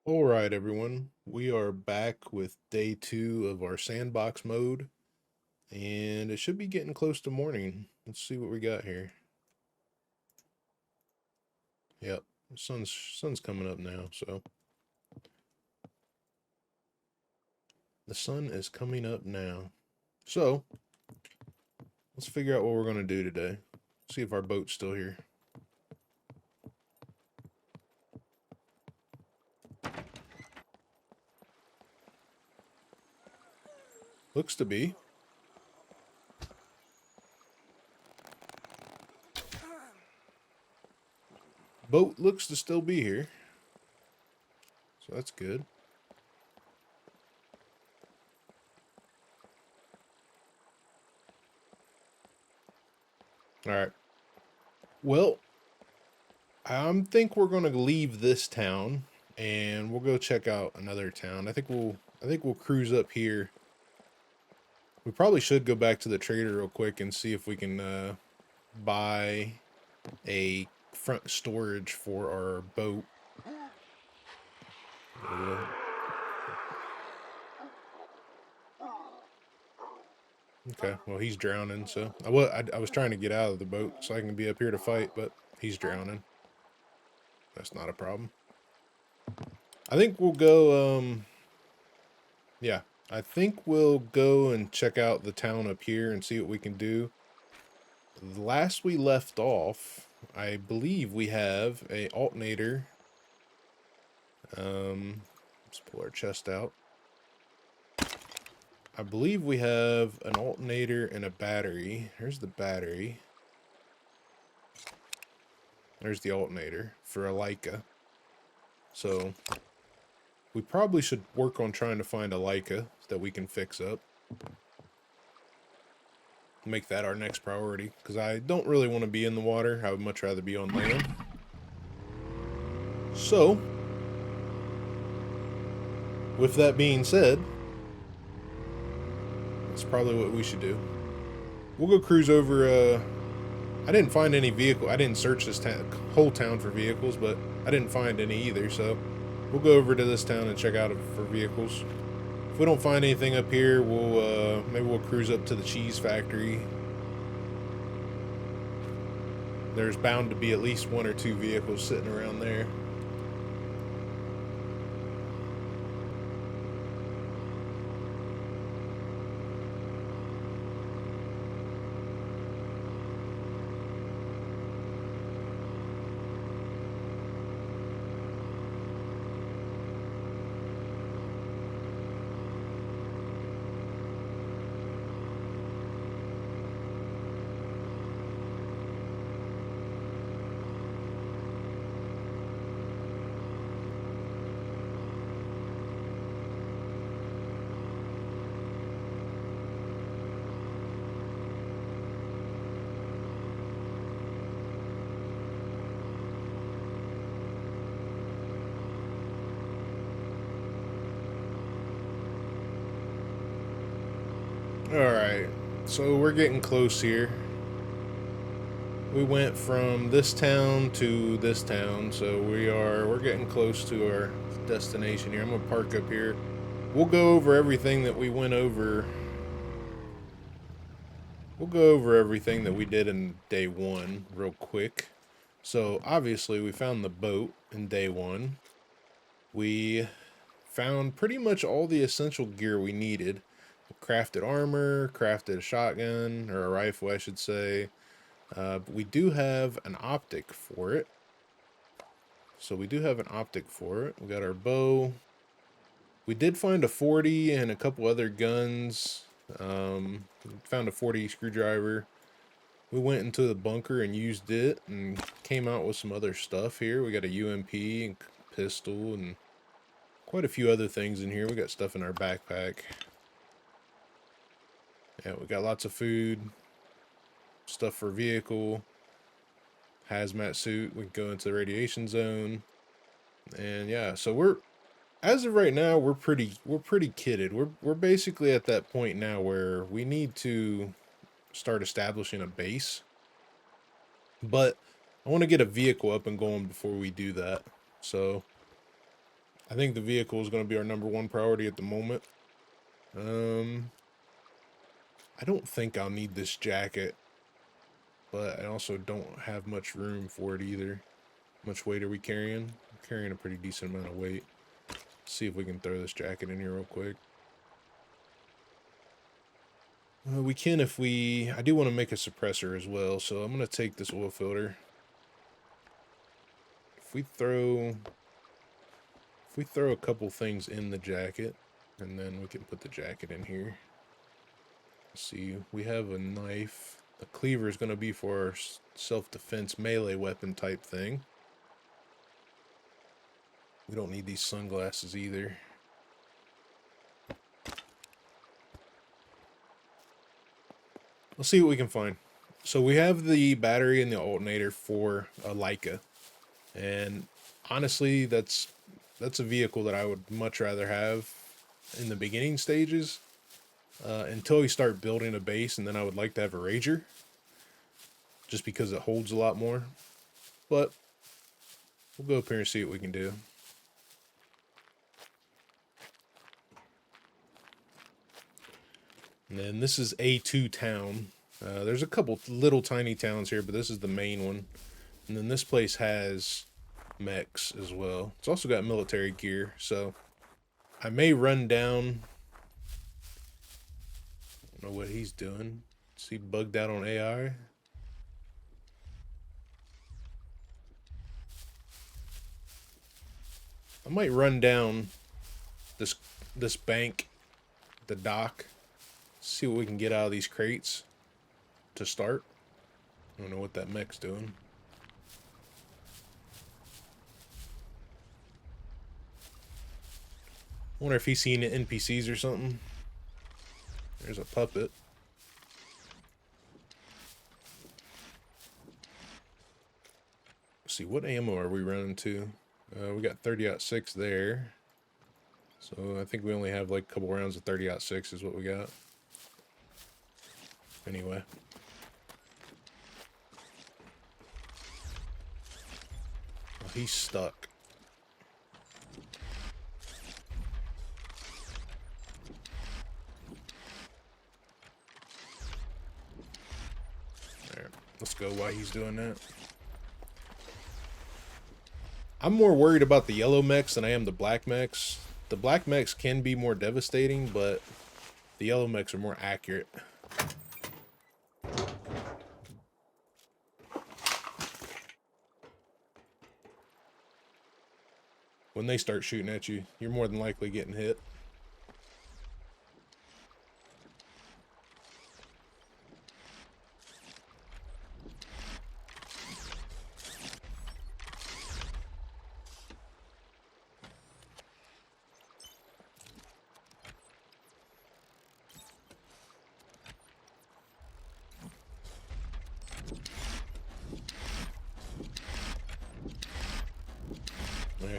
All right, everyone. We are back with day 2 of our sandbox mode, and it should be getting close to morning. Let's see what we got here. Yep, the sun's coming up now, so the sun is coming up now. So let's figure out what we're gonna do today. See if our boat's still here. Looks to be. Boat looks to still be here. So that's good. All right. Well, I think we're gonna leave this town and we'll go check out another town. I think we'll cruise up here. We probably should go back to the trader real quick and see if we can buy a front storage for our boat. Okay, well, he's drowning, so I was trying to get out of the boat so I can be up here to fight, but he's drowning. That's not a problem. I think we'll go, yeah, I think we'll go and check out the town up here and see what we can do. The last we left off, I believe we have a alternator. Let's pull our chest out. I believe we have an alternator and a battery. Here's the battery. There's the alternator for a Leica. So we probably should work on trying to find a Leica that we can fix up. Make that our next priority, because I don't really want to be in the water. I would much rather be on land. So, with that being said, that's probably what we should do. We'll go cruise over. I didn't find any vehicle. I didn't search this whole town for vehicles, but I didn't find any either. So we'll go over to this town and check out for vehicles. If we don't find anything up here, maybe we'll cruise up to the cheese factory. There's bound to be at least 1 or 2 vehicles sitting around there. Alright, so we're getting close here. We went from this town to this town, so we're getting close to our destination here. I'm gonna park up here. We'll go over everything that we went over. We'll go over everything that we did in day 1 real quick. So obviously we found the boat in day 1. We found pretty much all the essential gear we needed. Crafted armor, crafted a shotgun, or a rifle I should say. But we do have an optic for it. So we do have an optic for it. We got our bow. We did find a 40 and a couple other guns. Found a 40 screwdriver. We went into the bunker and used it and came out with some other stuff here. We got a UMP and pistol and quite a few other things in here. We got stuff in our backpack. Yeah, we got lots of food, stuff for vehicle, hazmat suit. We can go into the radiation zone. And yeah, so as of right now, we're pretty kitted. We're basically at that point now where we need to start establishing a base. But I want to get a vehicle up and going before we do that. So I think the vehicle is going to be our #1 priority at the moment. I don't think I'll need this jacket, but I also don't have much room for it either. How much weight are we carrying? We're carrying a pretty decent amount of weight. Let's see if we can throw this jacket in here real quick. We can if we... I do want to make a suppressor as well, so I'm going to take this oil filter. If we throw a couple things in the jacket, and then we can put the jacket in here. Let's see, we have a knife. The cleaver is going to be for our self-defense melee weapon type thing. We don't need these sunglasses either. Let's see what we can find. So we have the battery and the alternator for a Leica. And honestly, that's a vehicle that I would much rather have in the beginning stages. Until we start building a base, and then I would like to have a Rager. Just because it holds a lot more. But we'll go up here and see what we can do. And then this is A2 town. There's a couple little tiny towns here, but this is the main one. And then this place has mechs as well. It's also got military gear, so I may run down. I don't know what he's doing. Is he bugged out on AI? I might run down this bank, the dock, see what we can get out of these crates to start. I don't know what that mech's doing. Wonder if he's seen NPCs or something. There's a puppet. Let's see, what ammo are we running to? We got 30-06 there. So I think we only have like a couple rounds of 30-06 is what we got. Anyway. Oh, he's stuck. There. Let's go while he's doing that. I'm more worried about the yellow mechs than I am the black mechs. The black mechs can be more devastating, but the yellow mechs are more accurate. When they start shooting at you, you're more than likely getting hit.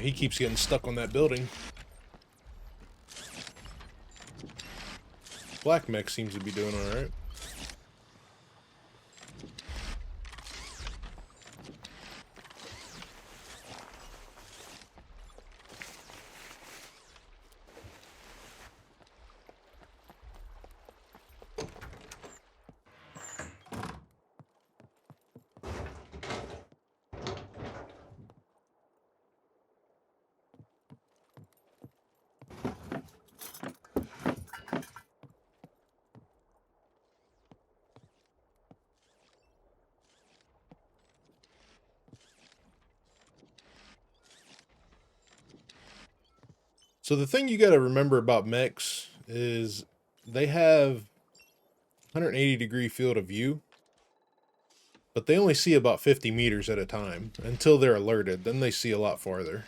He keeps getting stuck on that building. Black mech seems to be doing alright. So the thing you got to remember about mechs is they have 180-degree field of view, but they only see about 50 meters at a time until they're alerted. Then they see a lot farther.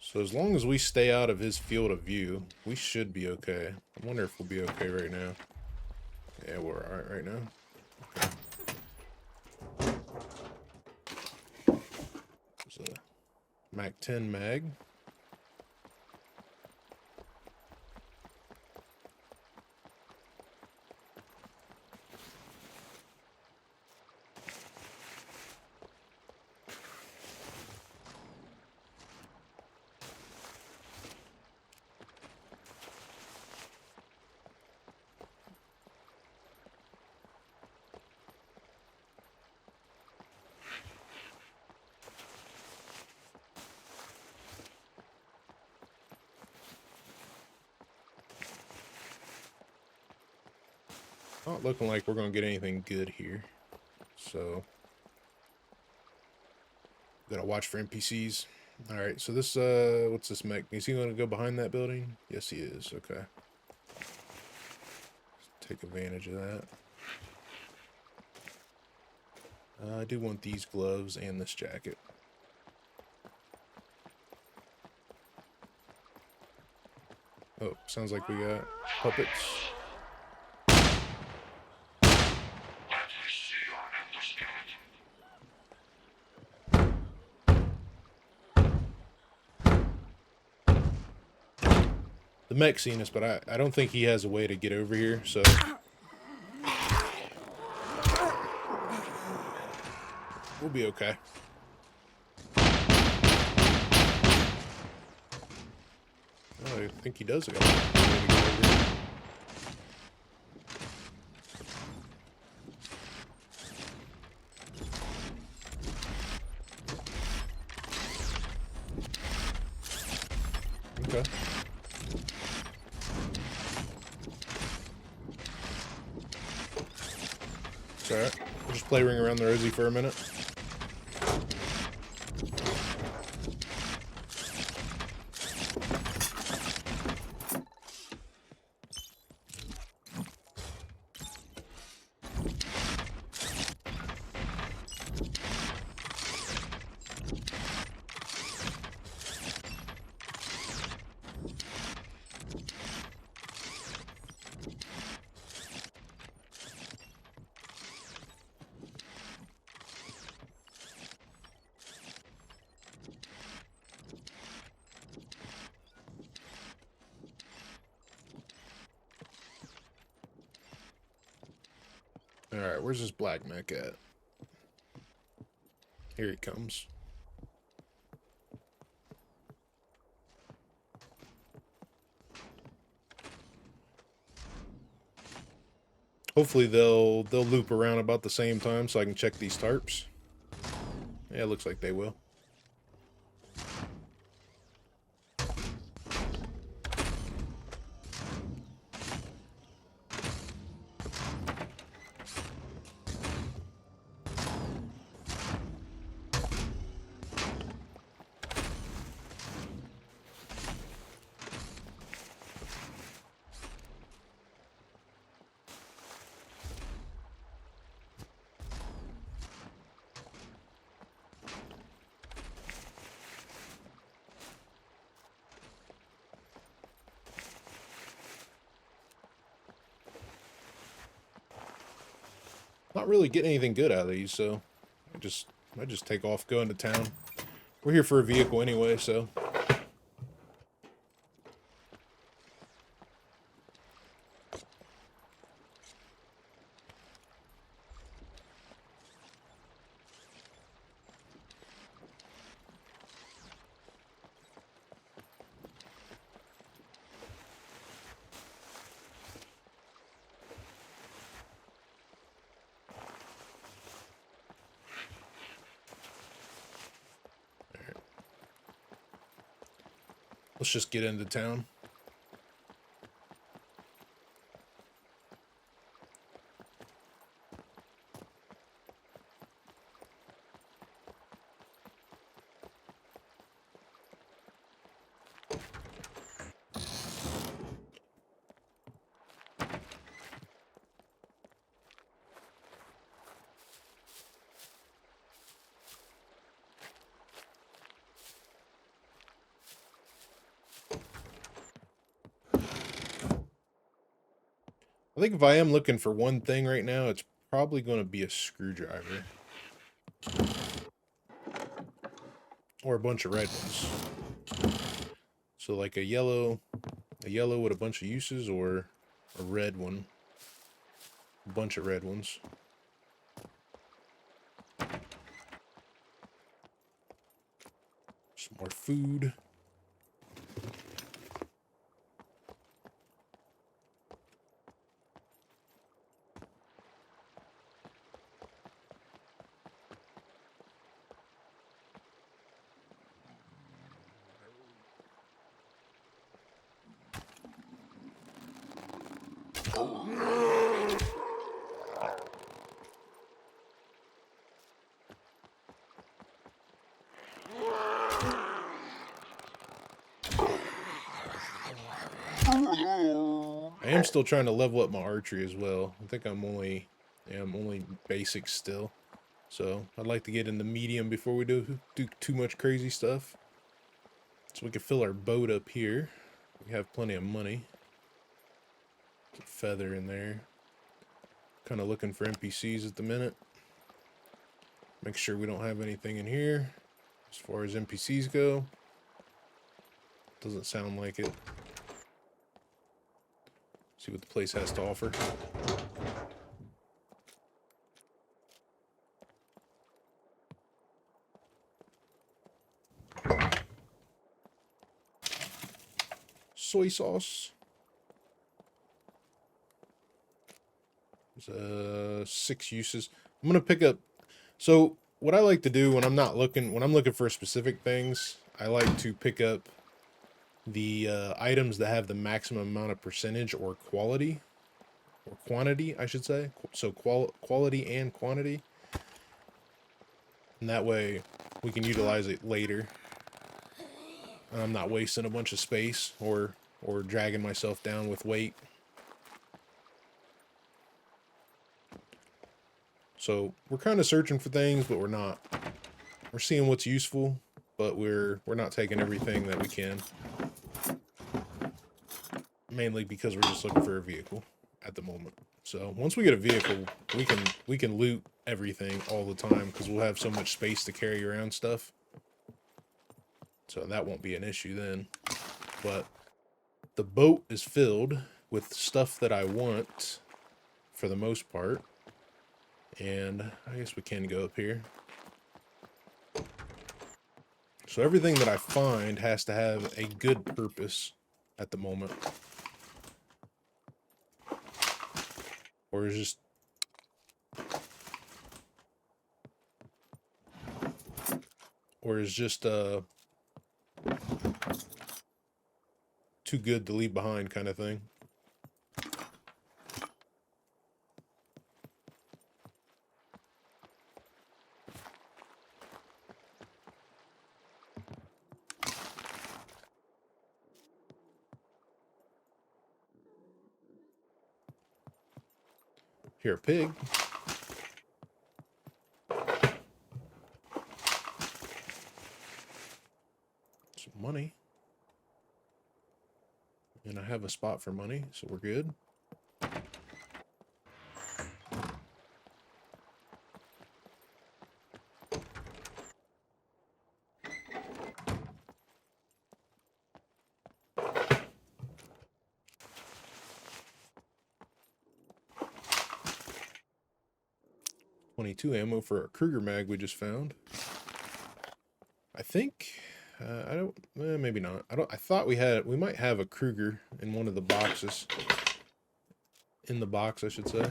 So as long as we stay out of his field of view, we should be okay. I wonder if we'll be okay right now. Yeah, we're alright right now. There's a Mac 10 mag. Not looking like we're gonna get anything good here. So gotta watch for NPCs. Alright, so this what's this mech? Is he gonna go behind that building? Yes he is, okay. Let's take advantage of that. I do want these gloves and this jacket. Oh, sounds like we got puppets. The mech's seen us, but I don't think he has a way to get over here, so... we'll be okay. Oh, I think he does got a way to get over here. Okay. It's alright. We'll just play Ring Around the Rosie for a minute. Alright, where's this black mech at? Here he comes. Hopefully they'll loop around about the same time so I can check these tarps. Yeah, it looks like they will. Not really getting anything good out of these, so I just take off going to town. We're here for a vehicle anyway, so let's just get into town. I think if I am looking for one thing right now, it's probably going to be a screwdriver. Or a bunch of red ones. So like a yellow with a bunch of uses, or a red one. A bunch of red ones. Some more food. am still trying to level up my archery as well. I think I'm only basic still. So I'd like to get into medium before we do too much crazy stuff. So we can fill our boat up here. We have plenty of money. Get a feather in there. Kind of looking for NPCs at the minute. Make sure we don't have anything in here as far as NPCs go. Doesn't sound like it. See what the place has to offer. Soy sauce. There's 6 uses. I'm gonna pick up. So what I like to do when I'm looking for specific things, I like to pick up the items that have the maximum amount of percentage or quality, or quantity, I should say. So quality and quantity, and that way we can utilize it later. And I'm not wasting a bunch of space or dragging myself down with weight. So we're kind of searching for things, but we're not. We're seeing what's useful, but we're not taking everything that we can. Mainly because we're just looking for a vehicle at the moment. So once we get a vehicle, we can loot everything all the time because we'll have so much space to carry around stuff. So that won't be an issue then. But the boat is filled with stuff that I want for the most part. And I guess we can go up here. So everything that I find has to have a good purpose at the moment. Or is just too good to leave behind kind of thing. Here, a pig. Some money. And I have a spot for money, so we're good. .22 ammo for a Kruger mag we just found. I think I don't. Maybe not. I thought we might have a Kruger in one of the boxes. In the box, I should say.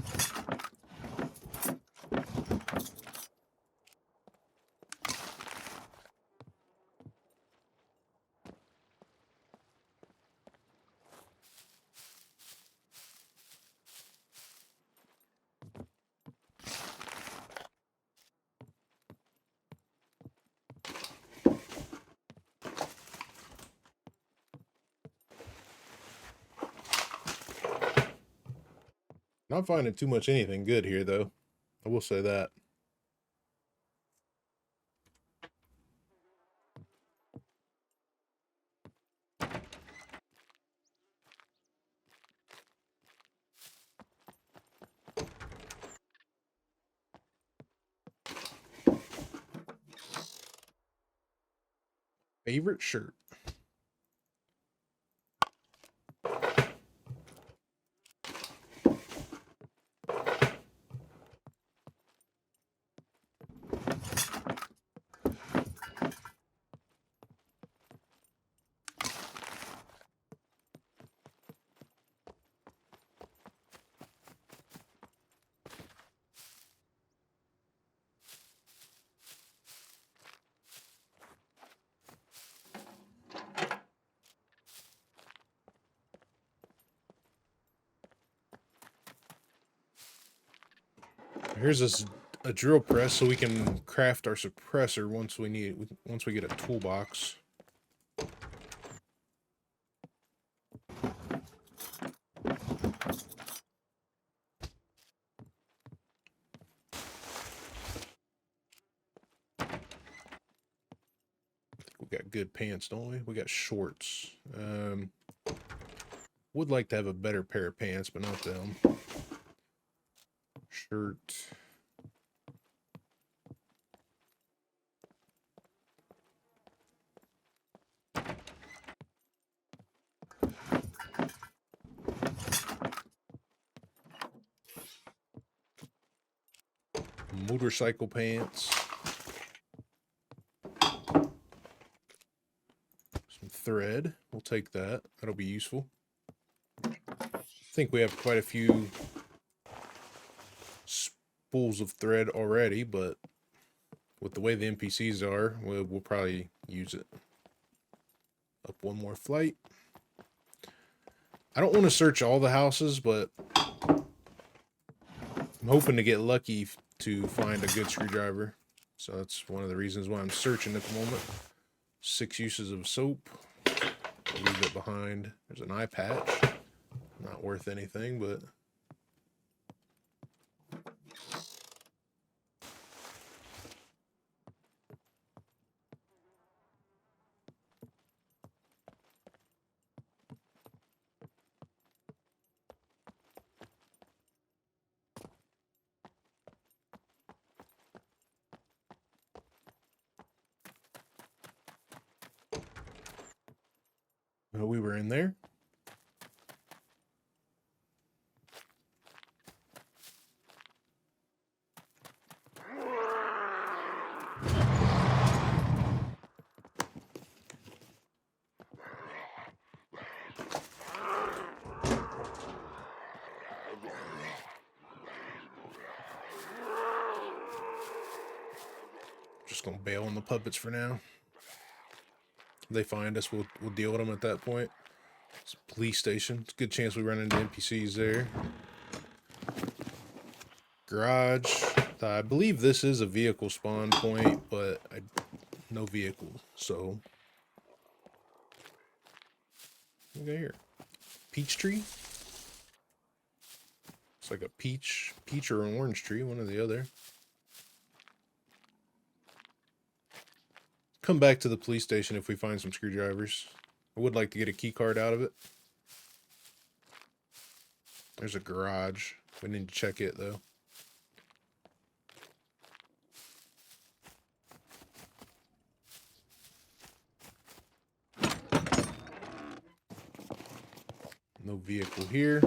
Not finding too much anything good here, though. I will say that. Favorite shirt. Here's a drill press so we can craft our suppressor once we get a toolbox. got good pants, don't we? We got shorts. Would like to have a better pair of pants, but not them. Shirt. Motorcycle pants. Some thread. We'll take that. That'll be useful. I think we have quite a few spools of thread already, but with the way the NPCs are, we'll probably use it. Up one more flight. I don't want to search all the houses, but I'm hoping to get lucky to find a good screwdriver. So that's one of the reasons why I'm searching at the moment. 6 uses of soap. I'll leave it behind. There's an eye patch. Not worth anything, but... well, we were in there. Just gonna bail on the puppets for now. If they find us, we'll deal with them at that point. It's a police station. It's a good chance we run into NPCs there. Garage. I believe this is a vehicle spawn point, but no vehicle, so... What we got here? Peach tree? It's like a peach or an orange tree, one or the other. Come back to the police station if we find some screwdrivers. I would like to get a key card out of it. There's a garage. We need to check it though. No vehicle here.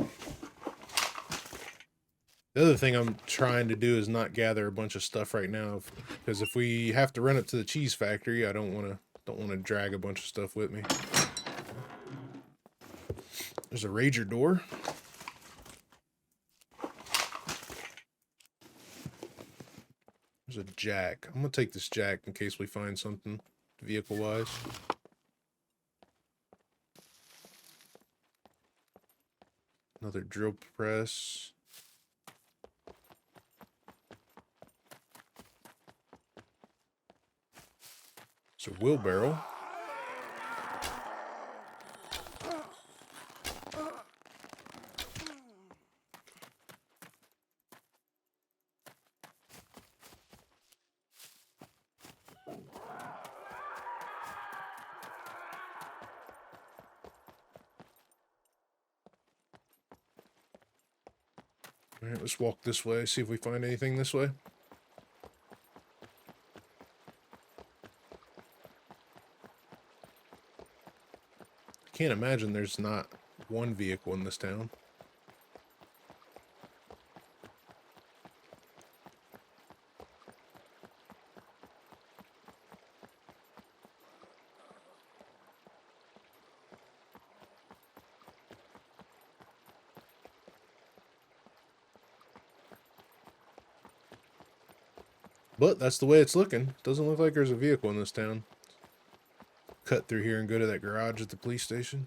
The other thing I'm trying to do is not gather a bunch of stuff right now, because if we have to run it to the cheese factory, I don't want to drag a bunch of stuff with me. There's a Rager door. There's a jack. I'm gonna take this jack in case we find something vehicle-wise. Another drill press. It's a wheelbarrow. All right, let's walk this way, see if we find anything this way. Can't imagine there's not one vehicle in this town. But that's the way it's looking. Doesn't look like there's a vehicle in this town. Cut through here and go to that garage at the police station.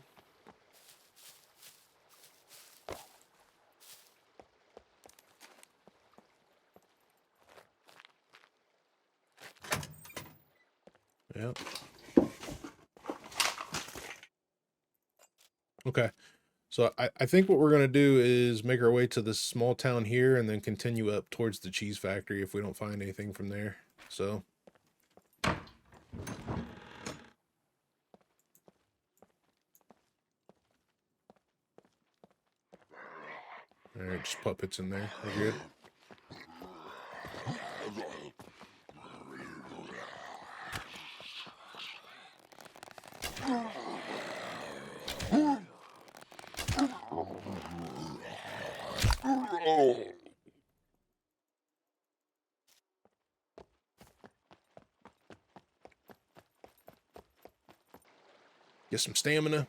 Yep. Okay. So I think what we're going to do is make our way to this small town here and then continue up towards the cheese factory if we don't find anything from there. So... Alright, just puppets in there. We're good. Get some stamina.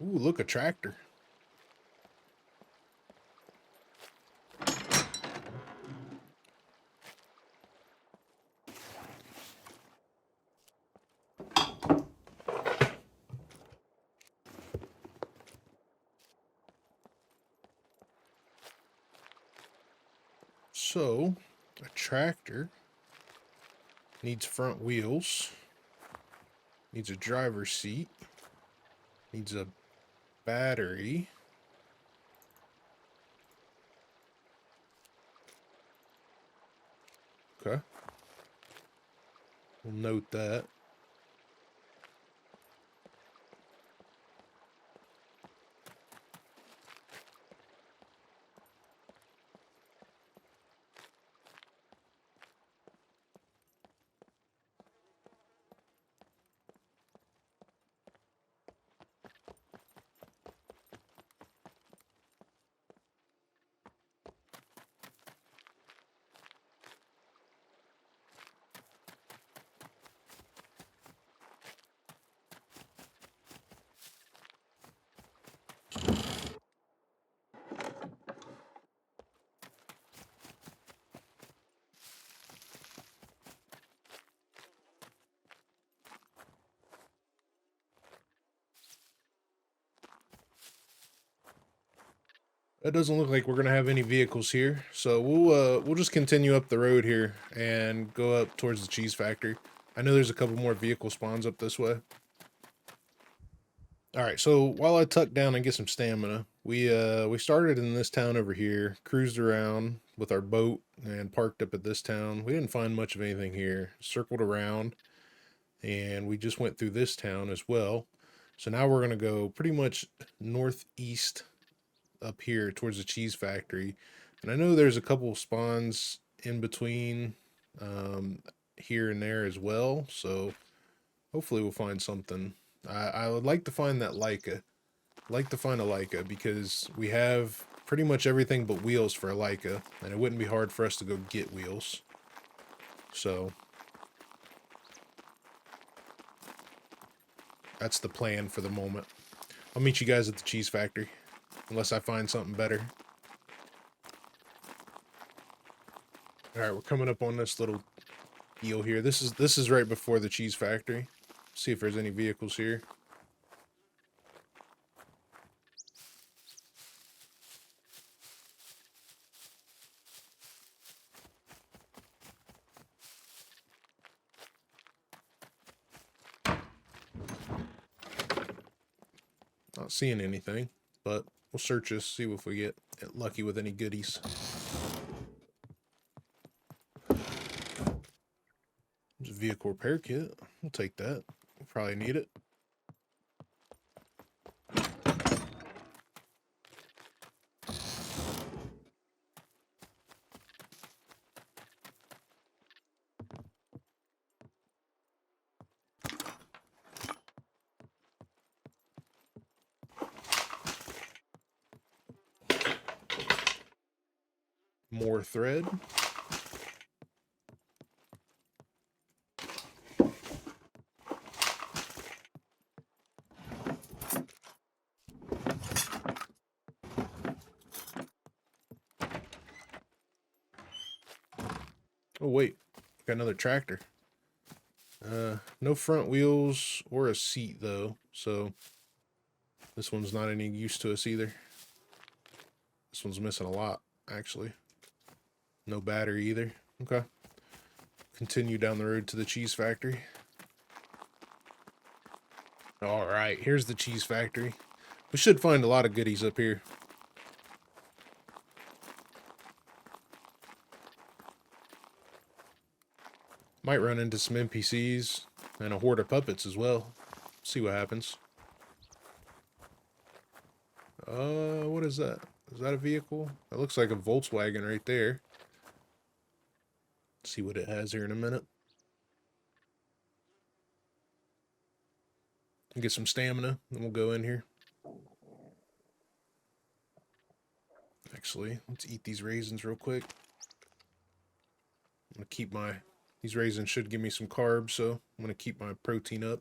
Ooh, look, a tractor. So, a tractor needs front wheels, needs a driver's seat, needs a battery. Okay. We'll note that. It doesn't look like we're gonna have any vehicles here, so we'll just continue up the road here and go up towards the cheese factory. I know there's a couple more vehicle spawns up this way. All right, so while I tuck down and get some stamina, we started in this town over here, cruised around with our boat, and parked up at this town. We didn't find much of anything here. Circled around, and we just went through this town as well. So now we're gonna go pretty much northeast up here towards the cheese factory, and I know there's a couple of spawns in between here and there as well, so hopefully we'll find something. I would like to find that Leica. I'd like to find a Leica because we have pretty much everything but wheels for a Leica, and it wouldn't be hard for us to go get wheels. So that's the plan for the moment. I'll meet you guys at the cheese factory. Unless I find something better. Alright, we're coming up on this little deal here. This is right before the cheese factory. See if there's any vehicles here. Not seeing anything, but we'll search this, see if we get lucky with any goodies. There's a vehicle repair kit. We'll take that. We'll probably need it. More thread. Oh wait, got another tractor. No front wheels or a seat though, so this one's not any use to us either. This one's missing a lot, actually. No battery either. Okay. continue down the road to the cheese factory. All right, here's the cheese factory. We should find a lot of goodies up here. Might run into some NPCs and a horde of puppets as well. See what happens. What is that? Is that a vehicle? That looks like a Volkswagen right there. Let's see what it has here in a minute. Get some stamina, and we'll go in here. Actually, let's eat these raisins real quick. I'm gonna keep these raisins should give me some carbs, so I'm gonna keep my protein up.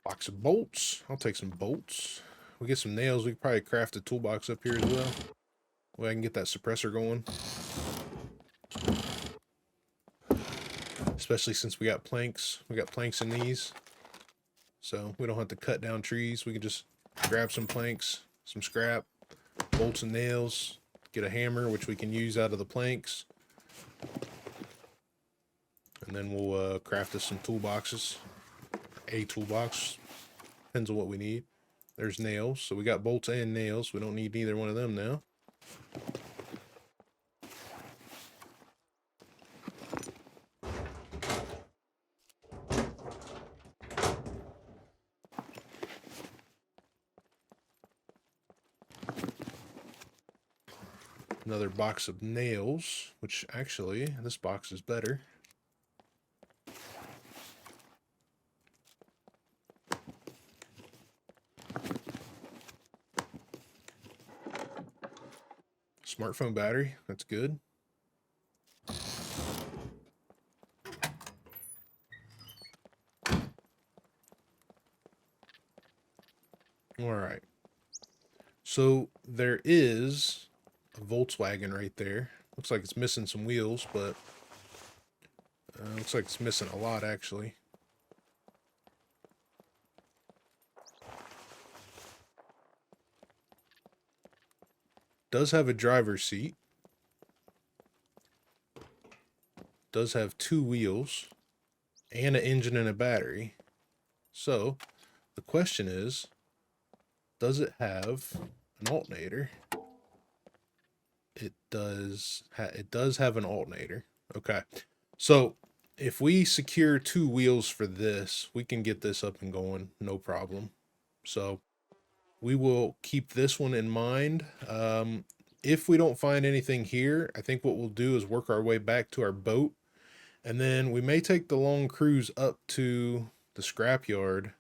Box of bolts. I'll take some bolts. We get some nails. We could probably craft a toolbox up here as well. Way I can get that suppressor going. Especially since we got planks. We got planks in these. So we don't have to cut down trees. We can just grab some planks, some scrap, bolts and nails, get a hammer, which we can use out of the planks. And then we'll craft us some toolboxes. A toolbox. Depends on what we need. There's nails. So we got bolts and nails. We don't need neither one of them now. Another box of nails, which actually, this box is better. Smartphone battery, that's good. All right. So there is a Volkswagen right there. Looks like it's missing some wheels, but looks like it's missing a lot actually. Does have a driver's seat. Does have 2 wheels and an engine and a battery. So the question is, does it have an alternator? It does have an alternator. Okay. So if we secure 2 wheels for this, we can get this up and going, no problem. So we will keep this one in mind. If we don't find anything here, I think what we'll do is work our way back to our boat. And then we may take the long cruise up to the scrapyard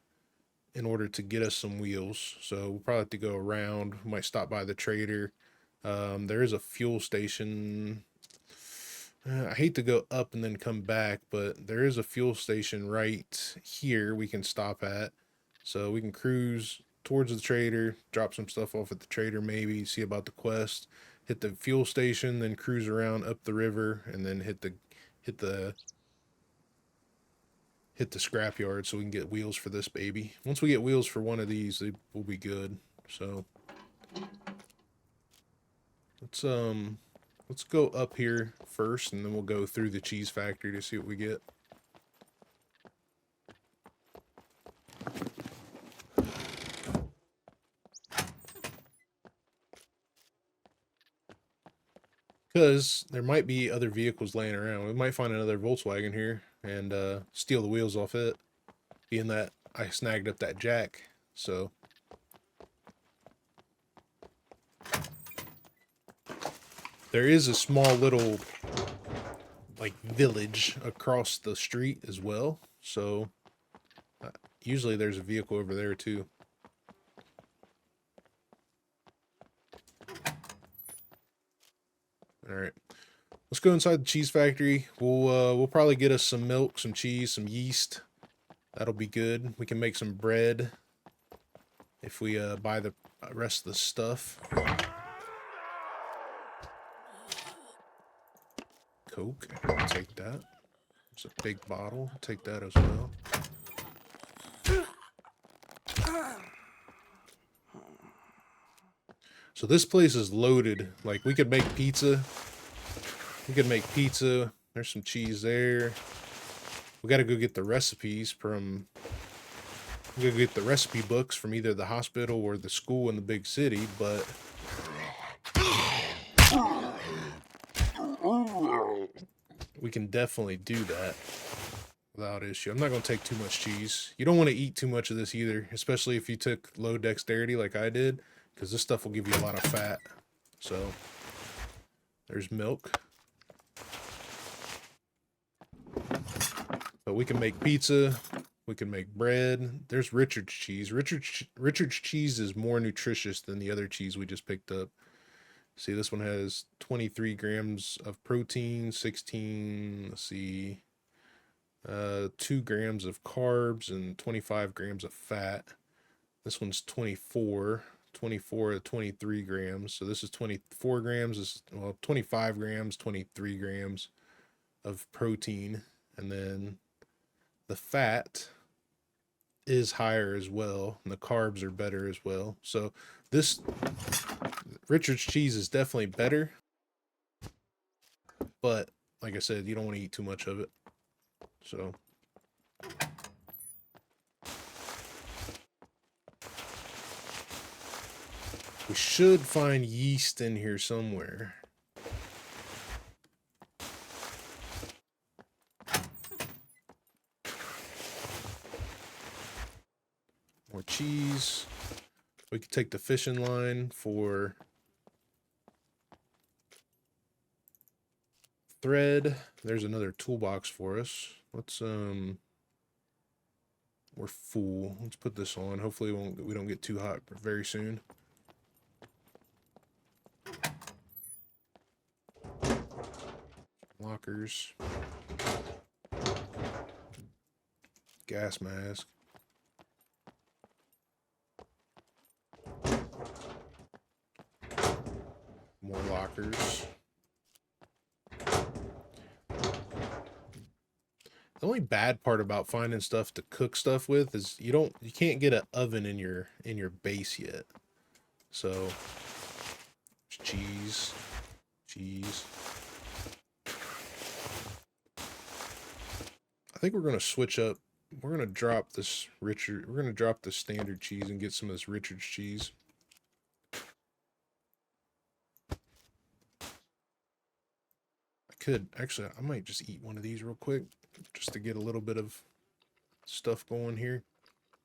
in order to get us some wheels. So we'll probably have to go around. We might stop by the trader. There is a fuel station. I hate to go up and then come back, but there is a fuel station right here we can stop at. So we can cruise towards the trader, drop some stuff off at the trader, maybe see about the quest, hit the fuel station, then cruise around up the river, and then hit the scrapyard so we can get wheels for this baby. Once we get wheels for one of these, they will be good. So let's go up here first, and then we'll go through the cheese factory to see what we get. Because there might be other vehicles laying around. We might find another Volkswagen here and steal the wheels off it, being that I snagged up that jack. So there is a small little like village across the street as well. So usually there's a vehicle over there too. All right, let's go inside the cheese factory. We'll probably get us some milk, some cheese, some yeast. That'll be good. We can make some bread if we buy the rest of the stuff. Coke, I'll take that. It's a big bottle, I'll take that as well. So this place is loaded. Like, we could make pizza. We could make pizza. There's some cheese there. We gotta go get the recipes from... We gotta get the recipe books from either the hospital or the school in the big city, but... we can definitely do that without issue. I'm not gonna take too much cheese. You don't want to eat too much of this either, especially if you took low dexterity like I did, because this stuff will give you a lot of fat. So, there's milk. But we can make pizza. We can make bread. There's Richard's cheese. Richard's cheese is more nutritious than the other cheese we just picked up. See, this one has 23 grams of protein, 16, let's see, 2 grams of carbs, and 25 grams of fat. This one's 24 to 23 grams. So this is 24 grams, this is, well, 25 grams, 23 grams of protein. And then the fat is higher as well, and the carbs are better as well. So this Richard's cheese is definitely better, but like I said, you don't want to eat too much of it. So we should find yeast in here somewhere. More cheese. We could take the fishing line for thread. There's another toolbox for us. Let's we're full. Let's put this on. Hopefully we don't get too hot very soon. Lockers. Gas mask. More lockers. The only bad part about finding stuff to cook stuff with is you can't get an oven in your base yet. So cheese. I think we're gonna switch up. We're gonna drop this we're gonna drop the standard cheese and get some of this Richard's cheese. Actually, I might just eat one of these real quick just to get a little bit of stuff going here.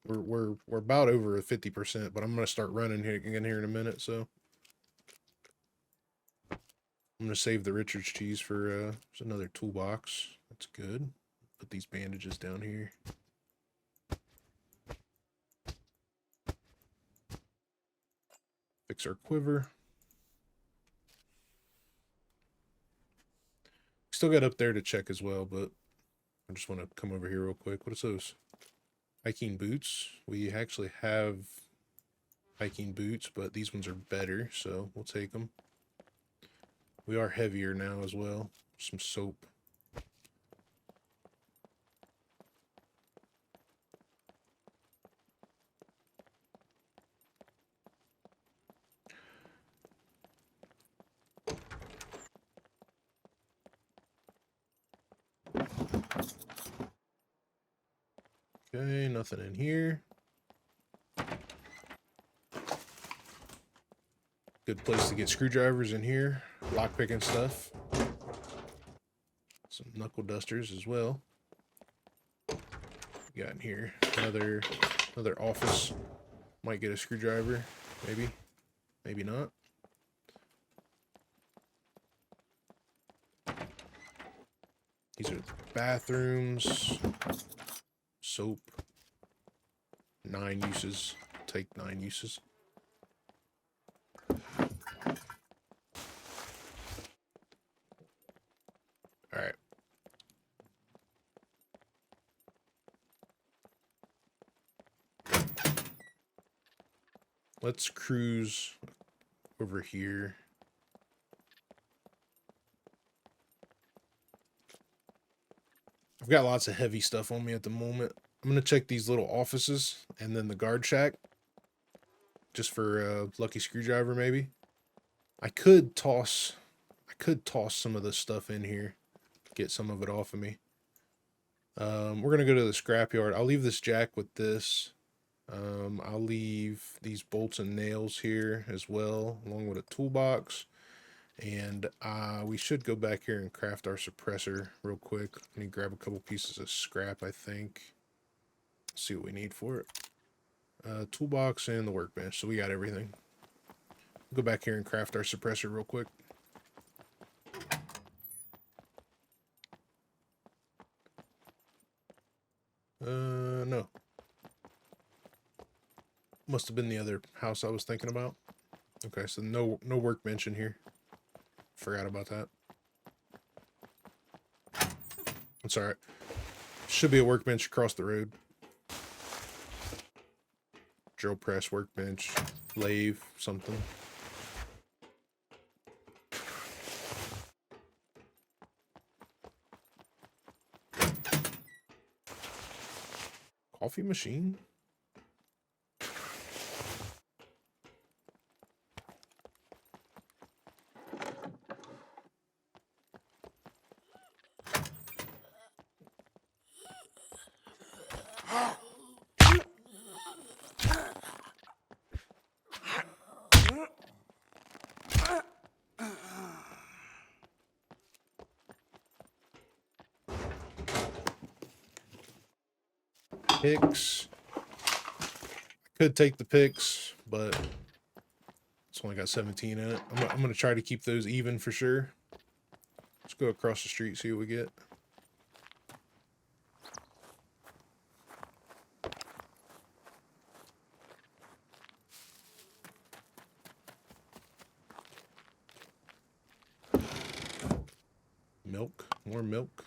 We're about over 50%, but I'm gonna start running here in a minute, so I'm gonna save the Richard's cheese for there's another toolbox. That's good. Put these bandages down here. Fix our quiver. Still got up there to check as well, but I just want to come over here real quick. What is those? Hiking boots. We actually have hiking boots, but these ones are better, so we'll take them. We are heavier now as well. Some soap. Okay, nothing in here. Good place to get screwdrivers in here. Lockpicking stuff. Some knuckle dusters as well. Got in here another office. Might get a screwdriver, maybe, maybe not. These are bathrooms. Soap. 9 uses. Take 9 uses. All right. let's cruise over here. I've got lots of heavy stuff on me at the moment. I'm going to check these little offices and then the guard shack. Just for a lucky screwdriver, maybe. I could toss some of this stuff in here. Get some of it off of me. We're going to go to the scrapyard. I'll leave this jack with this. I'll leave these bolts and nails here as well, along with a toolbox. And we should go back here and craft our suppressor real quick. I need to grab a couple pieces of scrap, I think. See what we need for it. Toolbox and the workbench, so we got everything. Go back here and craft our suppressor real quick. No. Must have been the other house I was thinking about. Okay, so no workbench in here. Forgot about that. That's alright. Should be a workbench across the road. Drill press, workbench, lathe, something. Coffee machine? Picks. I could take the picks, but it's only got 17 in it. I'm going to try to keep those even for sure. Let's go across the street, see what we get. Milk. More milk.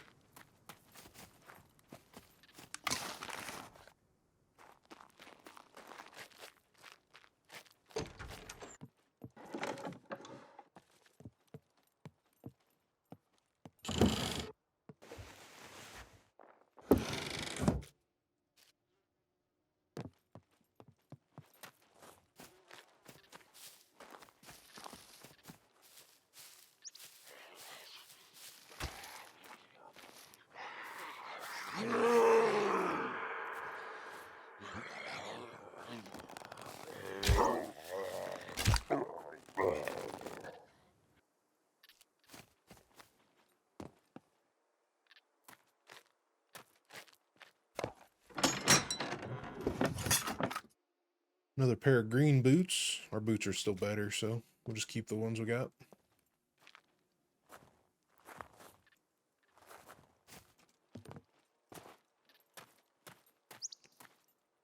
Another pair of green boots. Our boots are still better, so we'll just keep the ones we got.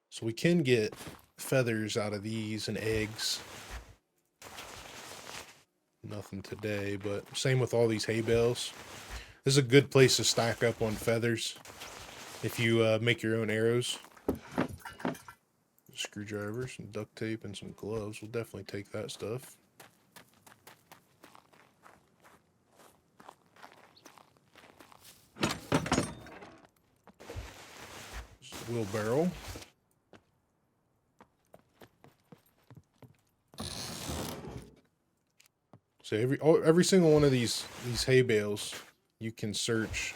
So we can get feathers out of these and eggs. Nothing today, but same with all these hay bales. This is a good place to stack up on feathers if you make your own arrows. Screwdriver, some duct tape, and some gloves. We'll definitely take that stuff. Wheelbarrow. So every single one of these hay bales, you can search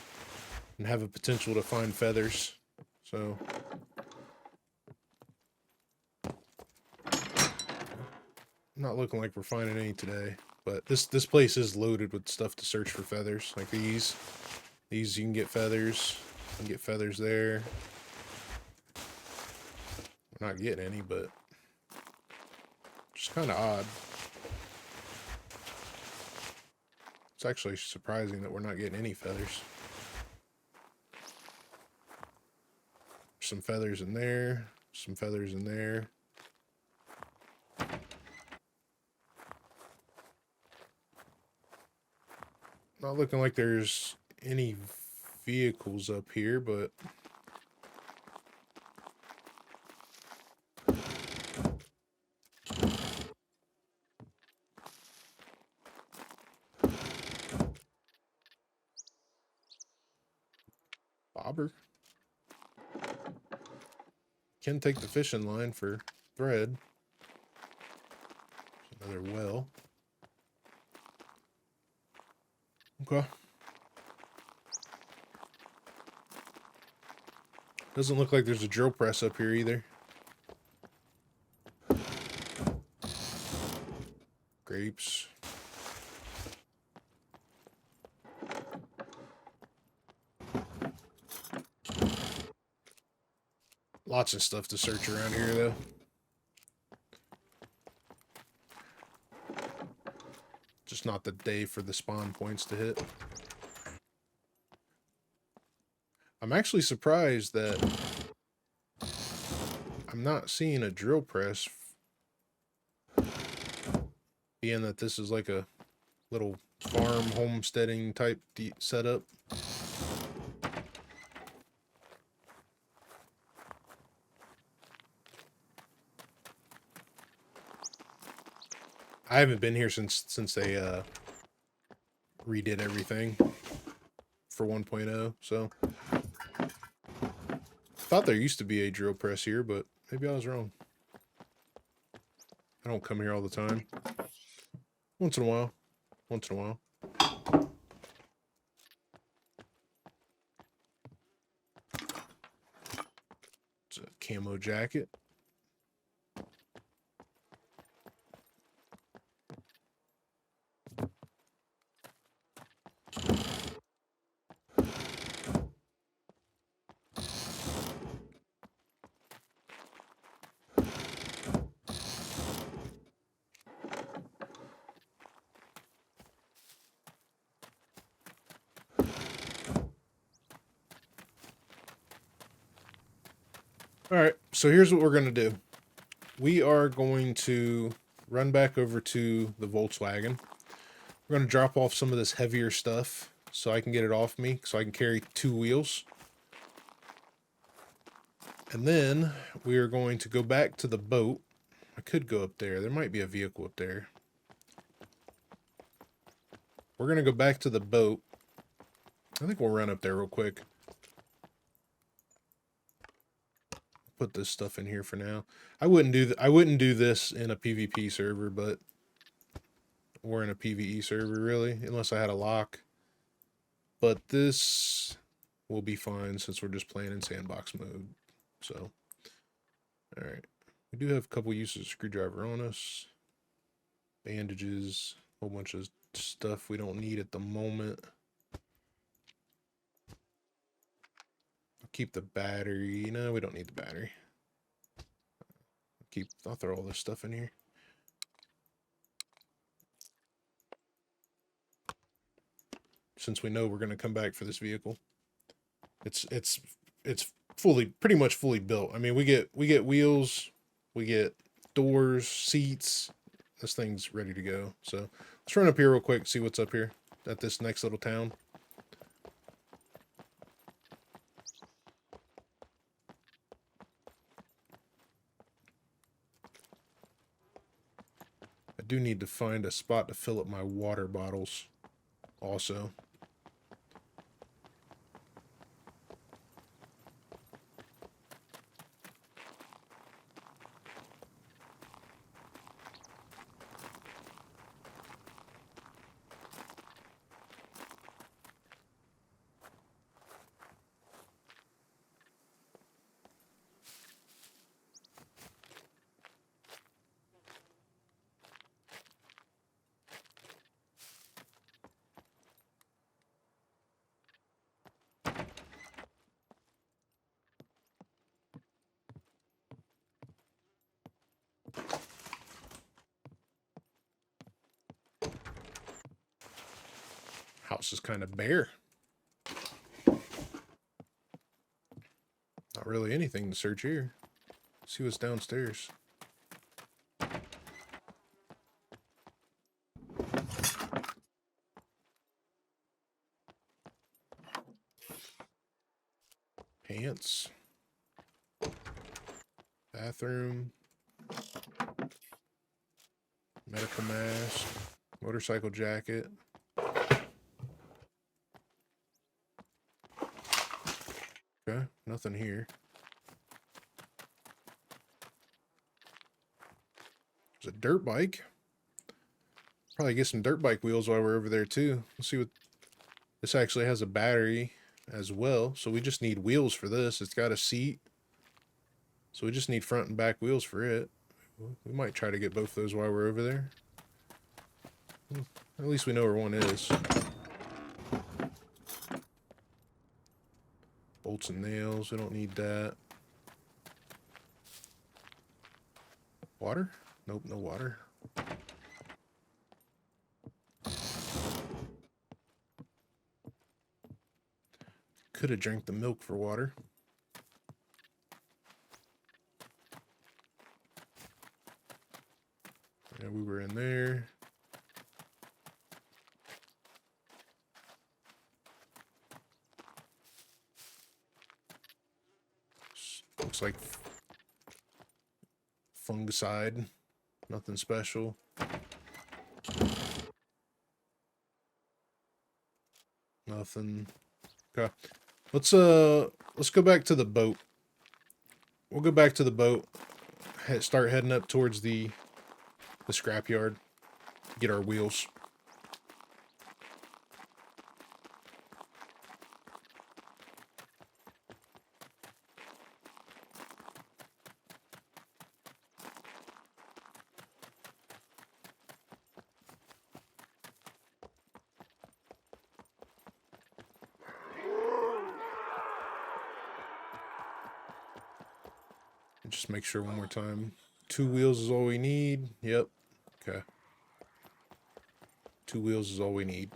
and have a potential to find feathers. So not looking like we're finding any today, but this place is loaded with stuff to search for feathers. Like these you can get feathers. You can get feathers there. We're not getting any, but just kind of odd. It's actually surprising that we're not getting any feathers. Some feathers in there, some feathers in there. Not looking like there's any vehicles up here, but bobber. Can take the fishing line for thread. Another well. Okay. Doesn't look like there's a drill press up here either. Grapes. Lots of stuff to search around here, though. Just not the day for the spawn points to hit. I'm actually surprised that I'm not seeing a drill press, being that this is like a little farm homesteading type setup. I haven't been here since they redid everything for 1.0, so thought there used to be a drill press here, but maybe I was wrong. I don't come here all the time. Once in a while. Once in a while. It's a camo jacket. Alright, so here's what we're going to do. We are going to run back over to the Volkswagen. We're going to drop off some of this heavier stuff so I can get it off me, so I can carry 2 wheels. And then we are going to go back to the boat. I could go up there. There might be a vehicle up there. We're going to go back to the boat. I think we'll run up there real quick. Put this stuff in here for now. I wouldn't do this in a PvP server, but or in a PvE server really, unless I had a lock. But this will be fine since we're just playing in sandbox mode. So, all right, we do have a couple uses of screwdriver on us. Bandages, a whole bunch of stuff we don't need at the moment. Keep the battery. No, we don't need the battery. I'll throw all this stuff in here. Since we know we're going to come back for this vehicle. It's pretty much fully built. I mean, we get wheels, we get doors, seats. This thing's ready to go. So let's run up here real quick, see what's up here at this next little town. I do need to find a spot to fill up my water bottles also. House is kind of bare. Not really anything to search here. See what's downstairs. Pants. Bathroom. Medical mask. Motorcycle jacket. Nothing here. There's a dirt bike. Probably get some dirt bike wheels while we're over there too. Let's see what this actually has. A battery as well, so we just need wheels for this. It's got a seat, so we just need front and back wheels for it. We might try to get both those while we're over there. At least we know where one is. Bolts and nails, we don't need that. Water? Nope, no water. Could have drank the milk for water. Yeah, we were in there. Looks like fungicide. Nothing special. Nothing. Okay. Let's go back to the boat. We'll go back to the boat. Start heading up towards the scrapyard. Get our wheels. Just make sure one more time. 2 wheels is all we need. Yep. Okay. 2 wheels is all we need.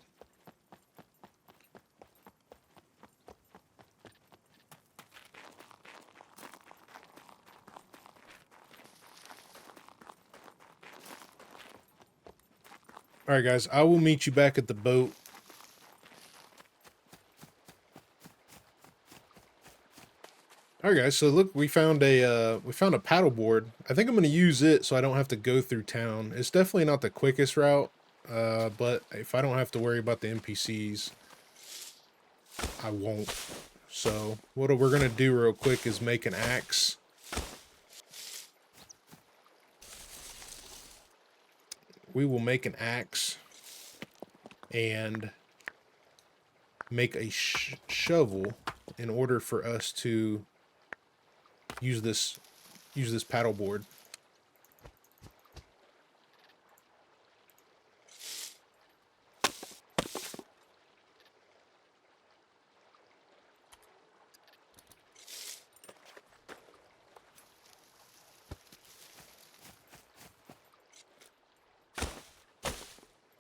All right, guys. I will meet you back at the boat. Alright guys, so look, we found a paddle board. I think I'm going to use it so I don't have to go through town. It's definitely not the quickest route, but if I don't have to worry about the NPCs, I won't. So what we're going to do real quick is make an axe. We will make an axe and make a shovel in order for us to use this paddle board.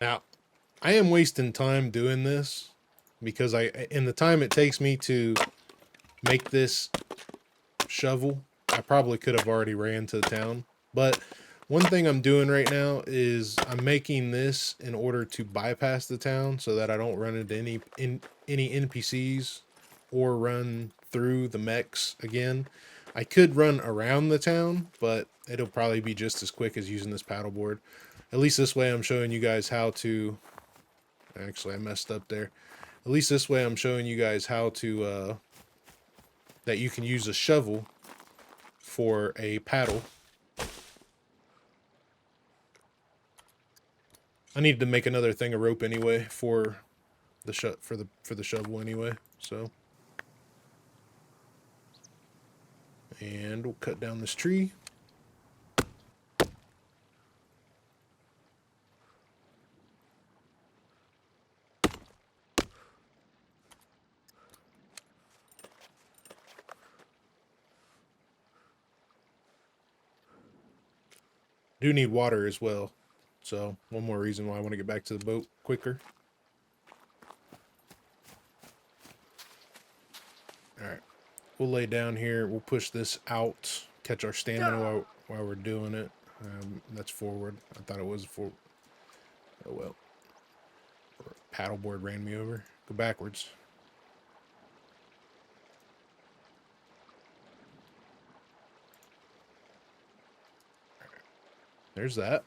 Now, I am wasting time doing this because in the time it takes me to make this shovel, I probably could have already ran to the town. But one thing I'm doing right now is I'm making this in order to bypass the town so that I don't run into any NPCs or run through the mechs again. I could run around the town, but it'll probably be just as quick as using this paddleboard. At least this way I'm showing you guys how to... Actually, I messed up there. At least this way I'm showing you guys how to... that you can use a shovel for a paddle. I need to make another thing of rope anyway for the shovel anyway. So, and we'll cut down this tree. Do need water as well, so one more reason why I want to get back to the boat quicker. Alright, we'll lay down here, we'll push this out, catch our stamina while we're doing it. That's forward. I thought it was forward. Oh well. Paddleboard ran me over. Go backwards. There's that.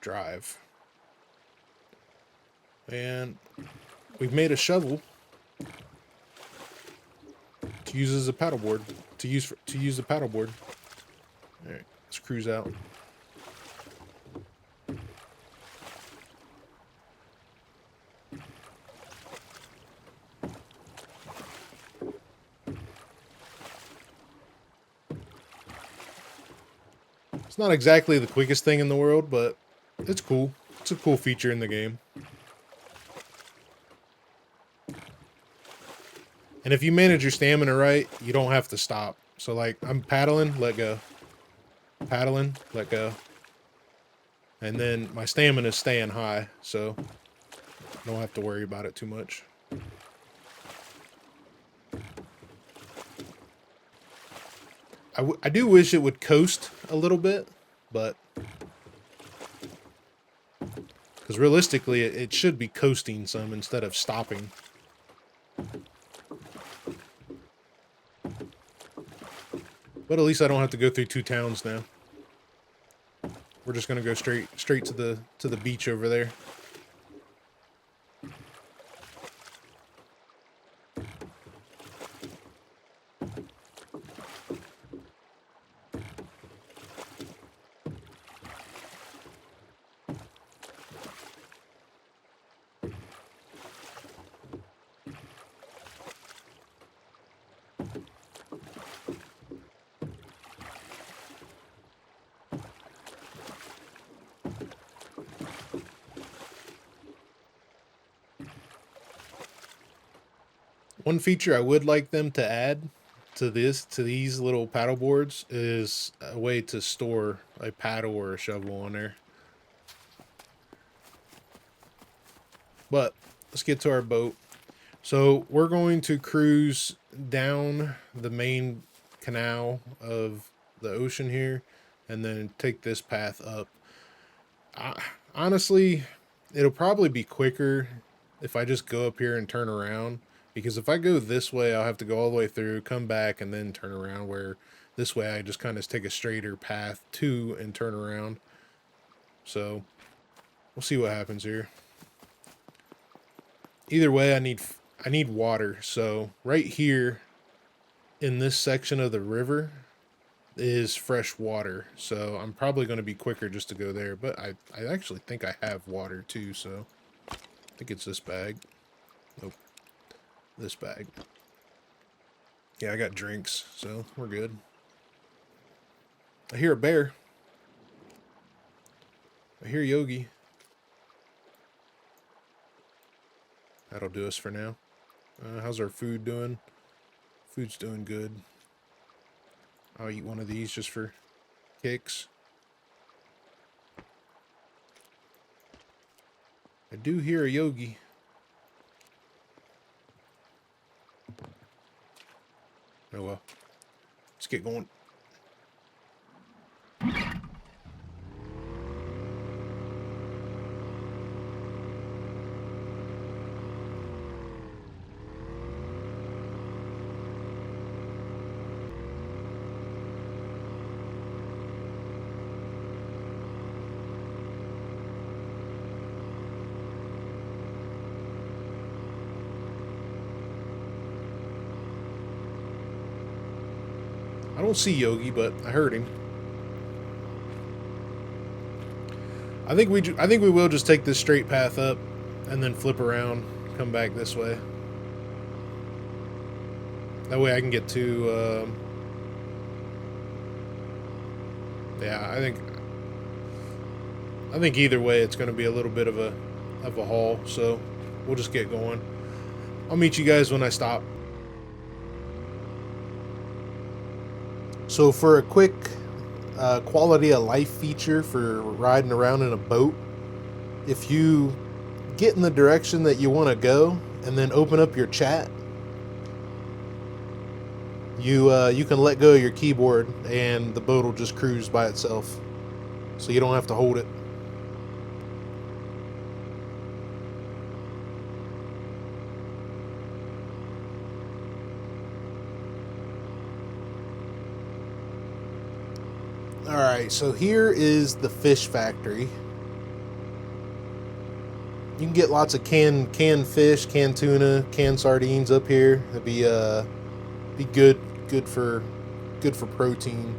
Drive. And we've made a shovel. to use as a paddleboard. To use the paddleboard. All right, let's cruise out. It's not exactly the quickest thing in the world, but it's cool. It's a cool feature in the game. And if you manage your stamina right, you don't have to stop. So like, I'm paddling, let go. Paddling, let go. And then my stamina's staying high, so I don't have to worry about it too much. I do wish it would coast a little bit, but because realistically it should be coasting some instead of stopping. But at least I don't have to go through 2 towns now. We're just gonna go straight to the beach over there. One feature I would like them to add to these little paddle boards is a way to store a paddle or a shovel on there. But let's get to our boat. So we're going to cruise down the main canal of the ocean here and then take this path up. Honestly, it'll probably be quicker if I just go up here and turn around. Because if I go this way, I'll have to go all the way through, come back, and then turn around, where this way I just kind of take a straighter path to and turn around. So, we'll see what happens here. Either way, I need water. So, right here in this section of the river is fresh water. So, I'm probably going to be quicker just to go there. But I actually think I have water too, so I think it's this bag. Nope. This bag. Yeah, I got drinks, so we're good. I hear a bear. I hear Yogi. That'll do us for now. How's our food doing? Food's doing good. I'll eat one of these just for kicks. I do hear a Yogi. Oh well. Let's get going. I don't see Yogi, but I heard him. I think we will just take this straight path up and then flip around, come back this way. That way I can get to yeah, I think either way it's going to be a little bit of a haul, so we'll just get going. I'll meet you guys when I stop. So for a quick quality of life feature for riding around in a boat, if you get in the direction that you want to go and then open up your chat, you can let go of your keyboard and the boat will just cruise by itself, so you don't have to hold it. Alright, so here is the fish factory. You can get lots of canned fish, canned tuna, canned sardines up here. It'd be Be good for protein.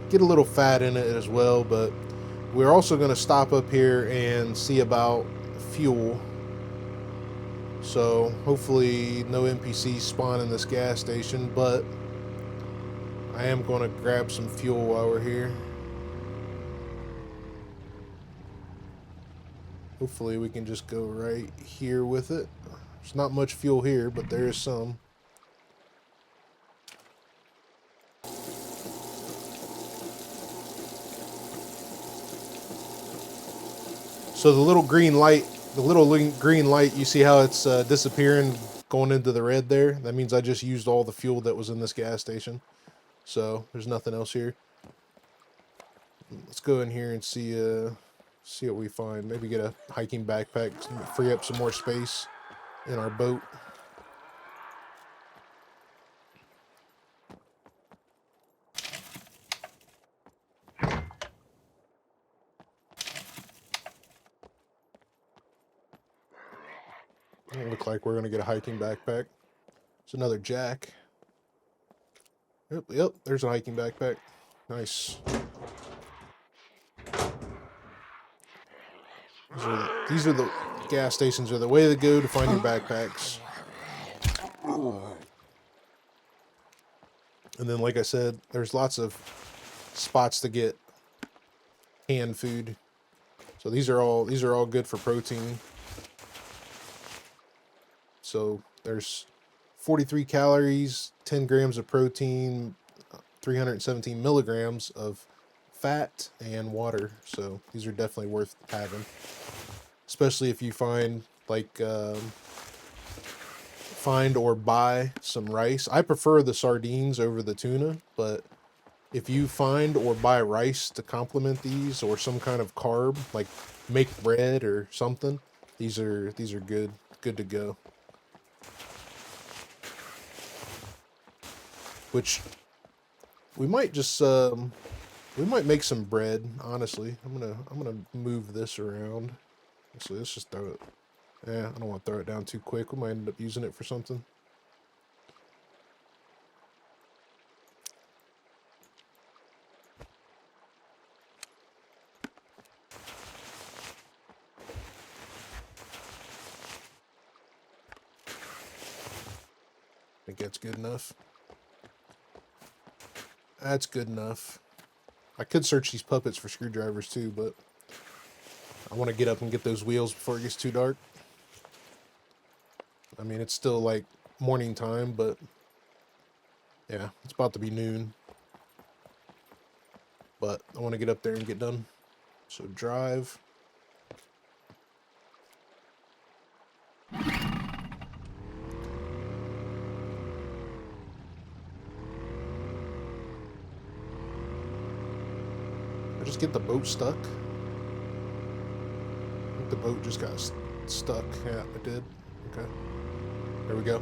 Get a little fat in it as well, but we're also going to stop up here and see about fuel. So hopefully no NPCs spawn in this gas station, but I am going to grab some fuel while we're here. Hopefully we can just go right here with it. There's not much fuel here, but there is some. So the little green light, you see how it's disappearing, going into the red there? That means I just used all the fuel that was in this gas station. So there's nothing else here. Let's go in here and see what we find. Maybe get a hiking backpack, free up some more space in our boat. Doesn't look like we're gonna get a hiking backpack. It's another jack. Yep, there's a hiking backpack. Nice. These are the gas stations are the way to go to find your backpacks. And then, like I said, there's lots of spots to get canned food. So these are all good for protein. So there's 43 calories, 10 grams of protein, 317 milligrams of fat, and water. So these are definitely worth having, especially if you find or buy some rice. I prefer the sardines over the tuna, but if you find or buy rice to complement these, or some kind of carb, like make bread or something, these are good to go. Which we might just we might make some bread, honestly. I'm gonna move this around. Actually, let's just throw it. Yeah, I don't want to throw it down too quick. We might end up using it for something. I think that's good enough. That's good enough. I could search these puppets for screwdrivers too, but I want to get up and get those wheels before it gets too dark. I mean, it's still like morning time, but yeah, it's about to be noon. But I want to get up there and get done. So drive. Just get the boat stuck. I think the boat just got stuck. Yeah, it did. Okay. There we go.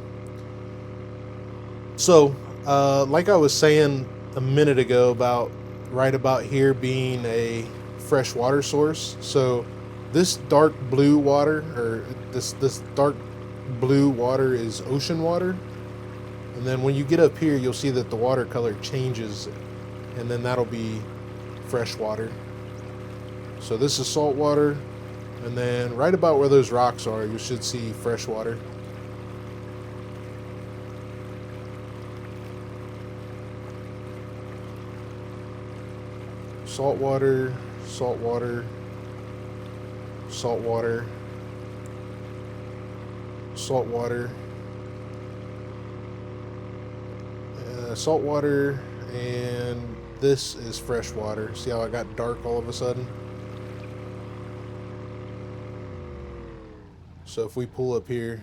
So, like I was saying a minute ago about right about here being a fresh water source. So this dark blue water, or this dark blue water, is ocean water. And then when you get up here, you'll see that the water color changes, and then that'll be fresh water. So this is salt water, and then right about where those rocks are, you should see fresh water. Salt water, salt water, salt water, salt water, salt water, and this is fresh water. See how it got dark all of a sudden? So if we pull up here,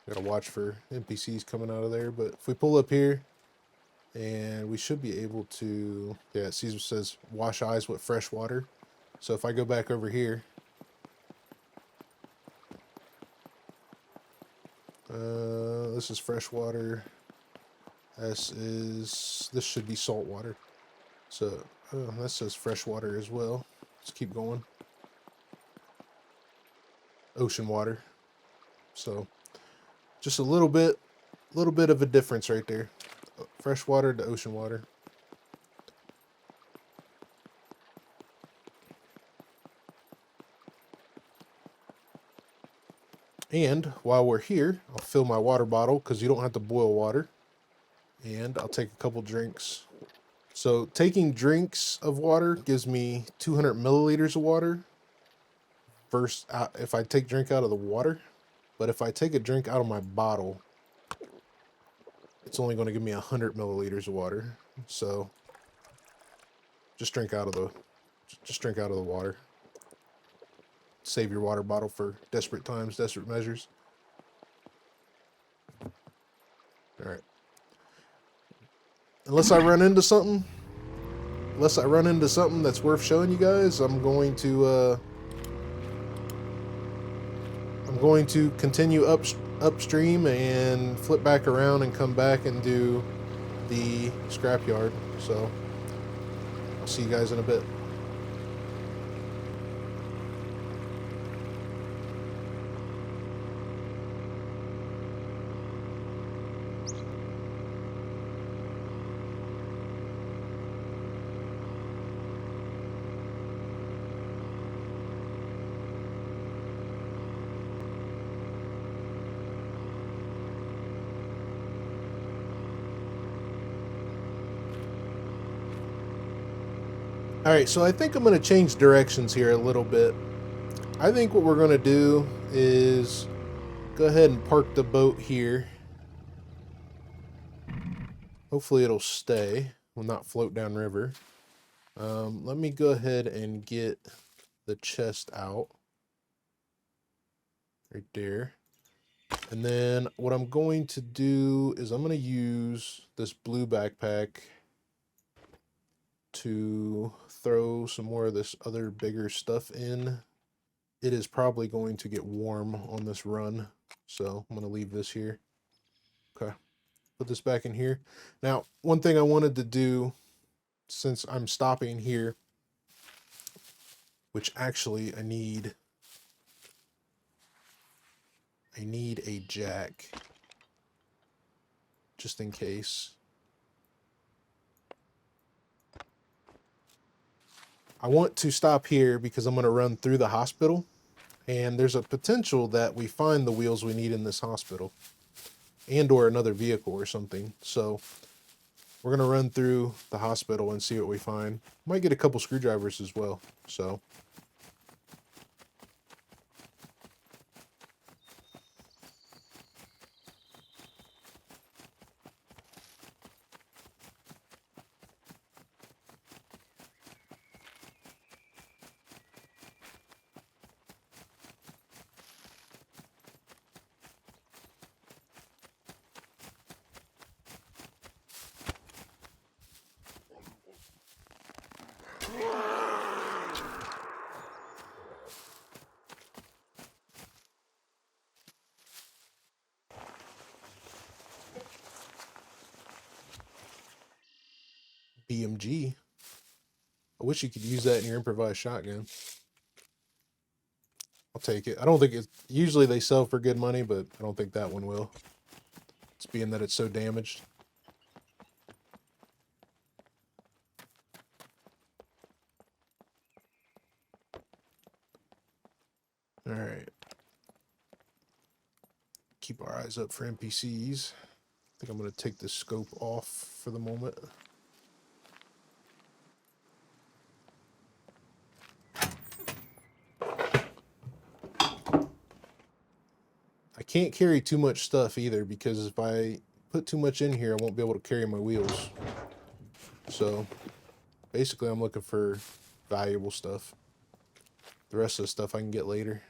gotta watch for NPCs coming out of there, but if we pull up here, and we should be able to, yeah, it says wash eyes with fresh water. So if I go back over here, this is fresh water. This should be salt water. So that says fresh water as well. Let's keep going. Ocean water. So just a little bit little bit of a difference right there. Fresh water to ocean water. And while we're here, I'll fill my water bottle because you don't have to boil water. And I'll take a couple drinks. So taking drinks of water gives me 200 milliliters of water versus if I take drink out of the water. But if I take a drink out of my bottle, it's only going to give me 100 milliliters of water. So just drink out of the water. Save your water bottle for desperate times, desperate measures. All right. Unless I run into something that's worth showing you guys, I'm going to continue upstream and flip back around and come back and do the scrapyard. So I'll see you guys in a bit. Alright, so I think I'm going to change directions here a little bit. I think what we're going to do is go ahead and park the boat here. Hopefully it'll stay, will not float downriver. Let me go ahead and get the chest out. Right there. And then what I'm going to do is I'm going to use this blue backpack to throw some more of this other bigger stuff in. It is probably going to get warm on this run, so I'm going to leave this here. Okay, put this back in here. Now, one thing I wanted to do, since I'm stopping here, which actually I need a jack, just in case. I want to stop here because I'm going to run through the hospital, and there's a potential that we find the wheels we need in this hospital, and or another vehicle or something. So we're going to run through the hospital and see what we find. Might get a couple screwdrivers as well. So BMG. I wish you could use that in your improvised shotgun. I'll take it. I don't think usually they sell for good money, but I don't think that one will. It's being that it's so damaged. All right. Keep our eyes up for NPCs. I think I'm going to take the scope off for the moment. I can't carry too much stuff either, because if I put too much in here, I won't be able to carry my wheels. So basically I'm looking for valuable stuff. The rest of the stuff I can get later.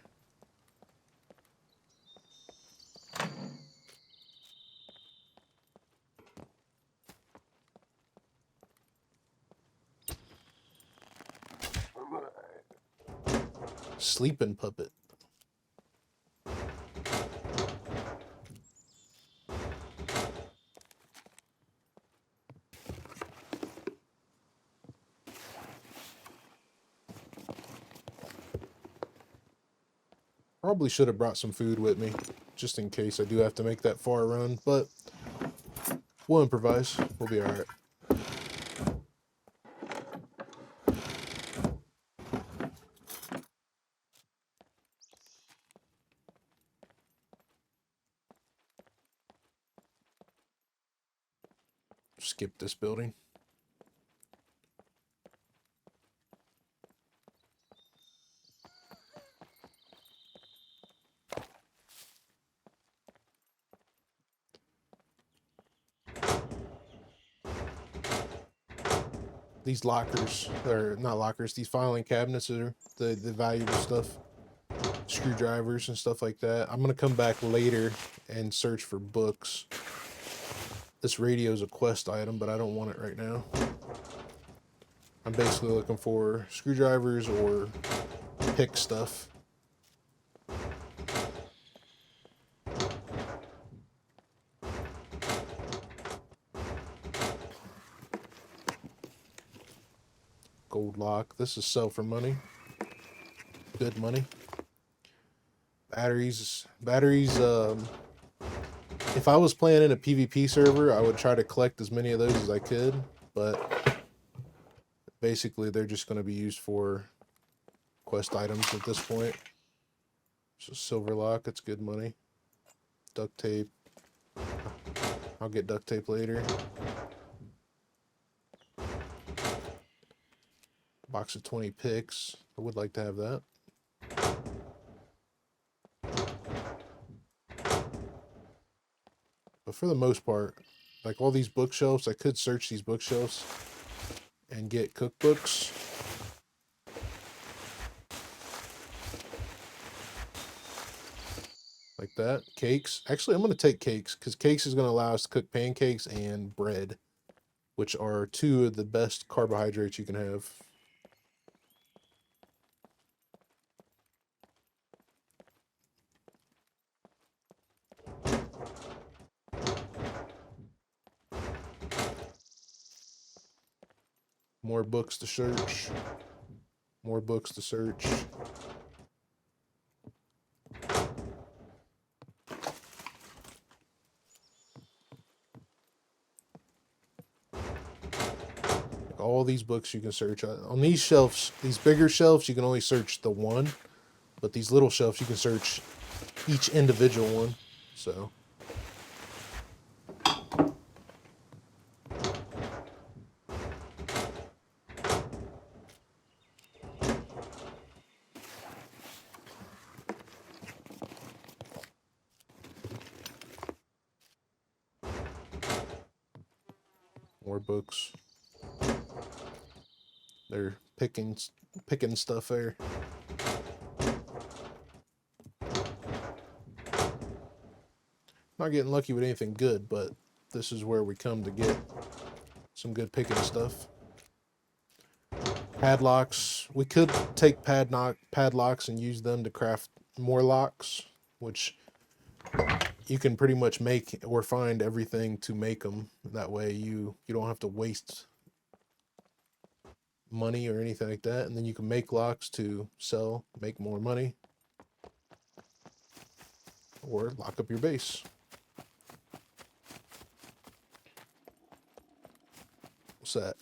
Sleeping puppet. Probably should have brought some food with me, just in case I do have to make that far run, but We'll improvise. We'll be all right. Skip this building. These lockers, or not lockers, these filing cabinets are the valuable stuff. Screwdrivers and stuff like that. I'm gonna come back later and search for books. This radio is a quest item, but I don't want it right now. I'm basically looking for screwdrivers or pick stuff. Gold lock. This is sell for money. Good money. Batteries. If I was playing in a PvP server, I would try to collect as many of those as I could, but basically they're just going to be used for quest items at this point. So silver lock, it's good money. Duct tape. I'll get duct tape later. Box of 20 picks. I would like to have that. But for the most part, like all these bookshelves, I could search these bookshelves and get cookbooks. Like that. Cakes. Actually, I'm going to take cakes because cakes is going to allow us to cook pancakes and bread, which are two of the best carbohydrates you can have. More books to search. More books to search. All these books you can search. On these shelves, these bigger shelves, you can only search the one. But these little shelves, you can search each individual one. So. More books. They're picking stuff there. Not getting lucky with anything good, but this is where we come to get some good picking stuff. Padlocks. We could take padlocks and use them to craft more locks, which you can pretty much make or find everything to make them. That way you don't have to waste money or anything like that. And then you can make locks to sell, make more money, or lock up your base. What's that?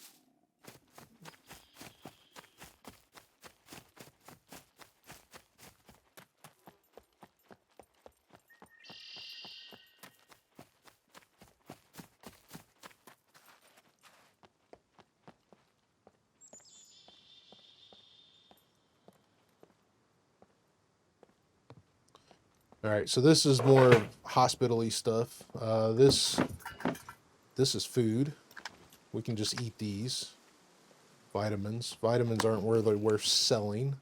All right, so this is more hospital-y stuff. This is food. We can just eat these. Vitamins. Vitamins aren't really worth selling.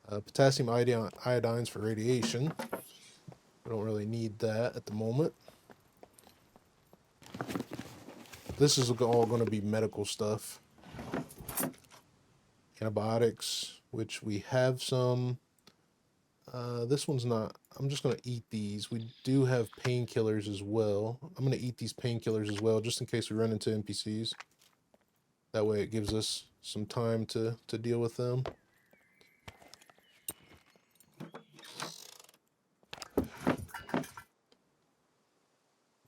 Potassium iodines for radiation. We don't really need that at the moment. This is all going to be medical stuff. Antibiotics, which we have some. This one's not. I'm just going to eat these. We do have painkillers as well. I'm going to eat these painkillers as well, just in case we run into NPCs. That way it gives us some time to deal with them.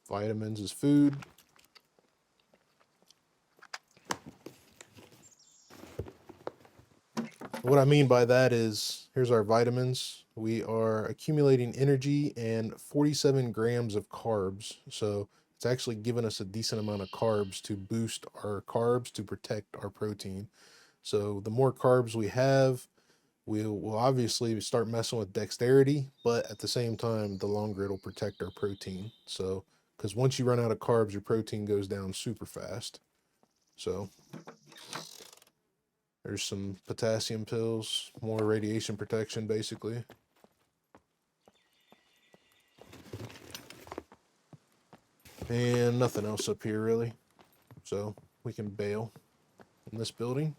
Vitamins is food. What I mean by that is, here's our vitamins. We are accumulating energy and 47 grams of carbs. So it's actually giving us a decent amount of carbs to boost our carbs to protect our protein. So the more carbs we have, we'll obviously start messing with dexterity, but at the same time, the longer it'll protect our protein. So, because once you run out of carbs, your protein goes down super fast. So there's some potassium pills, more radiation protection, basically. And nothing else up here, really. So we can bail in this building.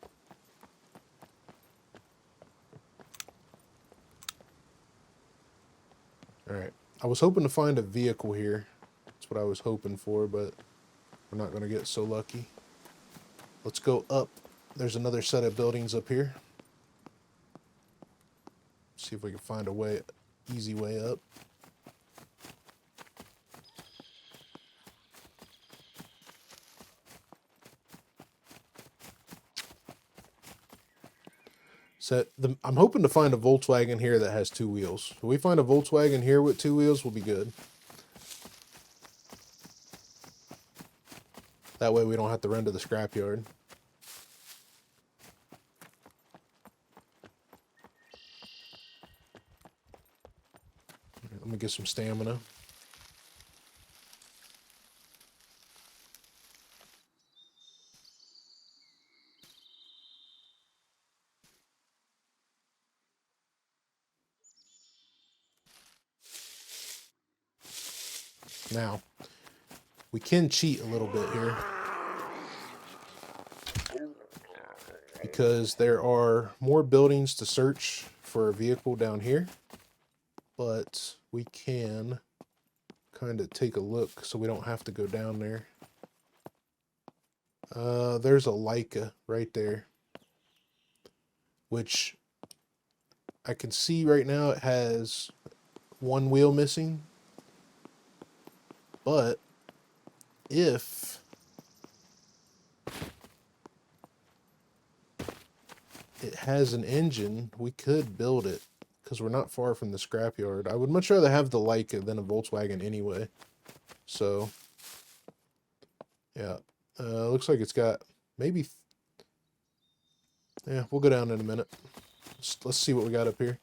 All right. I was hoping to find a vehicle here. That's what I was hoping for, but we're not going to get so lucky. Let's go up. There's another set of buildings up here. See if we can find a way, easy way up. So I'm hoping to find a Volkswagen here that has 2 wheels. If we find a Volkswagen here with 2 wheels, we'll be good. That way we don't have to run to the scrapyard. Let me get some stamina. Now, we can cheat a little bit here, because there are more buildings to search for a vehicle down here, but we can kind of take a look so we don't have to go down there. There's a Leica right there, which I can see right now it has 1 wheel missing, but if it has an engine, we could build it, because we're not far from the scrapyard. I would much rather have the Leica than a Volkswagen anyway. So, yeah. Looks like it's got maybe... Yeah, we'll go down in a minute. Let's see what we got up here.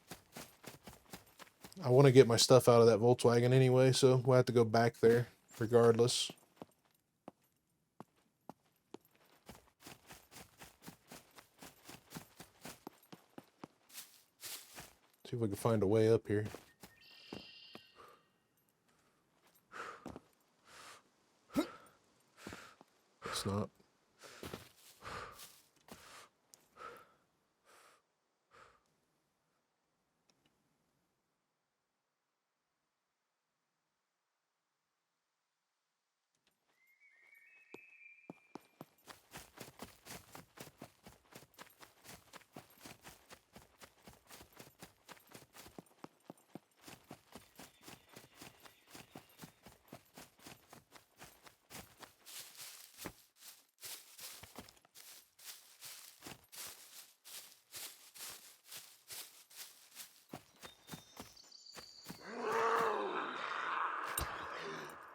I want to get my stuff out of that Volkswagen anyway, so we'll have to go back there regardless. See if we can find a way up here. It's not.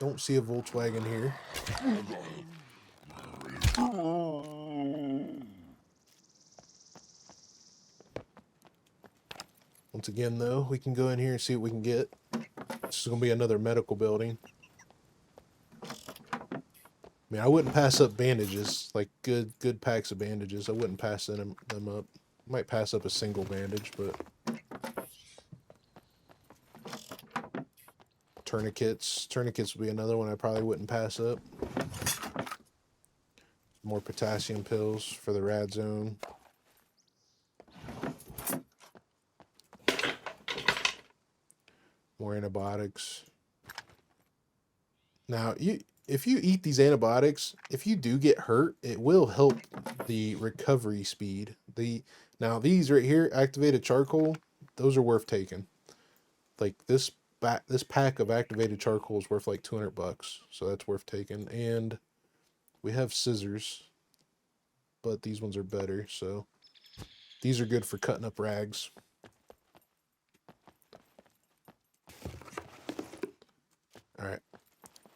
Don't see a Volkswagen here. Once again, though, we can go in here and see what we can get. This is going to be another medical building. I mean, I wouldn't pass up bandages, like good packs of bandages. I wouldn't pass them up. Might pass up a single bandage, but... Tourniquets. Tourniquets would be another one I probably wouldn't pass up. More potassium pills for the rad zone. More antibiotics. Now, if you eat these antibiotics, if you do get hurt, it will help the recovery speed. Now these right here, activated charcoal, those are worth taking. Like this pack of activated charcoal is worth like $200, so that's worth taking. And we have scissors, but these ones are better, so These are good for cutting up rags. All right.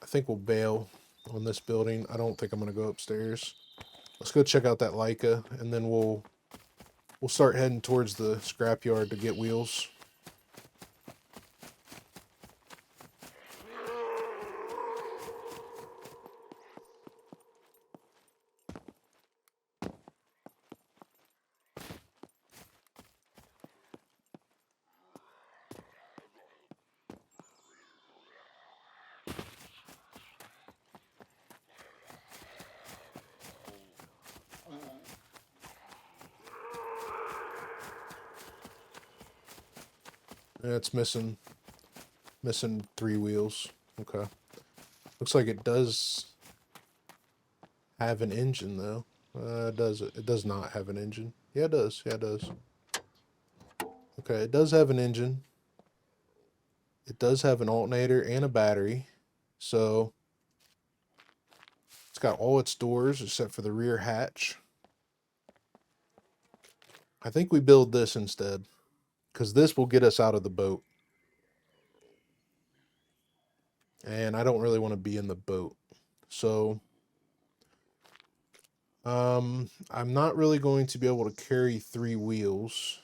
I think we'll bail on this building. I don't think I'm going to go upstairs. Let's go check out that Leica, and then we'll start heading towards the scrapyard to get wheels. Yeah, it's missing 3 wheels. Okay. Looks like it does have an engine though. It does not have an engine. Yeah, it does. Yeah, it does. Okay, it does have an engine. It does have an alternator and a battery. So it's got all its doors except for the rear hatch. I think we build this instead, because this will get us out of the boat. And I don't really want to be in the boat. So I'm not really going to be able to carry 3 wheels.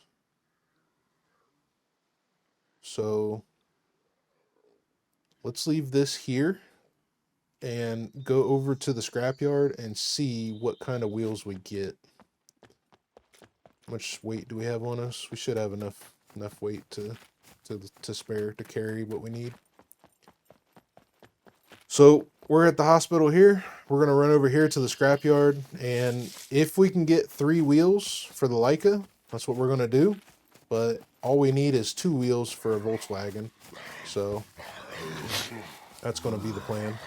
So let's leave this here and go over to the scrapyard and see what kind of wheels we get. How much weight do we have on us? We should have enough weight to spare to carry what we need. So we're at the hospital here. We're gonna run over here to the scrapyard, and if we can get 3 wheels for the Leica, that's what we're gonna do. But all we need is 2 wheels for a Volkswagen. So that's gonna be the plan.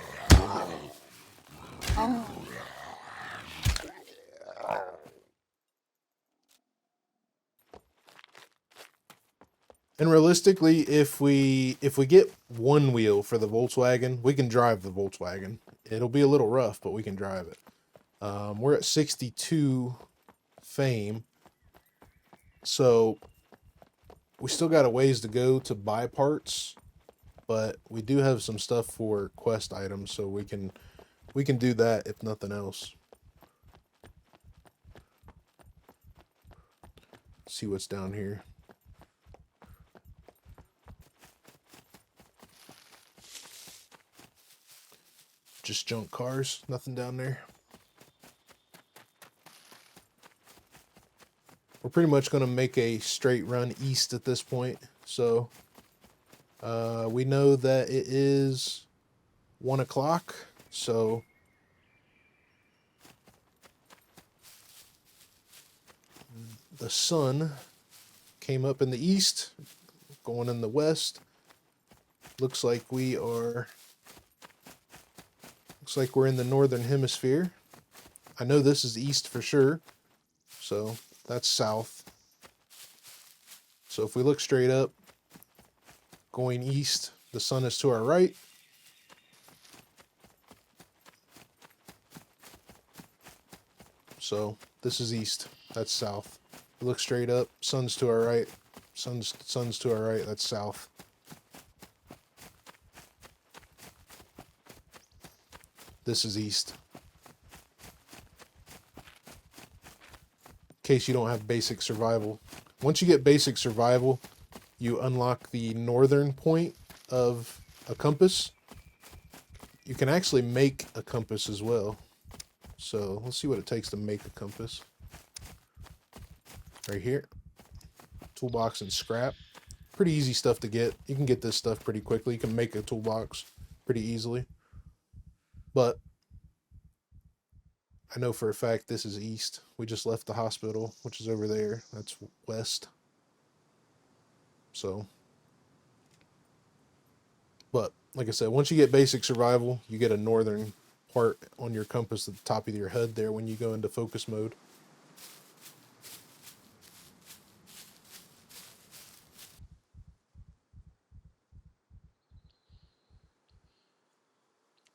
And realistically, if we get 1 wheel for the Volkswagen, we can drive the Volkswagen. It'll be a little rough, but we can drive it. We're at 62 fame, so we still got a ways to go to buy parts, but we do have some stuff for quest items, so we can do that if nothing else. See what's down here. Just junk cars, nothing down there. We're pretty much going to make a straight run east at this point. So we know that it is 1 o'clock. So the sun came up in the east, going in the west. Looks like we're in the northern hemisphere. I know this is east for sure. So that's south. So if we look straight up, going east, the sun is to our right. So this is east, that's south. We look straight up, sun's to our right, sun's to our right, that's south. This is east. In case you don't have basic survival. Once you get basic survival, you unlock the northern point of a compass. You can actually make a compass as well. So let's see what it takes to make a compass. Right here. Toolbox and scrap. Pretty easy stuff to get. You can get this stuff pretty quickly. You can make a toolbox pretty easily. But I know for a fact this is east. We just left the hospital, which is over there. That's west. So, but like I said, once you get basic survival, you get a northern part on your compass at the top of your head there when you go into focus mode.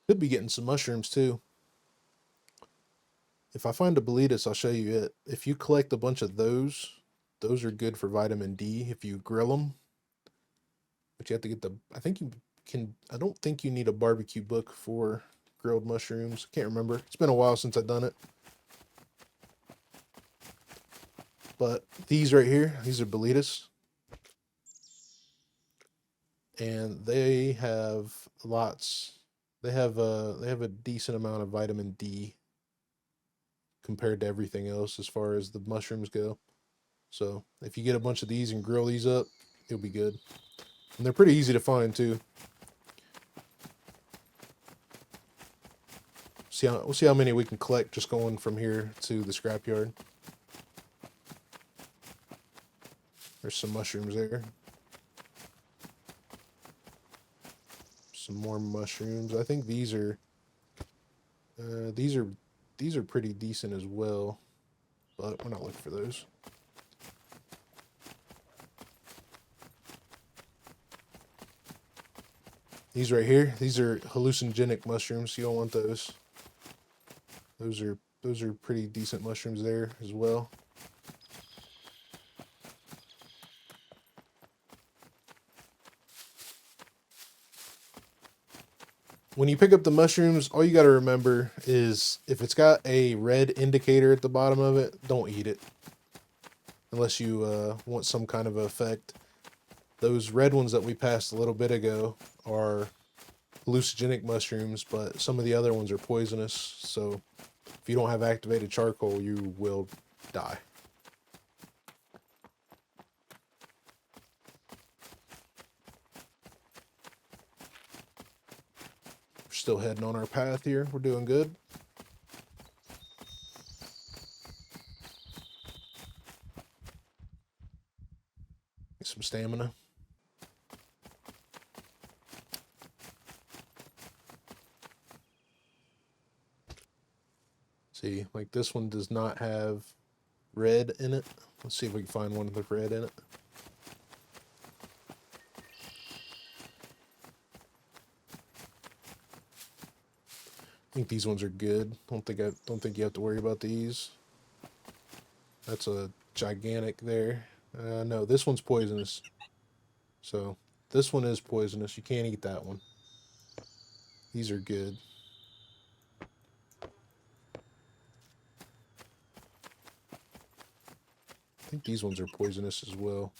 Could be getting some mushrooms too. If I find a Boletus, I'll show you it. If you collect a bunch of those, Those are good for vitamin D if you grill them. But you have to get the, I think you can, I don't think you need a barbecue book for grilled mushrooms. Can't remember. It's been a while since I've done it. But these right here, these are Bellitas. And they have lots, they have a decent amount of vitamin D compared to everything else as far as the mushrooms go. So if you get a bunch of these and grill these up, you'll be good. And they're pretty easy to find too. We'll see how many we can collect just going from here to the scrapyard. There's some mushrooms there. Some more mushrooms. I think these are pretty decent as well, but we're not looking for those. These right here, these are hallucinogenic mushrooms. You don't want those. Those are pretty decent mushrooms there as well. When you pick up the mushrooms, all you got to remember is if it's got a red indicator at the bottom of it, don't eat it. Unless you want some kind of effect. Those red ones that we passed a little bit ago are hallucinogenic mushrooms, but some of the other ones are poisonous. So if you don't have activated charcoal, you will die. We're still heading on our path here. We're doing good. Get some stamina. See, like this one does not have red in it. Let's see if we can find one with red in it. I think these ones are good. Don't think you have to worry about these. That's a gigantic there. No, this one's poisonous. So this one is poisonous. You can't eat that one. These are good. I think these ones are poisonous as well.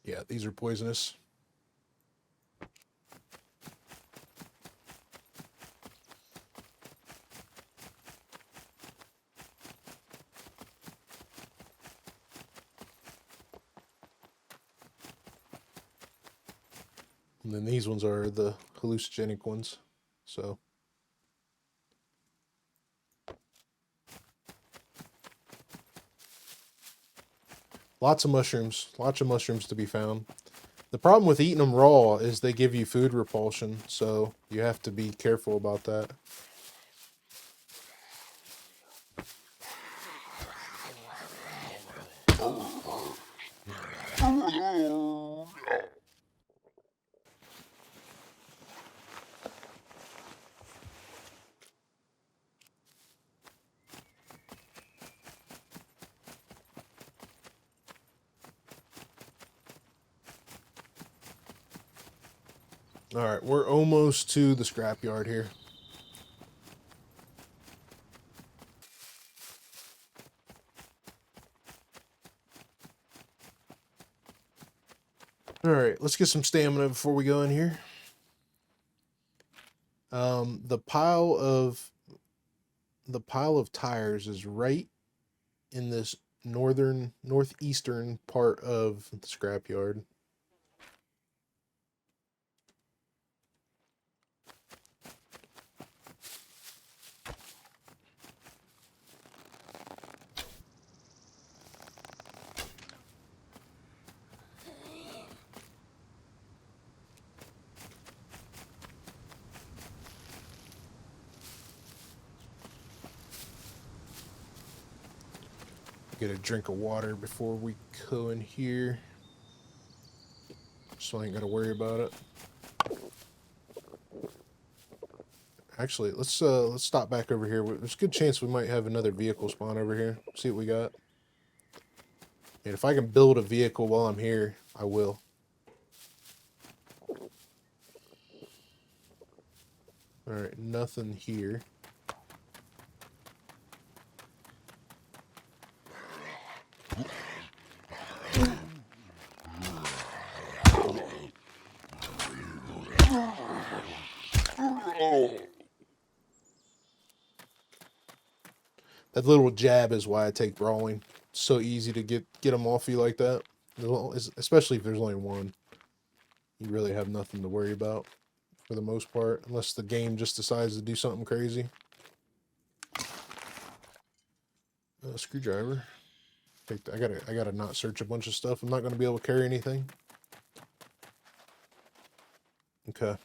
Yeah, these are poisonous. And then these ones are the hallucinogenic ones. So lots of mushrooms to be found. The problem with eating them raw is they give you food repulsion, so you have to be careful about that. Alright, we're almost to the scrapyard here. Alright, let's get some stamina before we go in here. The pile of tires is right in this northeastern part of the scrapyard. Get a drink of water before we go in here, so I ain't gotta worry about it. Actually, let's stop back over here. There's a good chance we might have another vehicle spawn over here. See what we got. And if I can build a vehicle while I'm here, I will. Alright, nothing here. That little jab is why I take brawling. It's so easy to get them off you like that. Especially if there's only one. You really have nothing to worry about for the most part, unless the game just decides to do something crazy. Screwdriver. I gotta not search a bunch of stuff. I'm not gonna be able to carry anything. Okay.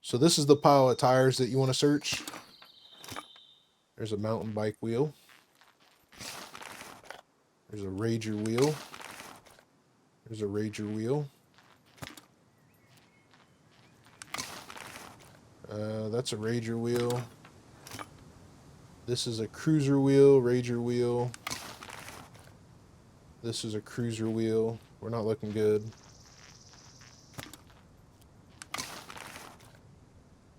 So this is the pile of tires that you want to search. There's a mountain bike wheel. There's a Rager wheel. There's a Rager wheel. That's a Rager wheel. This is a cruiser wheel, Rager wheel. This is a cruiser wheel. We're not looking good.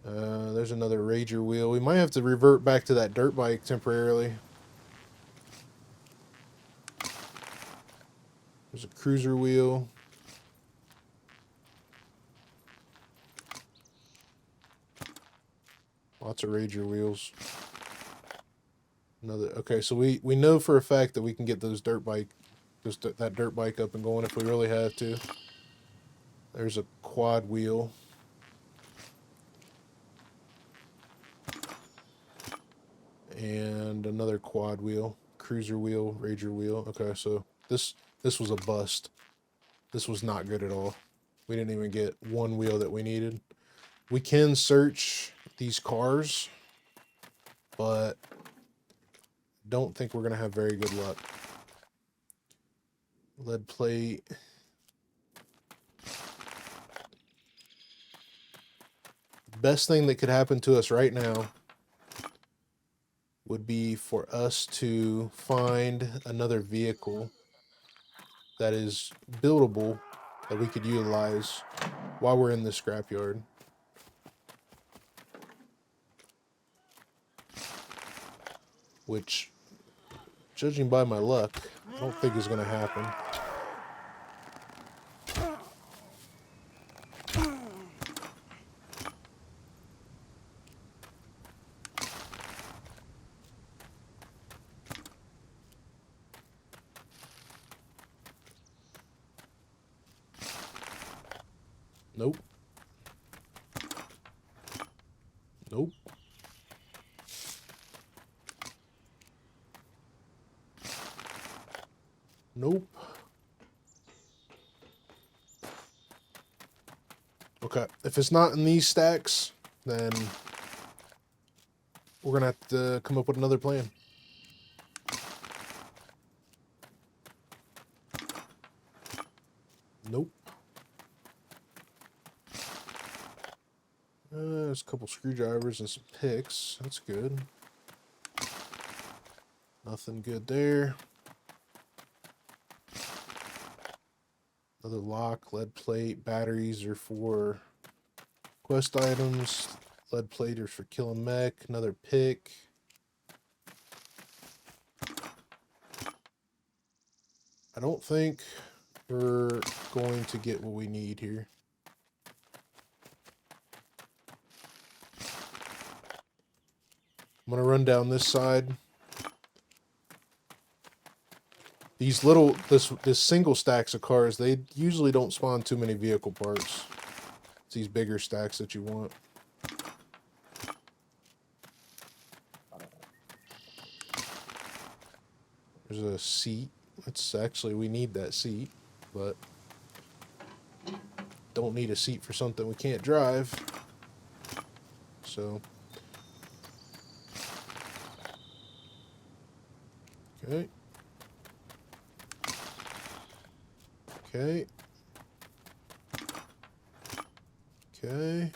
There's another Rager wheel. We might have to revert back to that dirt bike temporarily. There's a cruiser wheel. Lots of Rager wheels. Another. Okay, so we know for a fact that we can get those that dirt bike up and going if we really have to. There's a quad wheel. And another quad wheel, cruiser wheel, Rager wheel. Okay, so this was a bust. This was not good at all. We didn't even get one wheel that we needed. We can search these cars, but don't think we're gonna have very good luck. Lead plate. Best thing that could happen to us right now would be for us to find another vehicle that is buildable that we could utilize while we're in the scrapyard. Which, judging by my luck, I don't think is going to happen. Nope. Nope. Nope. Okay, if it's not in these stacks, then we're gonna have to come up with another plan. Nope. There's a couple screwdrivers and some picks. That's good. Nothing good there. Another lock, lead plate, batteries are for quest items. Lead plate is for killing mech. Another pick. I don't think we're going to get what we need here. I'm gonna run down this side. These little, this single stacks of cars, they usually don't spawn too many vehicle parts. It's these bigger stacks that you want. There's a seat. It's actually, we need that seat, but don't need a seat for something we can't drive. So. Okay. Okay. Okay.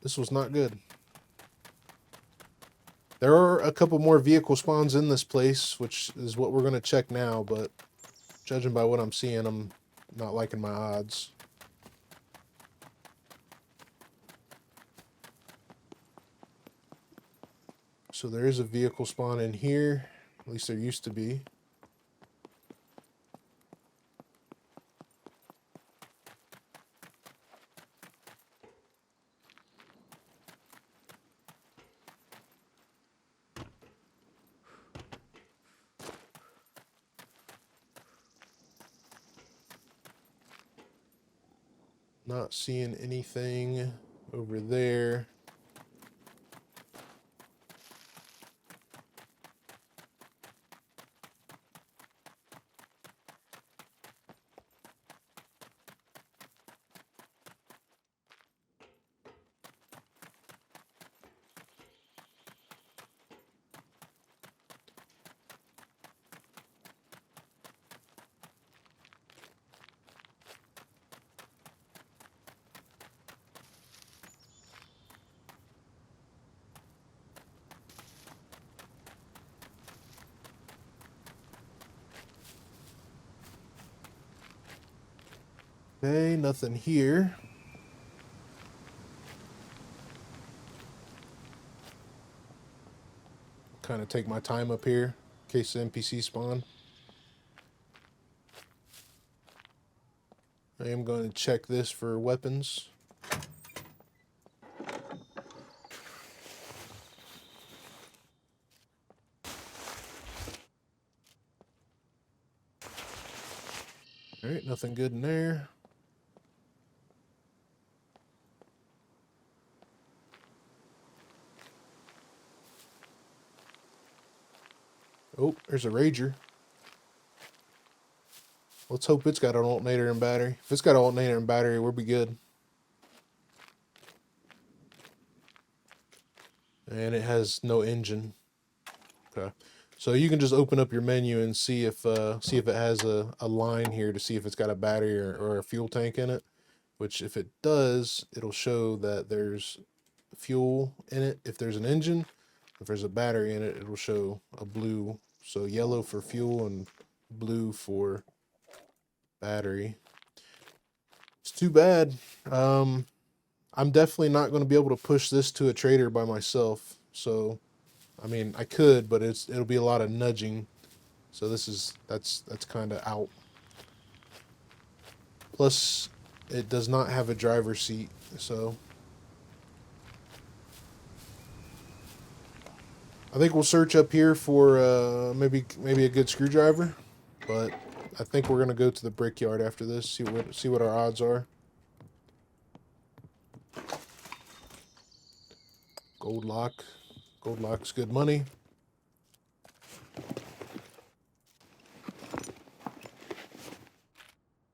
this was not good. There are a couple more vehicle spawns in this place, which is what we're going to check now, but judging by what I'm seeing, I'm not liking my odds. So there is a vehicle spawn in here, at least there used to be. Not seeing anything over there. Okay, nothing here. Kind of take my time up here in case the NPC spawn. I am going to check this for weapons. Alright, nothing good in there. Oh, there's a Rager. Let's hope it's got an alternator and battery. If it's got an alternator and battery, we'll be good. And it has no engine. Okay. So you can just open up your menu and see if it has a line here to see if it's got a battery or a fuel tank in it. Which if it does, it'll show that there's fuel in it if there's an engine. If there's a battery in it, it'll show a blue. So yellow for fuel and blue for battery. It's too bad. I'm definitely not going to be able to push this to a trader by myself. So, I mean, I could, but it'll be a lot of nudging. So that's kind of out. Plus, it does not have a driver's seat, so I think we'll search up here for maybe a good screwdriver, but I think we're gonna go to the brickyard after this. See what our odds are. Gold lock. Gold lock's good money.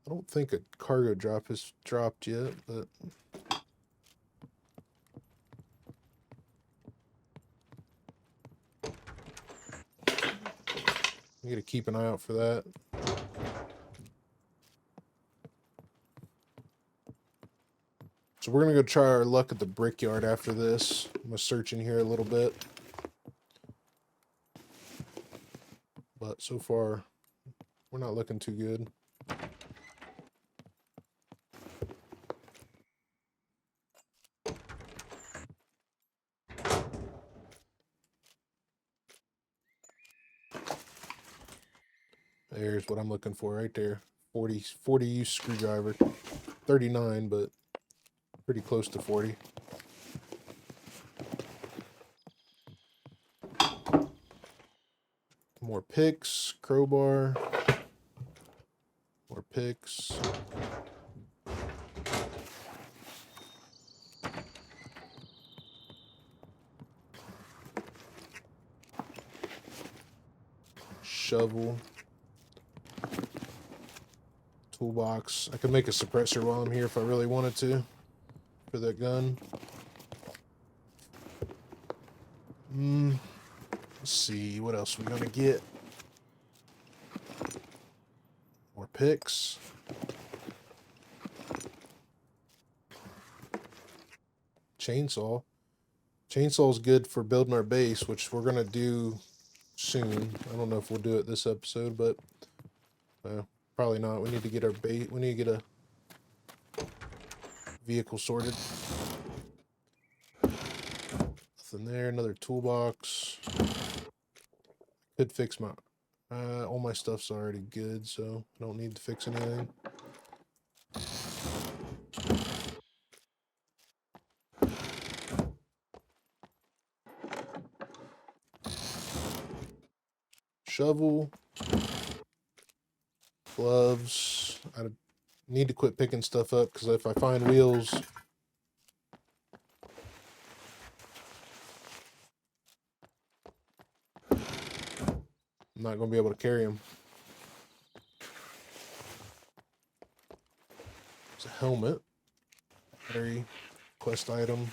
I don't think a cargo drop has dropped yet, but we gotta keep an eye out for that. So we're gonna go try our luck at the brickyard after this. I'm gonna search in here a little bit. But so far, we're not looking too good. There's what I'm looking for right there. 40 use screwdriver. 39, but pretty close to 40. More picks, crowbar. More picks. Shovel. Toolbox. I could make a suppressor while I'm here if I really wanted to for that gun. Let's see, what else we're gonna get. More picks. chainsaw. Chainsaw is good for building our base, which we're gonna do soon. I don't know if we'll do it this episode, but probably not. We need to get our bait. We need to get a vehicle sorted. Nothing there. Another toolbox. Could fix my. All my stuff's already good, so I don't need to fix anything. Shovel. Gloves. I need to quit picking stuff up because if I find wheels, I'm not going to be able to carry them. It's a helmet. Battery. Quest item.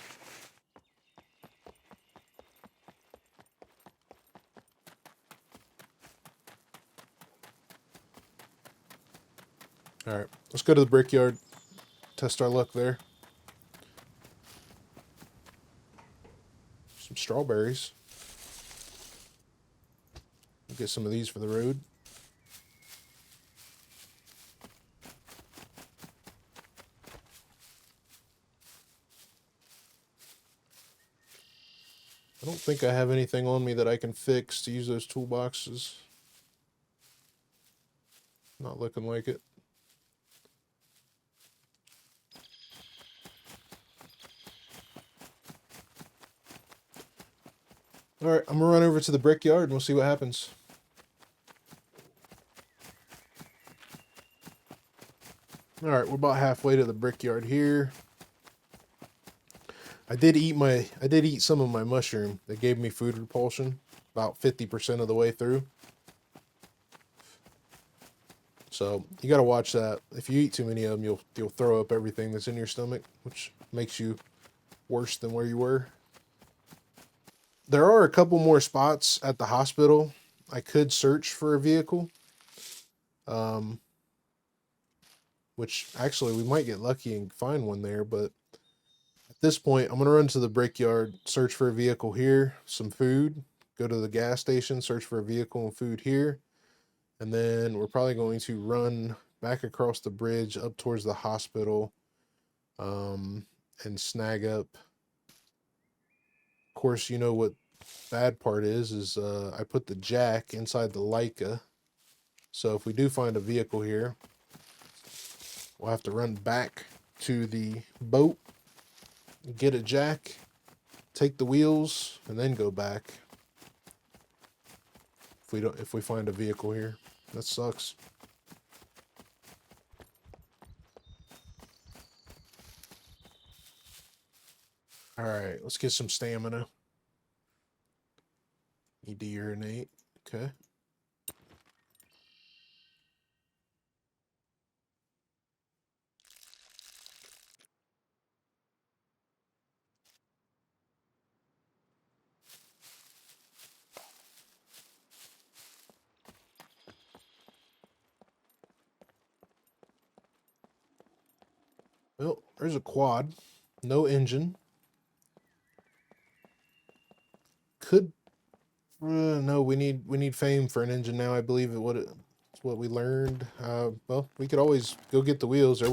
Alright, let's go to the brickyard. Test our luck there. Some strawberries. We'll get some of these for the road. I don't think I have anything on me that I can fix to use those toolboxes. Not looking like it. Alright, I'm gonna run over to the brickyard and we'll see what happens. Alright, we're about halfway to the brickyard here. I did eat some of my mushroom. They gave me food repulsion about 50% of the way through. So you gotta watch that. If you eat too many of them, you'll throw up everything that's in your stomach, which makes you worse than where you were. There are a couple more spots at the hospital. I could search for a vehicle. Which actually we might get lucky and find one there, but at this point I'm gonna run to the brickyard, search for a vehicle here, some food, go to the gas station, search for a vehicle and food here, and then we're probably going to run back across the bridge up towards the hospital and snag up. Of course, you know what bad part is I put the jack inside the Leica, so if we do find a vehicle here, we'll have to run back to the boat, get a jack, take the wheels, and then go back. If we find a vehicle here, that sucks. All right, let's get some stamina. Need to urinate. Okay. Well, there's a quad. No engine. No, we need fame for an engine now. I believe it's what we learned. Well, we could always go get the wheels.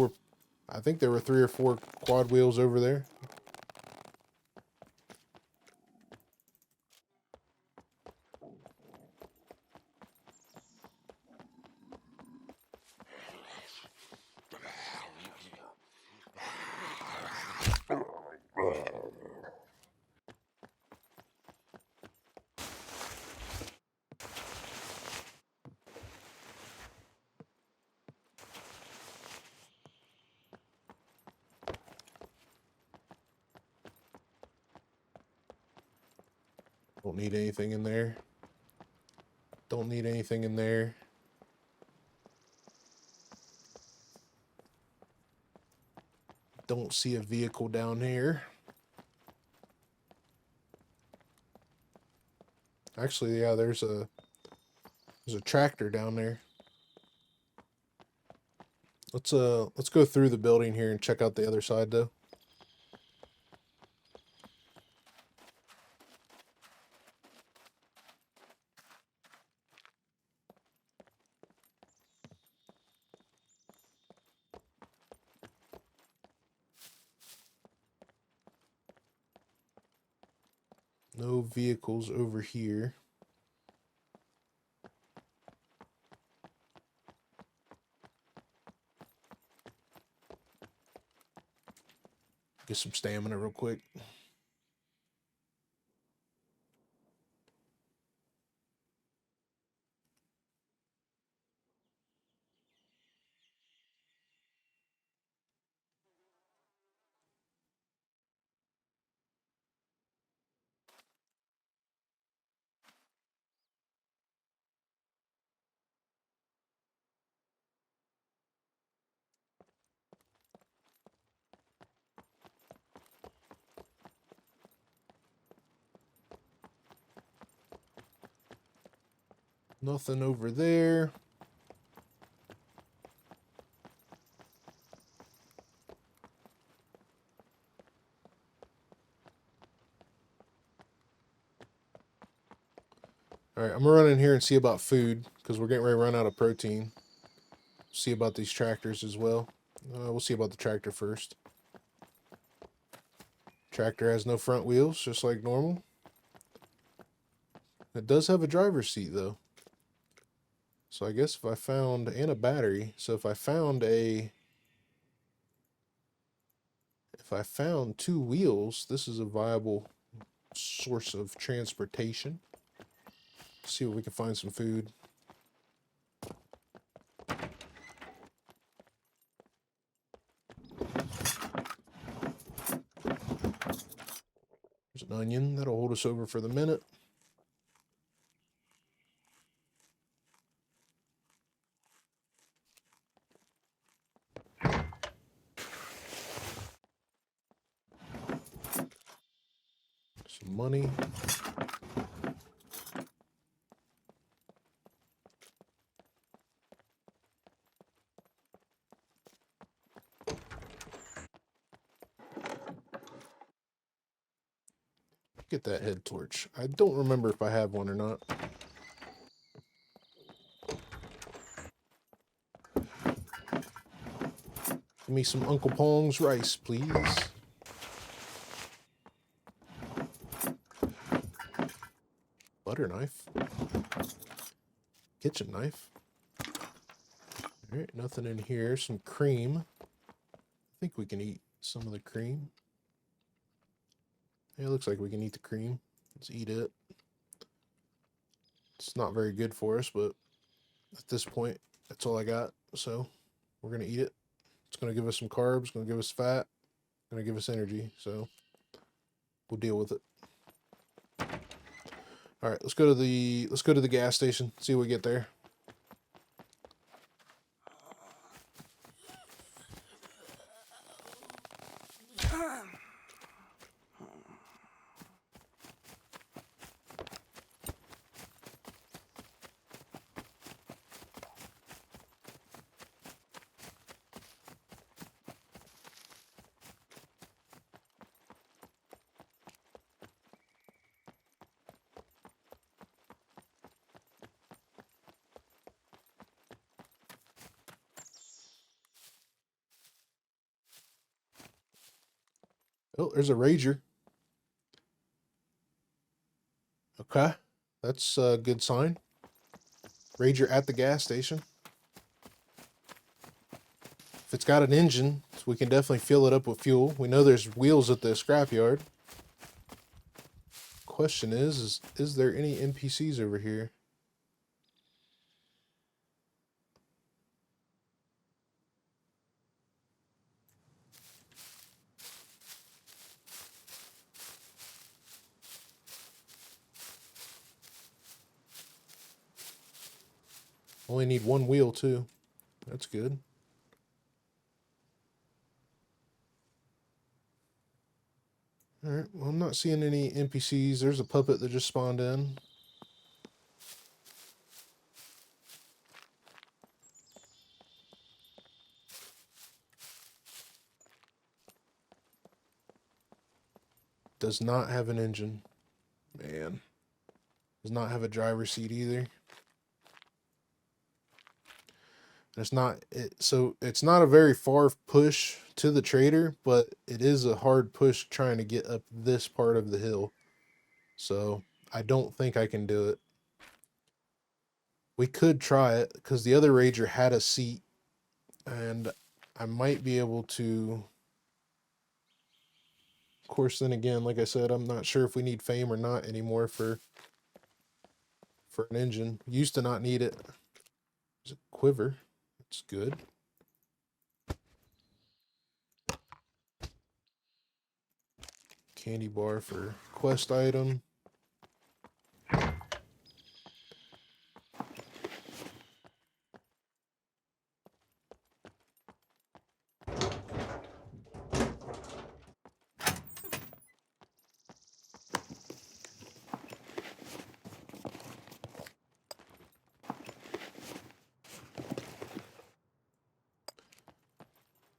I think there were 3 or 4 quad wheels over there. Don't need anything in there. Don't need anything in there. Don't see a vehicle down here. Actually, yeah, there's a tractor down there. Let's go through the building here and check out the other side though. No vehicles over here. Get some stamina real quick. Nothing over there. All right, I'm gonna run in here and see about food because we're getting ready to run out of protein. See about these tractors as well. We'll see about the tractor first. Tractor has no front wheels, just like normal. It does have a driver's seat though. So I guess if I found, and a battery, so if I found 2 wheels, this is a viable source of transportation. Let's see if we can find some food. There's an onion that'll hold us over for the minute. Some money. Get that head torch. I don't remember if I have one or not. Give me some Uncle Pong's rice, please. Butter knife. Kitchen knife. Alright, nothing in here. Some cream. I think we can eat some of the cream. Yeah, it looks like we can eat the cream. Let's eat it. It's not very good for us, but at this point, that's all I got. So we're going to eat it. It's going to give us some carbs, going to give us fat, going to give us energy. So we'll deal with it. All right, let's go to the gas station, see what we get there. Oh, there's a Rager. Okay, that's a good sign. Rager at the gas station. If it's got an engine, we can definitely fill it up with fuel. We know there's wheels at the scrapyard. Question is there any NPCs over here? Only need 1 wheel too. That's good. Alright, well, I'm not seeing any NPCs. There's a puppet that just spawned in. Does not have an engine. Man. Does not have a driver's seat either. It's not so it's not a very far push to the trader, but it is a hard push trying to get up this part of the hill. So I don't think I can do it. We could try it because the other Rager had a seat, and I might be able to. Of course, then again, like I said, I'm not sure if we need fame or not anymore for an engine. Used to not need it. There's a quiver. That's good. Candy bar for quest item.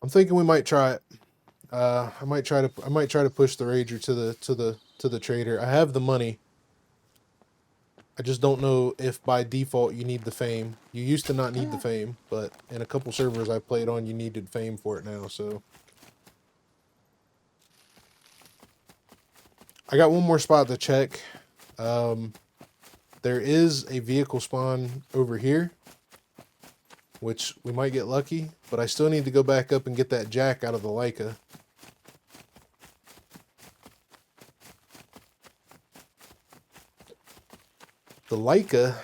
I'm thinking we might try it. I might try to push the Rager to the trader. I have the money. I just don't know if by default you need the fame. You used to not need the fame, but in a couple servers I played on, you needed fame for it now. So I got one more spot to check. There is a vehicle spawn over here, which we might get lucky, but I still need to go back up and get that jack out of the Leica. The Leica,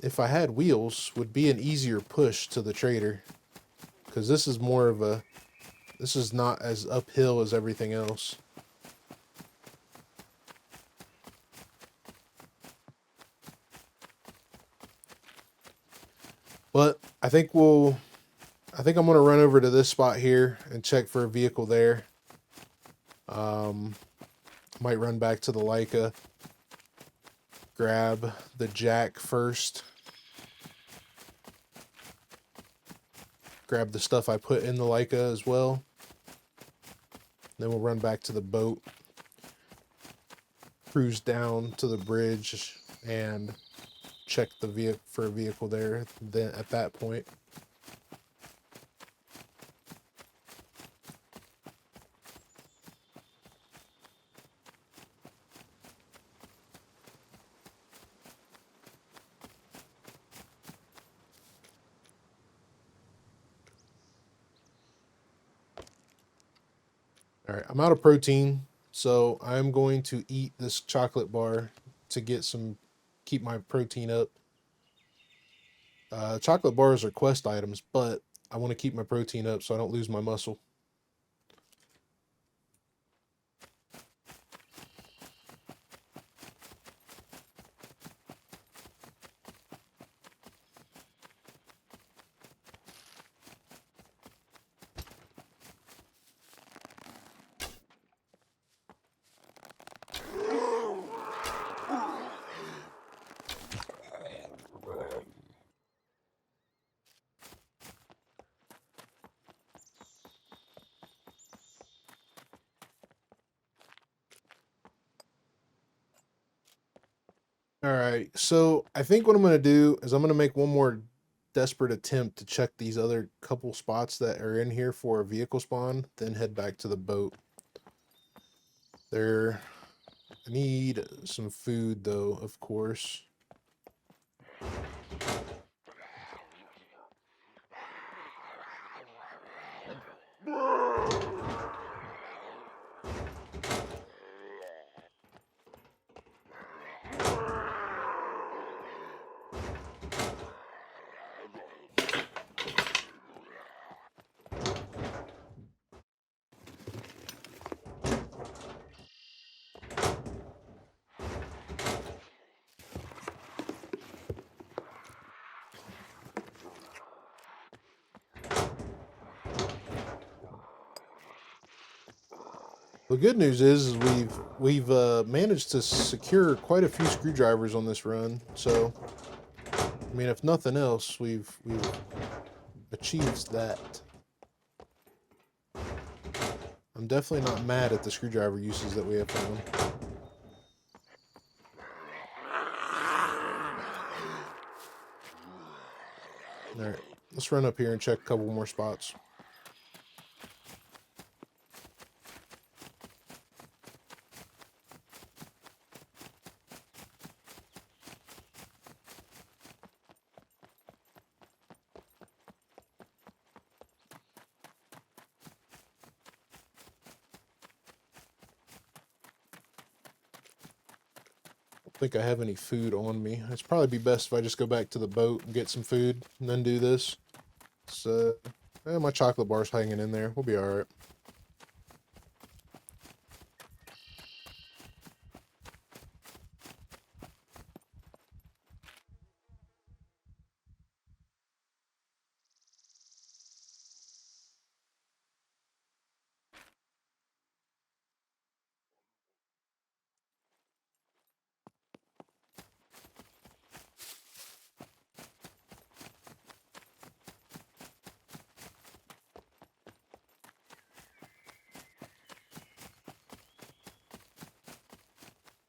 if I had wheels, would be an easier push to the trader, because this is more of a, this is not as uphill as everything else. But I think I'm going to run over to this spot here and check for a vehicle there. Might run back to the Leica, grab the jack first, grab the stuff I put in the Leica as well. Then we'll run back to the boat, cruise down to the bridge, and check the vehicle for a vehicle there. Then at that point, all right, I'm out of protein, so I'm going to eat this chocolate bar to get keep my protein up. Chocolate bars are quest items, but I want to keep my protein up so I don't lose my muscle. All right, so I think what I'm going to do is I'm going to make one more desperate attempt to check these other couple spots that are in here for a vehicle spawn, then head back to the boat. I need some food though, of course. The good news is we've managed to secure quite a few screwdrivers on this run. So, I mean, if nothing else, we've achieved that. I'm definitely not mad at the screwdriver uses that we have found. All right, let's run up here and check a couple more spots. think I have any food on me. It's probably be best if I just go back to the boat and get some food and then do this. So, my chocolate bar's hanging in there. We'll be alright.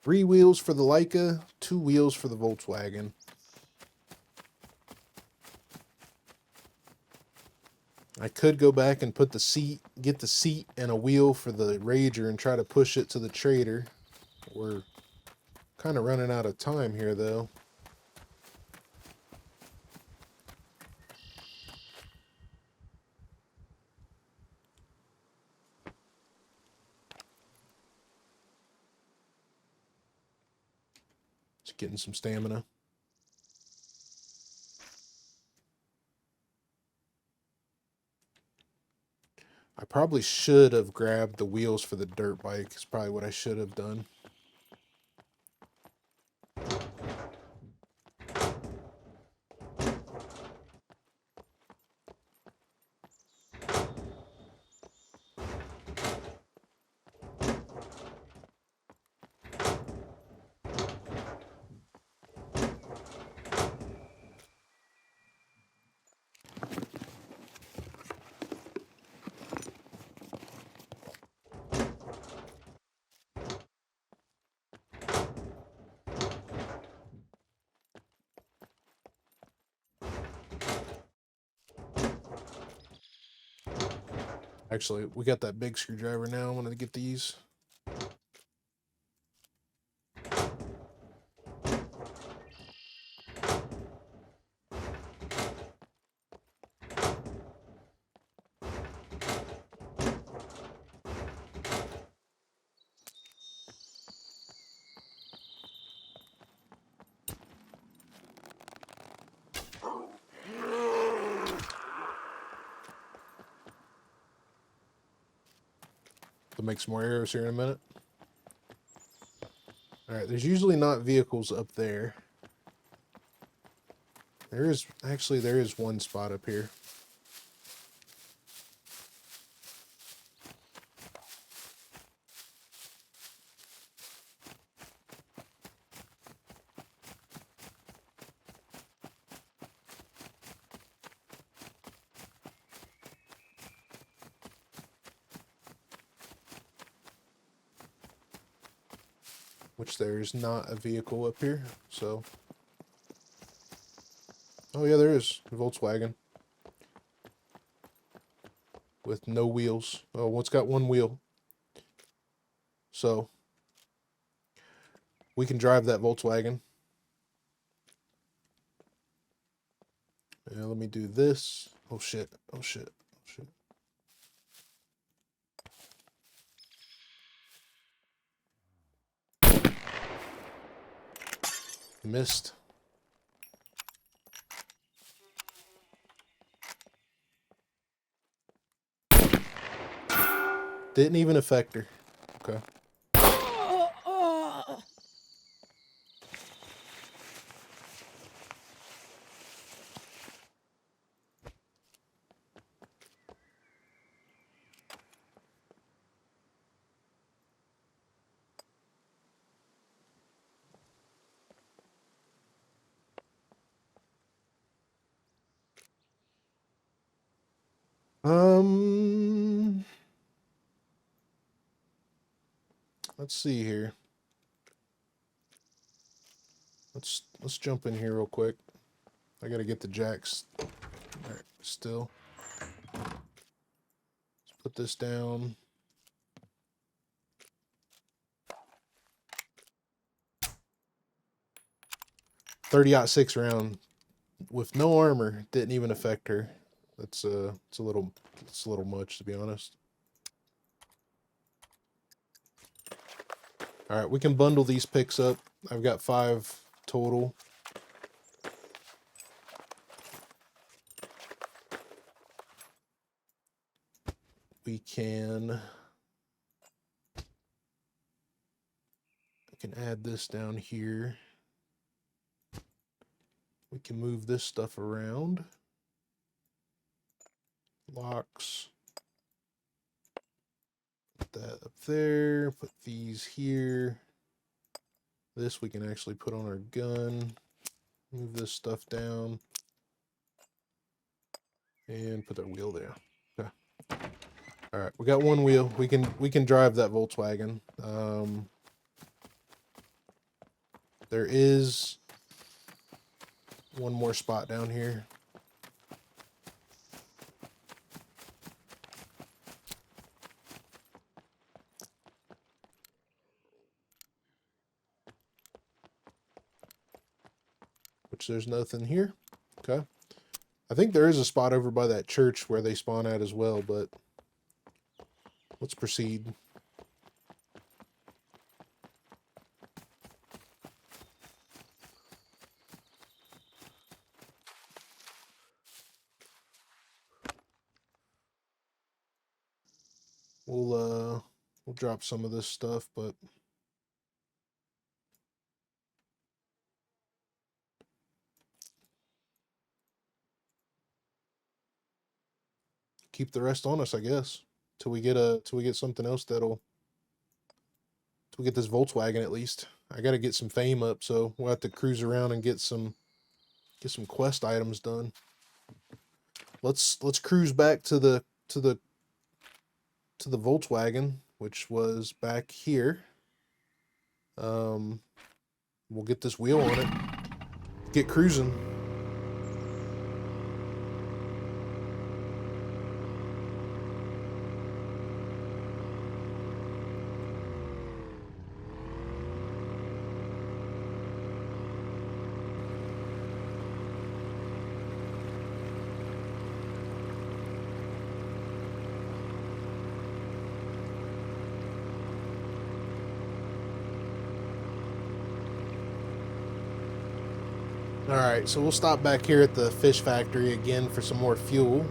Three wheels for the Leica, 2 wheels for the Volkswagen. I could go back and put the seat, get the seat and a wheel for the Rager and try to push it to the Trader. We're kind of running out of time here, though. Just getting some stamina. I probably should have grabbed the wheels for the dirt bike. It's probably what I should have done. Actually, we got that big screwdriver now. I wanted to get these. To make some more arrows here in a minute. Alright, there's usually not vehicles up there. There is one spot up here. Which there's not a vehicle up here, so. Oh yeah, there is a Volkswagen. With no wheels. Oh, it's got one wheel. So, we can drive that Volkswagen. Yeah, let me do this. Oh shit, oh shit, oh shit. Missed. Didn't even affect her. Okay. Let's see here. Let's jump in here real quick. I gotta get the jacks. Alright, still. Let's put this down. .30-06 round with no armor, didn't even affect her. It's a little much, to be honest. All right, we can bundle these picks up I've got 5 total. We can add this down here. We can move this stuff around. Locks. Put that up there. Put these here. This we can actually put on our gun. Move this stuff down. And put our wheel there. Okay. All right, we got one wheel. We can drive that Volkswagen. There is one more spot down here. Which there's nothing here. Okay. I think there is a spot over by that church where they spawn at as well, but let's proceed. We'll drop some of this stuff, but keep the rest on us, I guess, till we get something else till we get this Volkswagen at least. I got to get some fame up, so we'll have to cruise around and get some quest items done. Let's cruise back to the Volkswagen, which was back here. We'll get this wheel on it. Get cruising. Alright, so we'll stop back here at the fish factory again for some more fuel.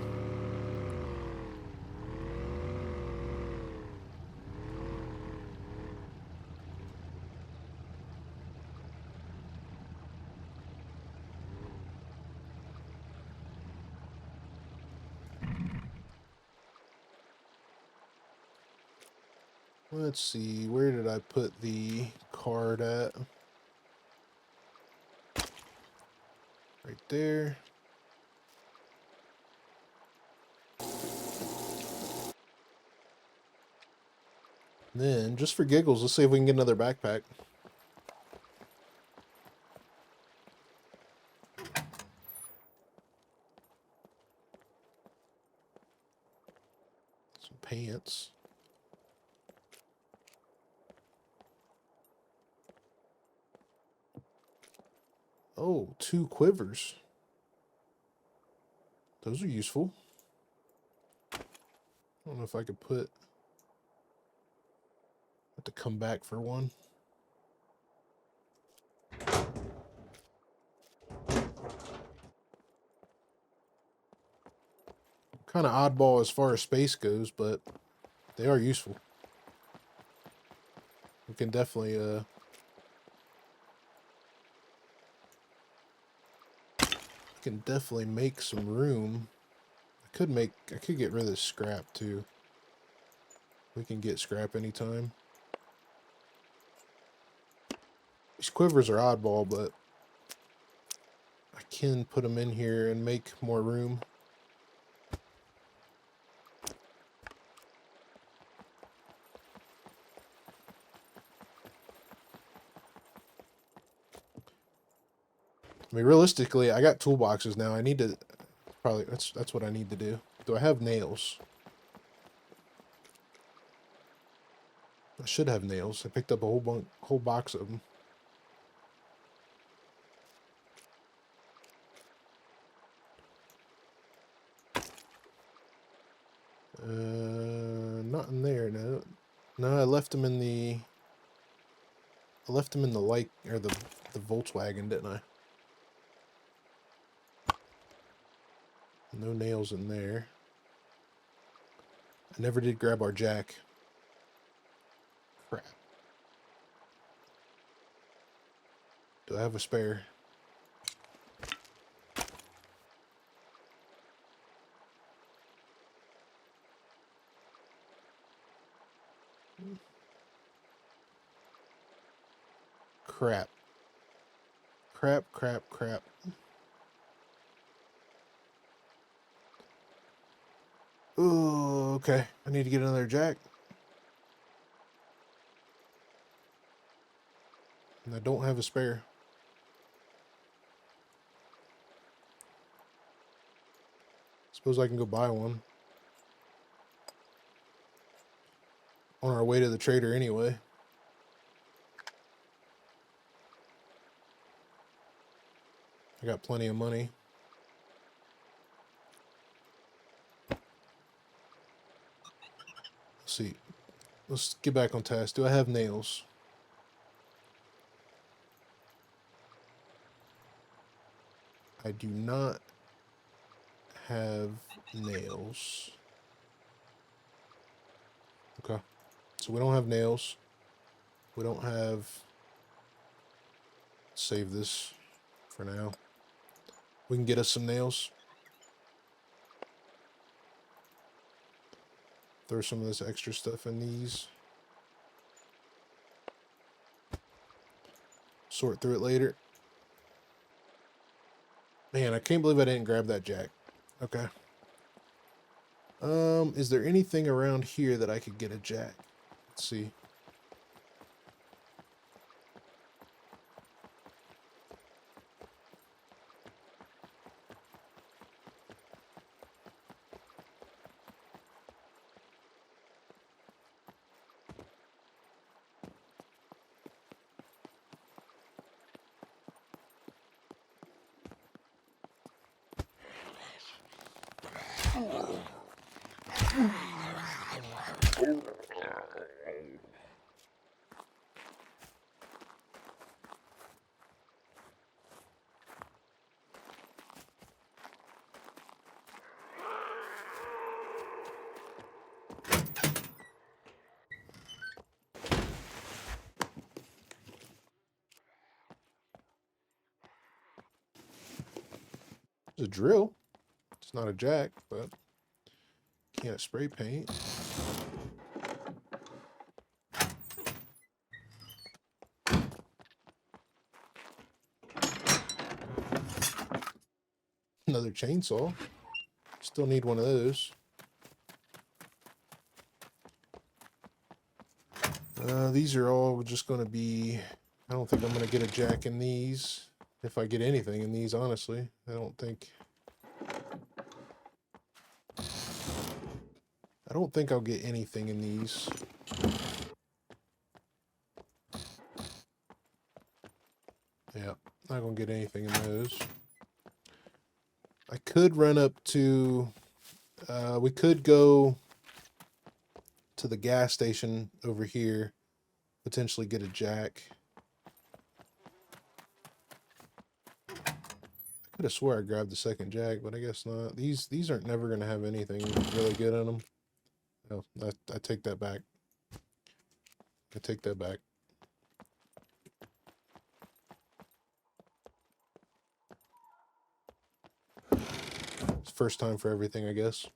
Let's see, where did I put the card at? Right there. Then, just for giggles, let's see if we can get another backpack. Some pants. Oh, 2 quivers. Those are useful. I don't know if I could put... have to come back for one. Kind of oddball as far as space goes, but they are useful. We can definitely make some room. I could get rid of this scrap too. We can get scrap anytime. These quivers are oddball, but I can put them in here and make more room. I mean, realistically, I got toolboxes now. I need to probably that's what I need to do. Do I have nails? I should have nails. I picked up a whole box of them. Not in there. No, I left them in the I left them in the light, or the Volkswagen, didn't I? No nails in there. I never did grab our jack. Crap. Do I have a spare? Crap. Crap, crap, crap. Ooh, okay. I need to get another jack. And I don't have a spare. Suppose I can go buy one. On our way to the trader anyway. I got plenty of money. Let's see. Let's get back on task. Do I have nails? I do not have nails. Okay. So we don't have nails. We don't have... Save this for now. We can get us some nails. Throw some of this extra stuff in these. Sort through it later. Man, I can't believe I didn't grab that jack. Okay. Is there anything around here that I could get a jack? Let's see. It's a drill. It's not a jack, but can't spray paint. Another chainsaw. Still need one of those. These are all just going to be... I don't think I'm going to get a jack in these. If I get anything in these, honestly. I don't think I'll get anything in these. Yeah, not going to get anything in those. I could run up to... we could go to the gas station over here. Potentially get a jack. I could have swore I grabbed the second jack, but I guess not. These aren't never going to have anything really good in them. No, I take that back. I take that back. It's first time for everything, I guess.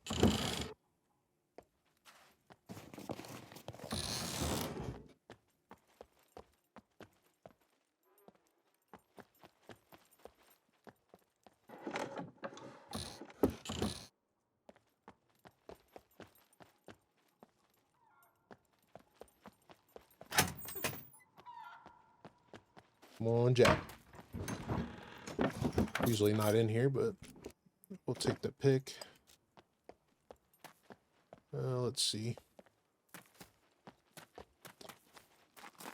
Come on, jack. Usually not in here, but we'll take the pick. Let's see.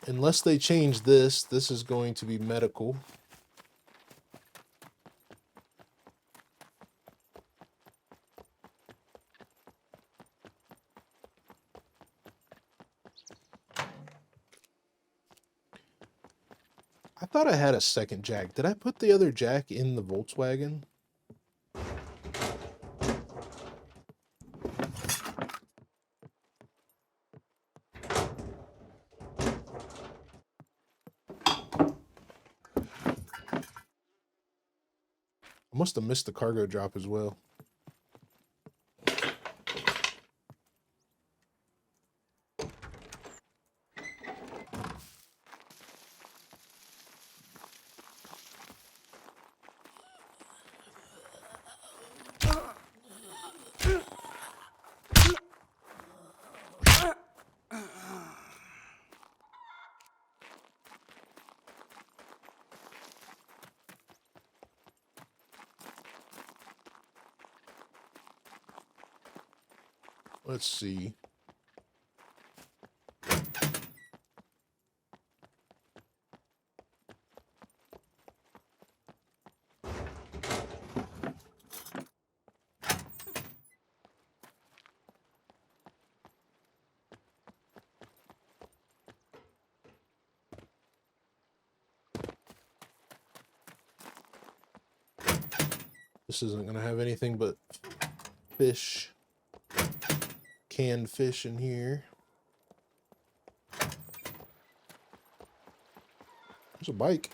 Unless they change this, this is going to be medical. I thought I had a second jack. Did I put the other jack in the Volkswagen? I must have missed the cargo drop as well. Let's see. This isn't going to have anything but fish, canned fish in here. There's a bike.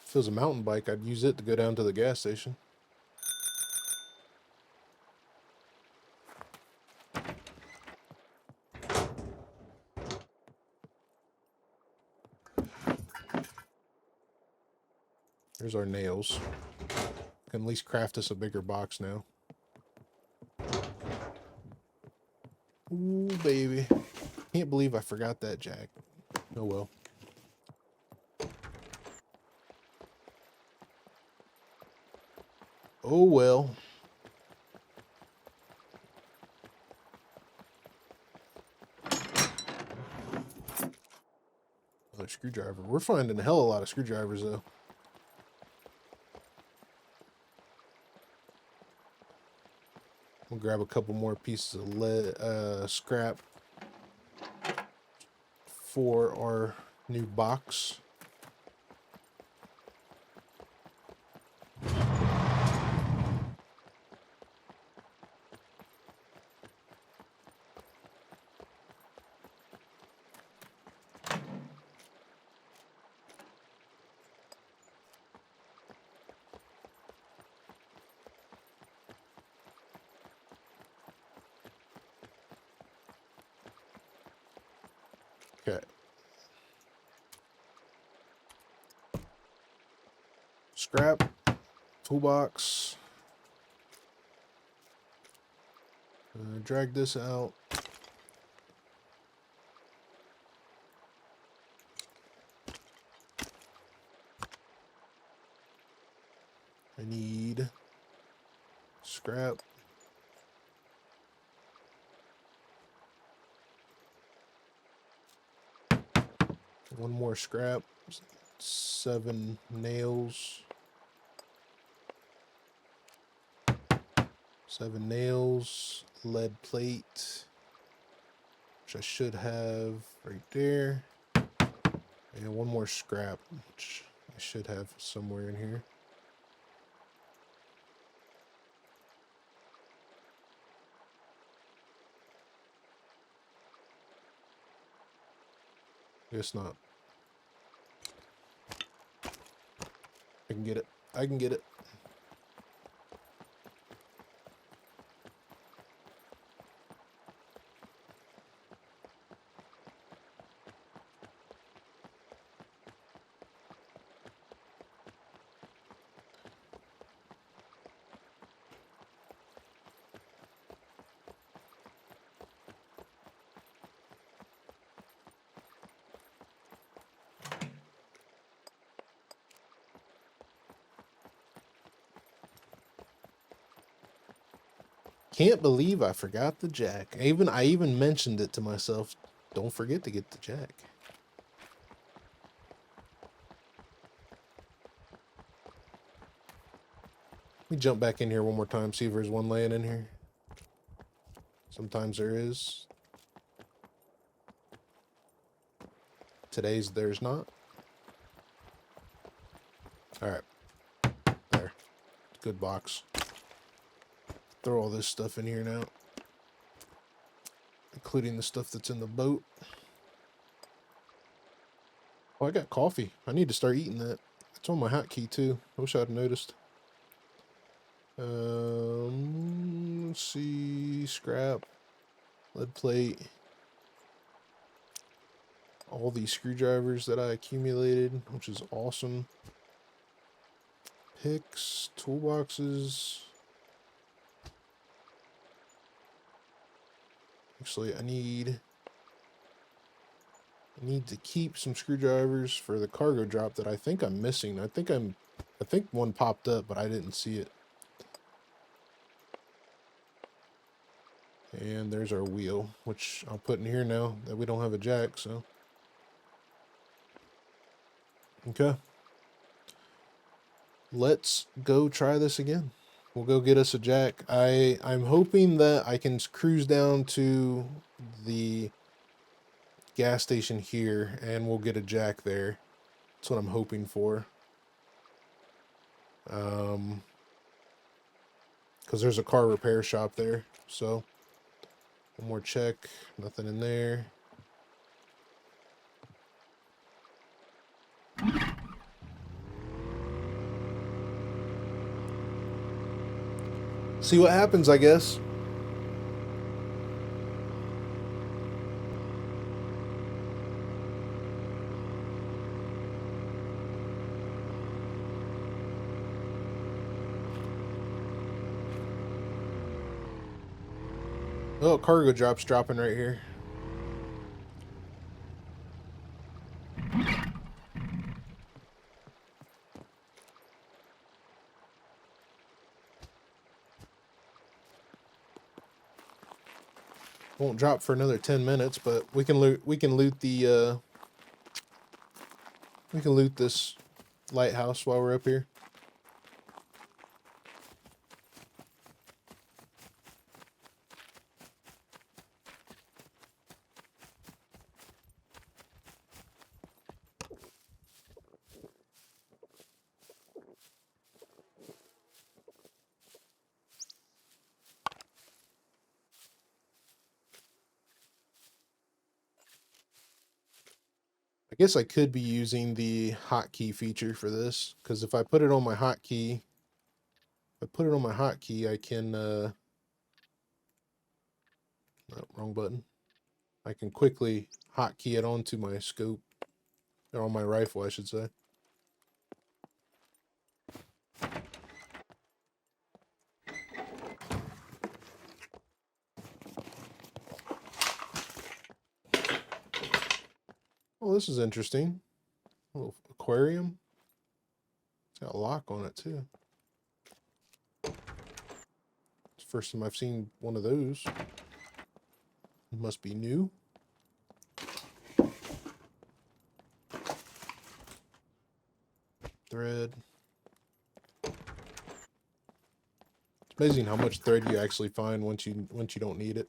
If it was a mountain bike, I'd use it to go down to the gas station. There's our nails. Can at least craft us a bigger box now. Ooh, baby. Can't believe I forgot that jack. Oh well. Oh well. Another screwdriver. We're finding a hell of a lot of screwdrivers though. We'll grab a couple more pieces of lead, scrap for our new box. Okay. Scrap, toolbox. Drag this out. I need scrap. One more scrap. 7 nails. 7 nails. Lead plate, which I should have right there. And one more scrap, which I should have somewhere in here. Guess not. I can get it. I can get it. Can't believe I forgot the jack. I even mentioned it to myself. Don't forget to get the jack. Let me jump back in here one more time, see if there's one laying in here. Sometimes there is. Today's there's not. Alright. There. Good box. Throw all this stuff in here now. Including the stuff that's in the boat. Oh, I got coffee. I need to start eating that. It's on my hotkey too. I wish I'd noticed. Let's see. Scrap. Lead plate. All these screwdrivers that I accumulated, which is awesome. Picks, toolboxes. Actually, I need to keep some screwdrivers for the cargo drop that I think I'm missing. I think one popped up, but I didn't see it. And there's our wheel, which I'll put in here now that we don't have a jack, so. Okay. Let's go try this again. We'll go get us a jack. I'm hoping that I can cruise down to the gas station here and we'll get a jack there. That's what I'm hoping for. Because there's a car repair shop there. So, one more check. Nothing in there. See what happens, I guess. Oh, cargo drop's dropping right here. Won't drop for another 10 minutes, but we can loot the we can loot this lighthouse while we're up here. I guess I could be using the hotkey feature for this, because if I put it on my hotkey, I can, no, wrong button. I can quickly hotkey it onto my scope, or on my rifle, I should say. Oh, this is interesting. A little aquarium. It's got a lock on it too. It's the first time I've seen one of those. It must be new. Thread. It's amazing how much thread you actually find once you don't need it.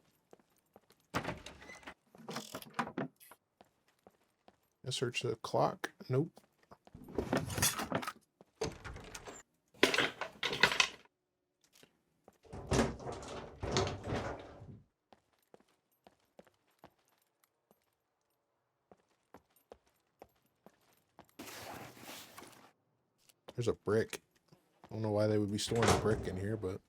I search the clock. Nope. There's a brick. I don't know why they would be storing a brick in here, but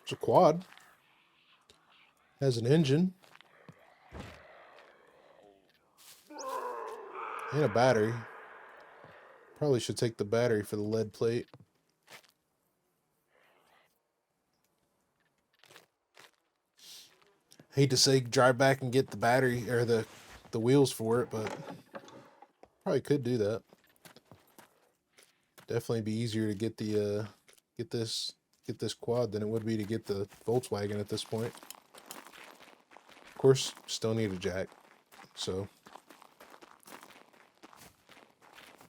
it's a quad. Has an engine. And a battery. Probably should take the battery for the lead plate. Hate to say drive back and get the battery or the wheels for it, but probably could do that. Definitely be easier to get the get this quad than it would be to get the Volkswagen at this point. Of course, still need a jack. So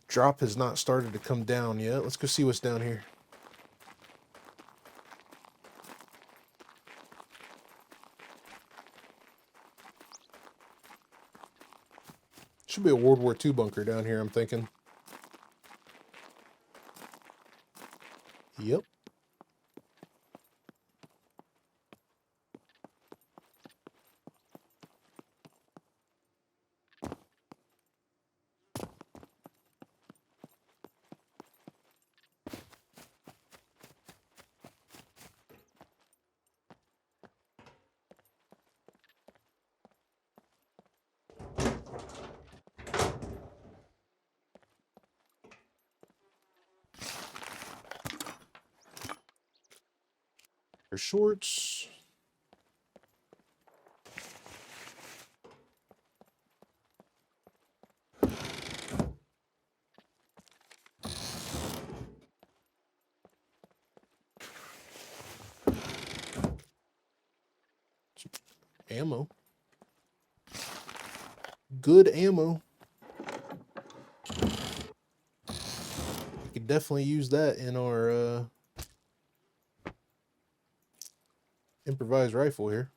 drop has not started to come down yet. Let's go see what's down here. Should be a World War II bunker down here, I'm thinking. Yep. Shorts. Ammo. Good ammo. We could definitely use that in our improvised rifle here.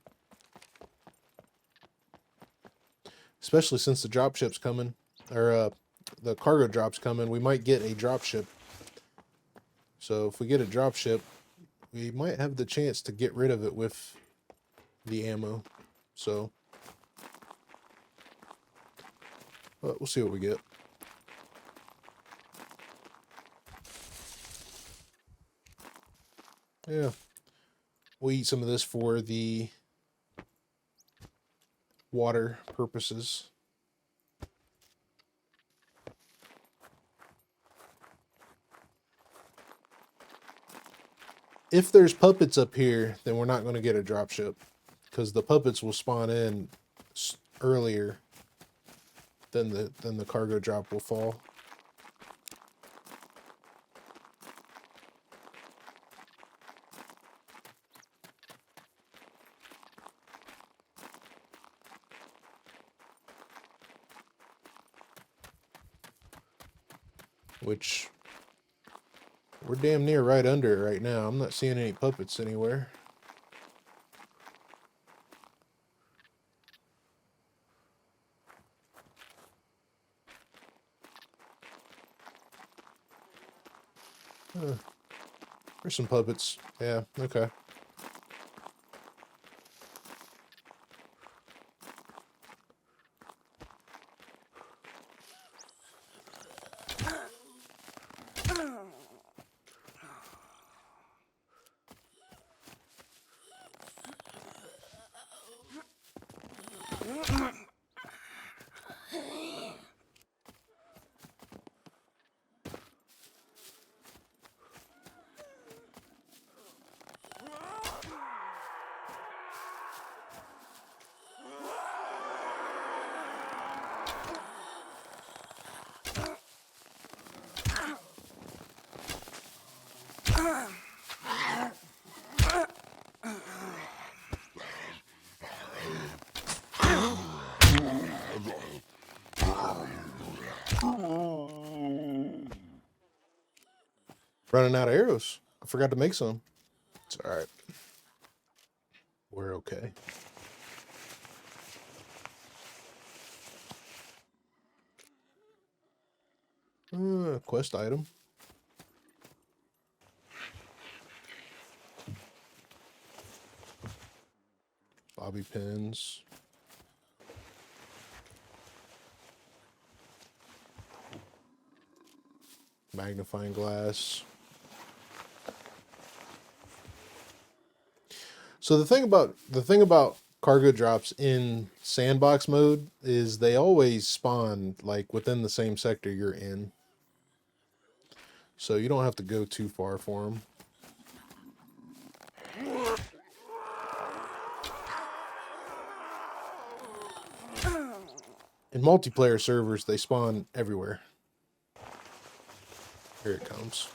Especially since the dropship's coming, or the cargo drop's coming, we might get a dropship. So if we get a dropship, we might have the chance to get rid of it with the ammo. So, but we'll see what we get. Yeah, we'll eat some of this for the water purposes. If there's puppets up here, then we're not going to get a dropship, because the puppets will spawn in earlier than the cargo drop will fall. Which we're damn near right under it right now. I'm not seeing any puppets anywhere. There's some puppets. Yeah, okay. Running out of arrows. I forgot to make some. It's all right. We're okay. Quest item. Bobby pins. Magnifying glass. So the thing about cargo drops in sandbox mode is they always spawn like within the same sector you're in. So you don't have to go too far for them. In multiplayer servers, they spawn everywhere. Here it comes.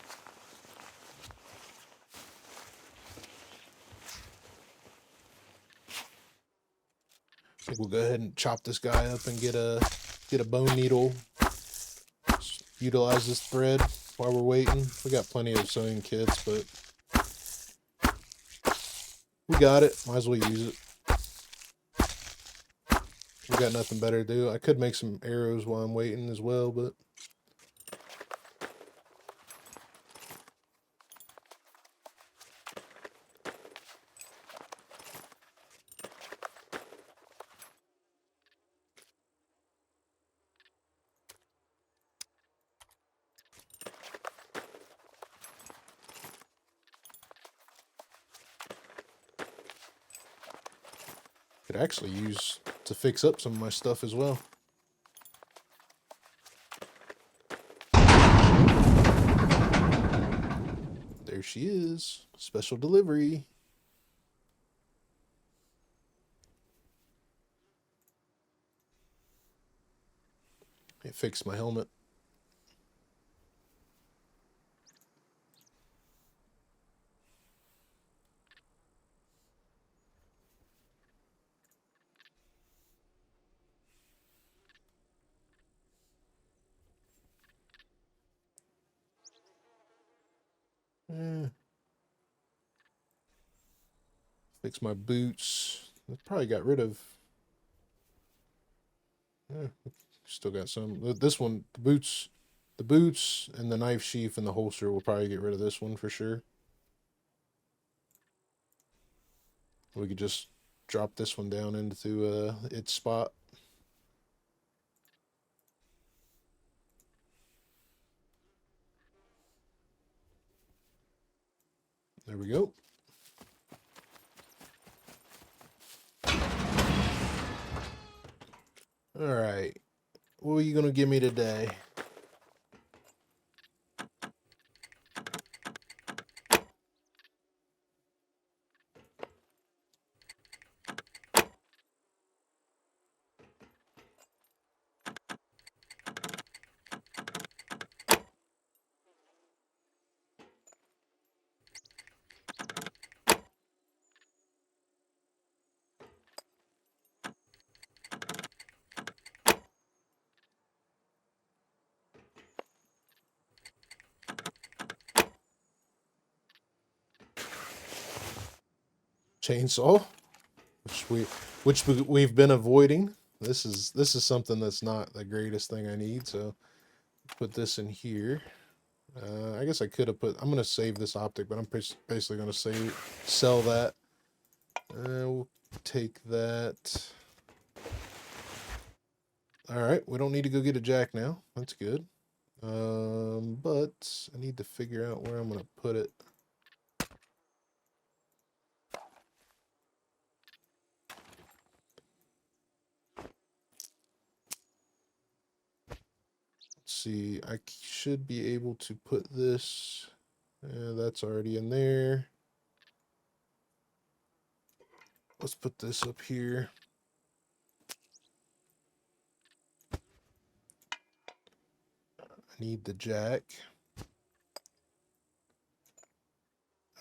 I think we'll go ahead and chop this guy up and get a bone needle. Just utilize this thread while we're waiting. We got plenty of sewing kits, but we got it. Might as well use it. we got nothing better to do. I could make some arrows while I'm waiting as well, but could actually use to fix up some of my stuff as well. There she is. Special delivery. It fixed my helmet. Fix my boots. I probably got rid of. Still got some. This one, the boots and the knife sheath and the holster. We'll probably get rid of this one for sure. We could just drop this one down into its spot. There we go. All right. What are you going to give me today? Chainsaw, which we've been avoiding. This is something that's not the greatest thing I need, so put this in here. I guess I could have put. I'm gonna save this optic, but I'm basically gonna sell that. We'll take that. All right, we don't need to go get a jack now. That's good. But I need to figure out where I'm gonna put it. See, I should be able to put this. That's already in there. Let's put this up here. I need the jack.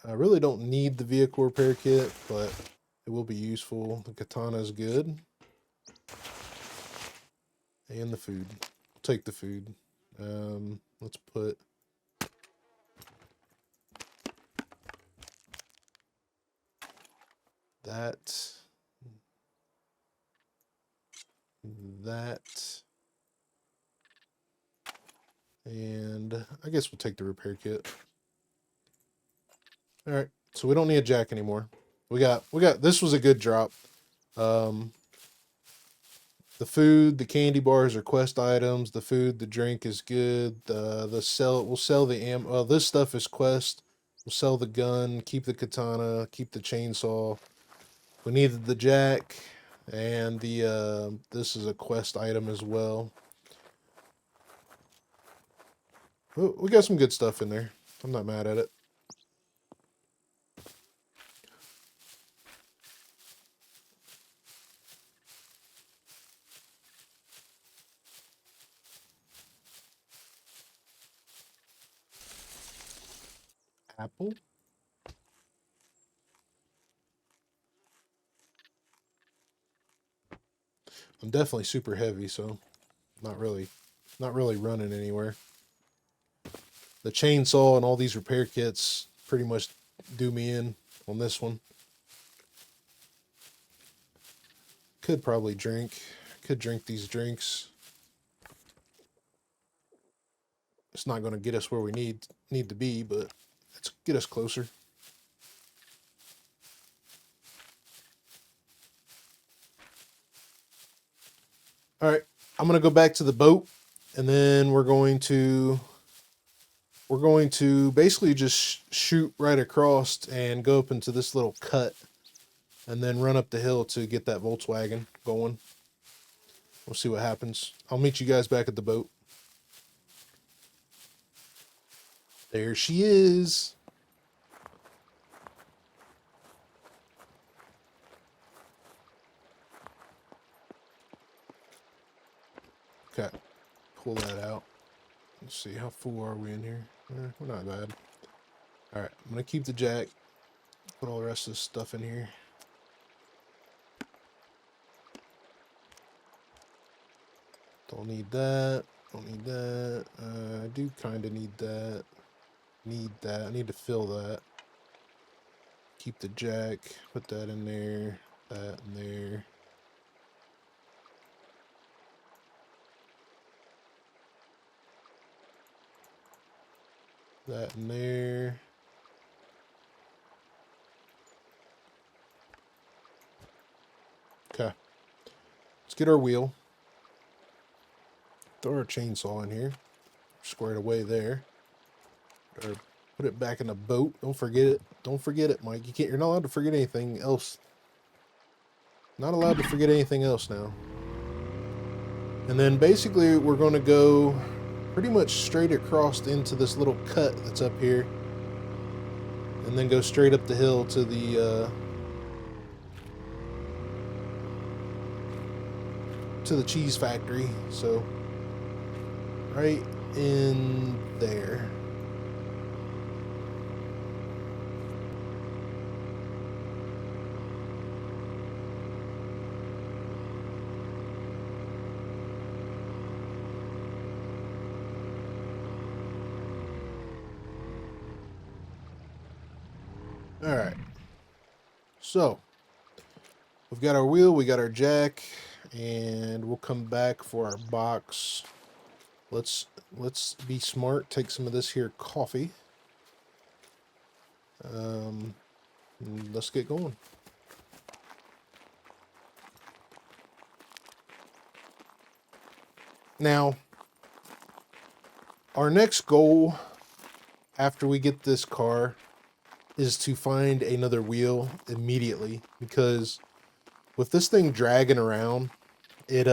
I really don't need the vehicle repair kit, but it will be useful. The katana is good. And the food. I'll take the food. Let's put that, and I guess we'll take the repair kit. All right, so we don't need a jack anymore. We got this was a good drop. The food, the candy bars are quest items. The food, the drink is good. We'll sell the ammo. This stuff is quest. We'll sell the gun, keep the katana, keep the chainsaw. We needed the jack, and the this is a quest item as well. We got some good stuff in there. I'm not mad at it. Apple. I'm definitely super heavy, so not really running anywhere. The chainsaw and all these repair kits pretty much do me in on this one. Could probably drink. Could drink these drinks. It's not going to get us where we need to be, but it's get us closer. All right, I'm going to go back to the boat, and then we're going to basically just shoot right across and go up into this little cut, and then run up the hill to get that Volkswagen going. We'll see what happens. I'll meet you guys back at the boat. There she is. Okay, pull that out. Let's see, how full are we in here? We're not bad. All right, I'm gonna keep the jack. Put all the rest of this stuff in here. Don't need that. Don't need that. I do kind of need that. Need that. I need to fill that. Keep the jack. Put that in there. That in there. That in there. Okay. Let's get our wheel. Throw our chainsaw in here. Squared away there. Or put it back in the boat. Don't forget it. Don't forget it, Mike. You're not allowed to forget anything else. Not allowed to forget anything else now. And then basically we're going to go pretty much straight across into this little cut that's up here. And then go straight up the hill to the cheese factory. So right in there. All right. So we've got our wheel, we got our jack, and we'll come back for our box. Let's be smart. Take some of this here coffee. Let's get going. Now, our next goal after we get this car is to find another wheel immediately, because with this thing dragging around, it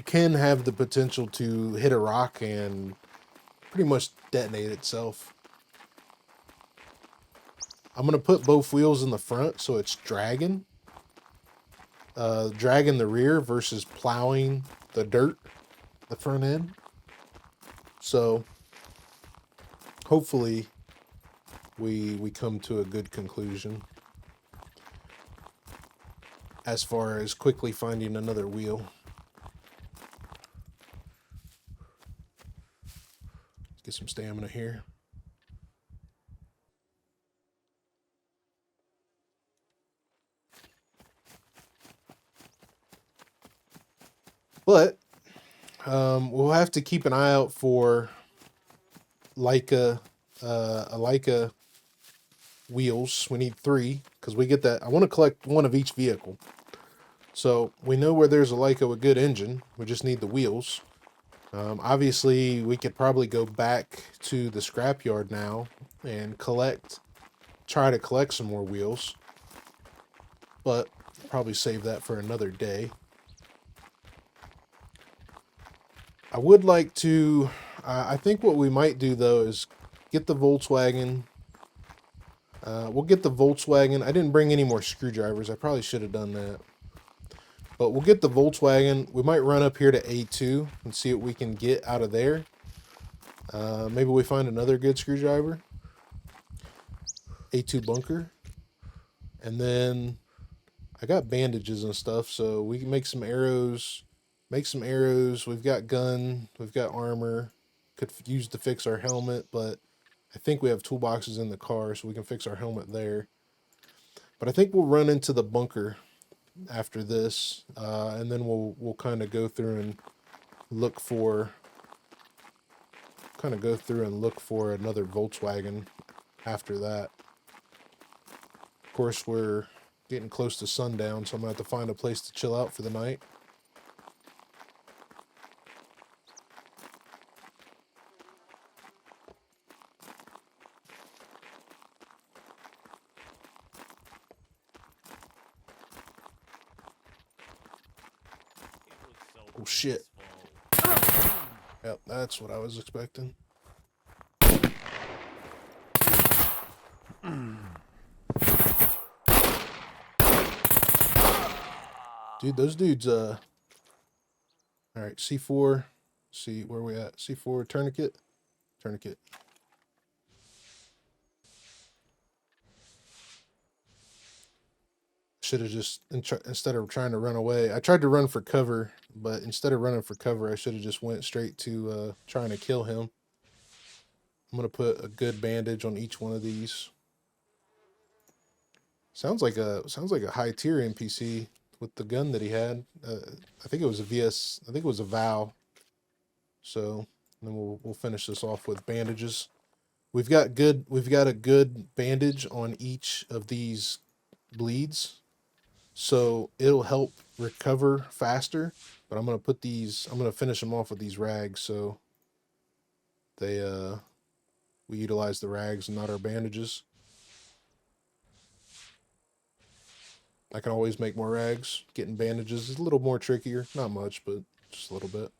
can have the potential to hit a rock and pretty much detonate itself. I'm gonna put both wheels in the front so it's dragging the rear versus plowing the dirt, the front end. So hopefully we come to a good conclusion as far as quickly finding another wheel. Let's get some stamina here. But we'll have to keep an eye out for Leica wheels. We need 3 because we get that. I want to collect one of each vehicle. So we know where there's a Leica with good engine. We just need the wheels. Obviously, we could probably go back to the scrapyard now and try to collect some more wheels. But probably save that for another day. I would like to, I think what we might do though is get the Volkswagen. We'll get the Volkswagen. I didn't bring any more screwdrivers. I probably should have done that. But we'll get the Volkswagen. We might run up here to A2 and see what we can get out of there. Maybe we find another good screwdriver. A2 bunker. And then I got bandages and stuff, so we can make some arrows. We've got gun. We've got armor. Could use to fix our helmet, but I think we have toolboxes in the car, so we can fix our helmet there. But I think we'll run into the bunker after this, and then we'll kind of go through and look for another Volkswagen after that. Of course, we're getting close to sundown, so I'm gonna have to find a place to chill out for the night. Oh shit. Yep, that's what I was expecting. Dude, those dudes, alright, C4, see where we at? C4, tourniquet. Should have just, instead of trying to run away, I tried to run for cover, but instead of running for cover, I should have just went straight to trying to kill him. I'm gonna put a good bandage on each one of these. Sounds like a high tier NPC with the gun that he had. I think it was a VS. I think it was a VOW. So then we'll finish this off with bandages. We've got a good bandage on each of these bleeds, so it'll help recover faster. But I'm gonna finish them off with these rags, so they we utilize the rags and not our bandages. I can always make more rags. Getting bandages is a little more trickier. Not much, but just a little bit.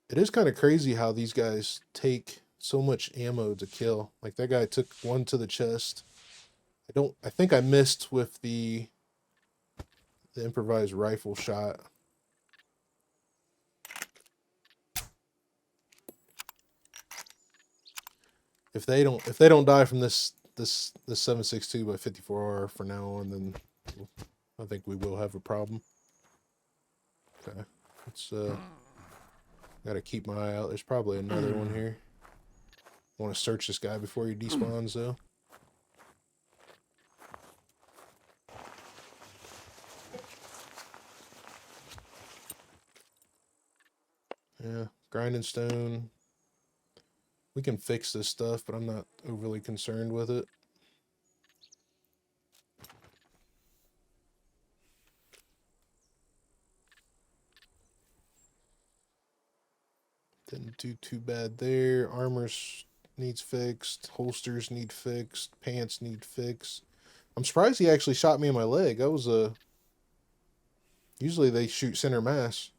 It is kind of crazy how these guys take so much ammo to kill. Like that guy took one to the chest. I think I missed with the improvised rifle shot. If they don't die from this 7.62 by 54R for now on, then I think we will have a problem. Okay, let's gotta keep my eye out. There's probably another one here. I want to search this guy before he despawns though. Yeah, grinding stone. We can fix this stuff, but I'm not overly concerned with it. Didn't do too bad there. Armors needs fixed. Holsters need fixed. Pants need fixed. I'm surprised he actually shot me in my leg. That was a... Usually they shoot center mass.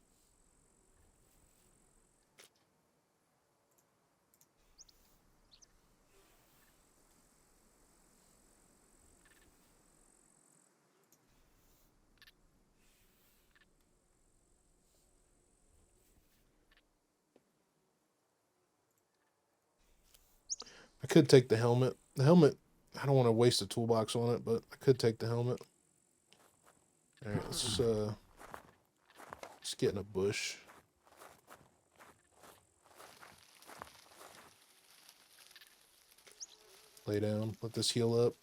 I could take the helmet. The helmet, I don't want to waste a toolbox on it, but I could take the helmet. Alright, let's get in a bush. Lay down, let this heal up.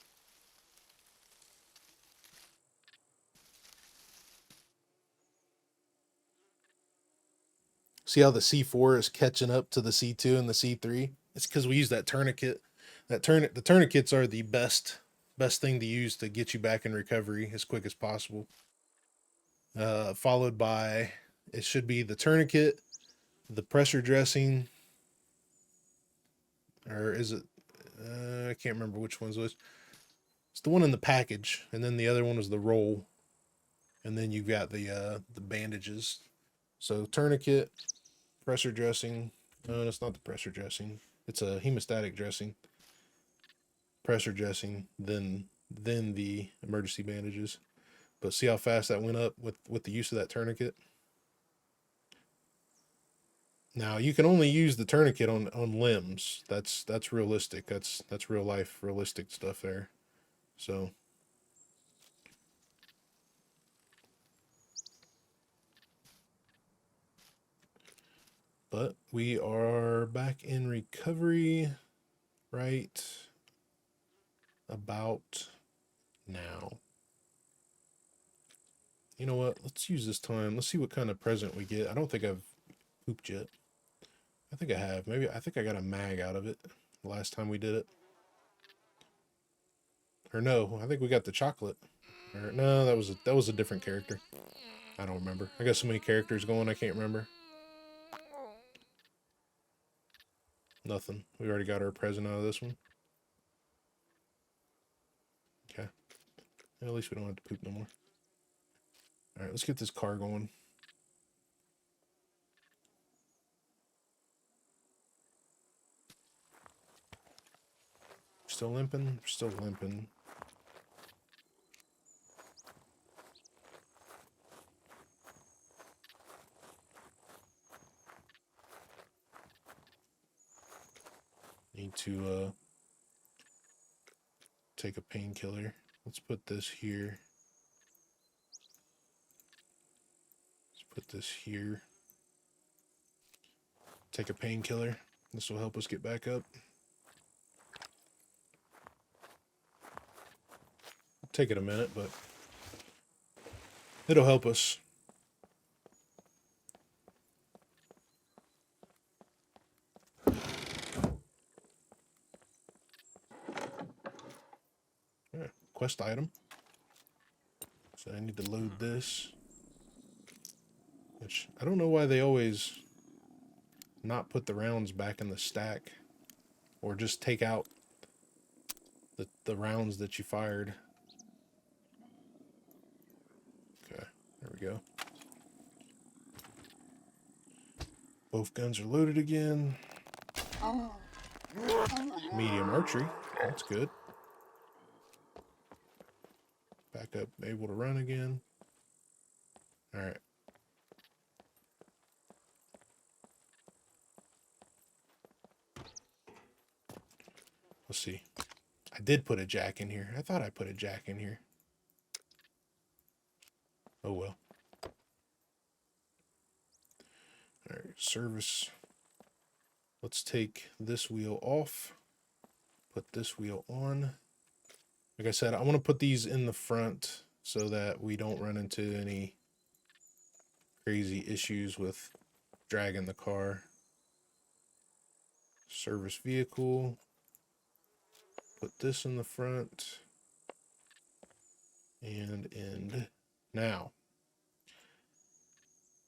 See how the C4 is catching up to the C2 and the C3? It's because we use that tourniquet. The tourniquets are the best thing to use to get you back in recovery as quick as possible. Followed by, it should be the tourniquet, the pressure dressing, or is it? I can't remember which one's which. It's the one in the package, and then the other one is the roll, and then you've got the bandages. So tourniquet, pressure dressing. No, that's not the pressure dressing. It's a hemostatic dressing. Pressure dressing, then the emergency bandages. But see how fast that went up with the use of that tourniquet? Now you can only use the tourniquet on limbs. That's realistic. That's real life realistic stuff there. So but we are back in recovery right about now. You know what? Let's use this time. Let's see what kind of present we get. I don't think I've pooped yet. I think I have. Maybe I think I got a mag out of it the last time we did it. Or no, I think we got the chocolate. Or no, that was a different character. I don't remember. I got so many characters going I can't remember. Nothing. We already got our present out of this one. Okay. At least we don't have to poop no more. Alright, let's get this car going. Still limping? Still limping. Need to take a painkiller. Let's put this here. Let's put this here. Take a painkiller. This will help us get back up. Take it a minute, but it'll help us. Yeah, quest item. So I need to load this. Which, I don't know why they always not put the rounds back in the stack. Or just take out the rounds that you fired. Okay, there we go. Both guns are loaded again. Medium archery, that's good. Back up, able to run again. Alright. Let's see. I did put a jack in here. I thought I put a jack in here. Oh well. Alright, service. Let's take this wheel off. Put this wheel on. Like I said, I want to put these in the front so that we don't run into any crazy issues with dragging the car. Service vehicle. Put this in the front. And end. Now,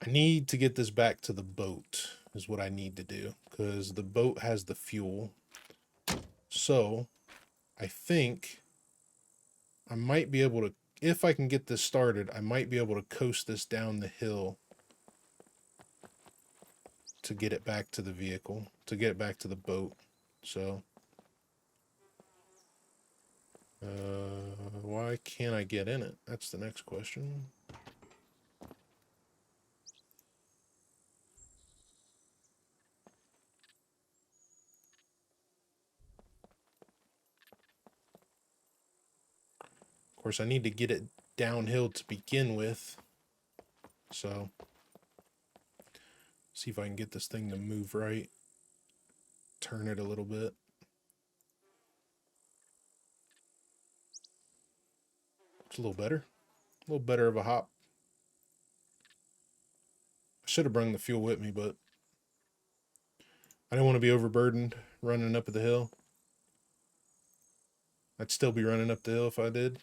I need to get this back to the boat is what I need to do, because the boat has the fuel. So I think I might be able to, if I can get this started, I might be able to coast this down the hill to get it back to the vehicle, to get it back to the boat. So why can't I get in it? That's the next question. Of course, I need to get it downhill to begin with. So, see if I can get this thing to move right. Turn it a little bit. It's a little better. A little better of a hop. I should have brought the fuel with me, but I didn't want to be overburdened running up the hill. I'd still be running up the hill if I did.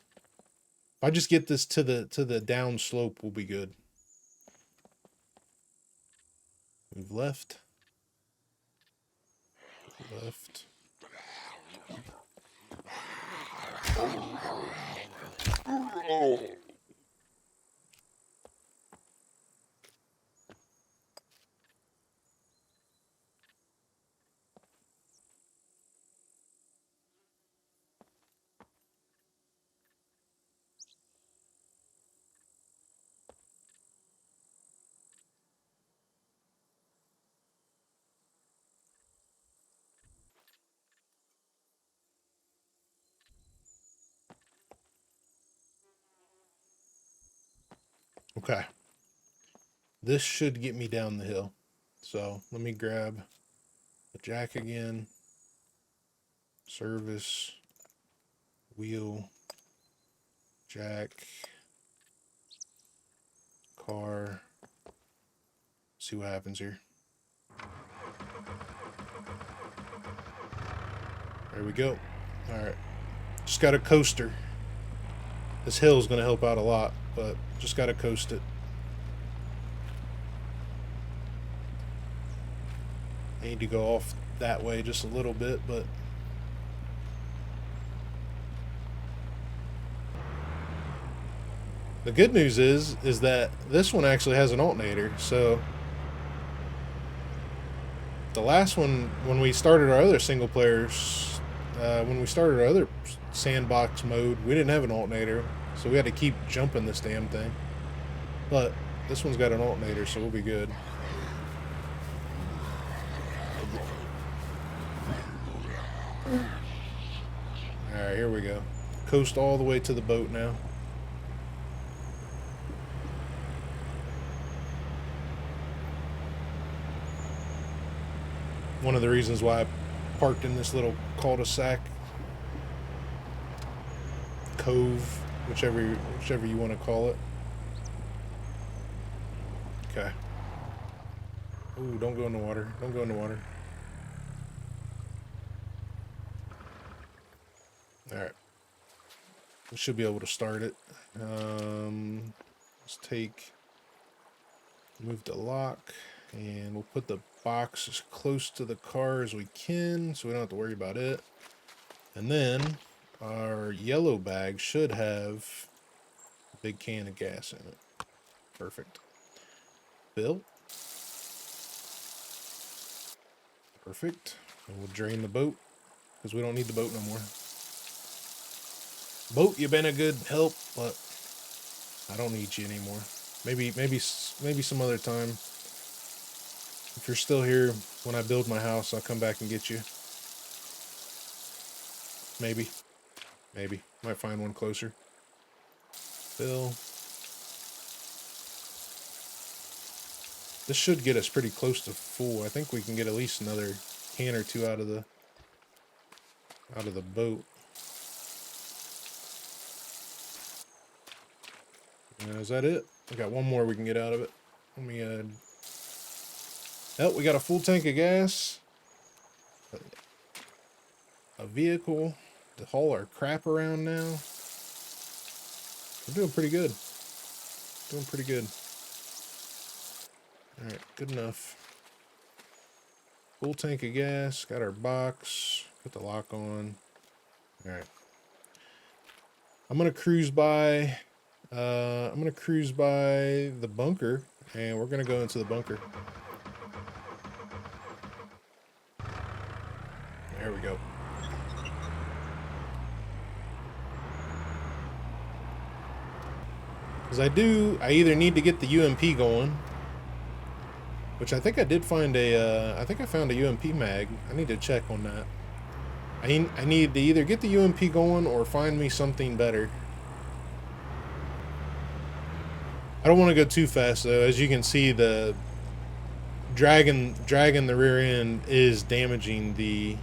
If I just get this to the down slope, we'll be good. Move left. Left. Okay. This should get me down the hill. So let me grab the jack again. Service. Wheel. Jack. car. See what happens here. There we go. Alright. Just got a coaster. This hill is going to help out a lot, but just got to coast it. I need to go off that way just a little bit, but the good news is that this one actually has an alternator. So the last one, when we started our other single players, when we started our other sandbox mode, we didn't have an alternator, so we had to keep jumping this damn thing. But this one's got an alternator, so we'll be good. Alright, here we go. Coast all the way to the boat now. One of the reasons why I parked in this little cul-de-sac, cove, whichever you want to call it. Okay. Ooh, don't go in the water. Don't go in the water. Alright. We should be able to start it. Let's move the lock, and we'll put the box as close to the car as we can so we don't have to worry about it. And then our yellow bag should have a big can of gas in it. Perfect. Fill. Perfect. And we'll drain the boat because we don't need the boat no more. Boat, you've been a good help, but I don't need you anymore. Maybe some other time. If you're still here when I build my house, I'll come back and get you. Maybe. Might find one closer. Fill. This should get us pretty close to full. I think we can get at least another can or two out of the boat. Is that it? We got one more we can get out of it. Let me oh, we got a full tank of gas. A vehicle to haul our crap around now. We're doing pretty good. Alright, good enough. Full tank of gas. Got our box. Put the lock on. Alright. I'm going to cruise by the bunker, and we're going to go into the bunker. There we go. Because I either need to get the UMP going, which I think I did find I think I found a UMP mag. I need to check on that. I need to either get the UMP going or find me something better. I don't want to go too fast though. As you can see, the dragging the rear end is damaging the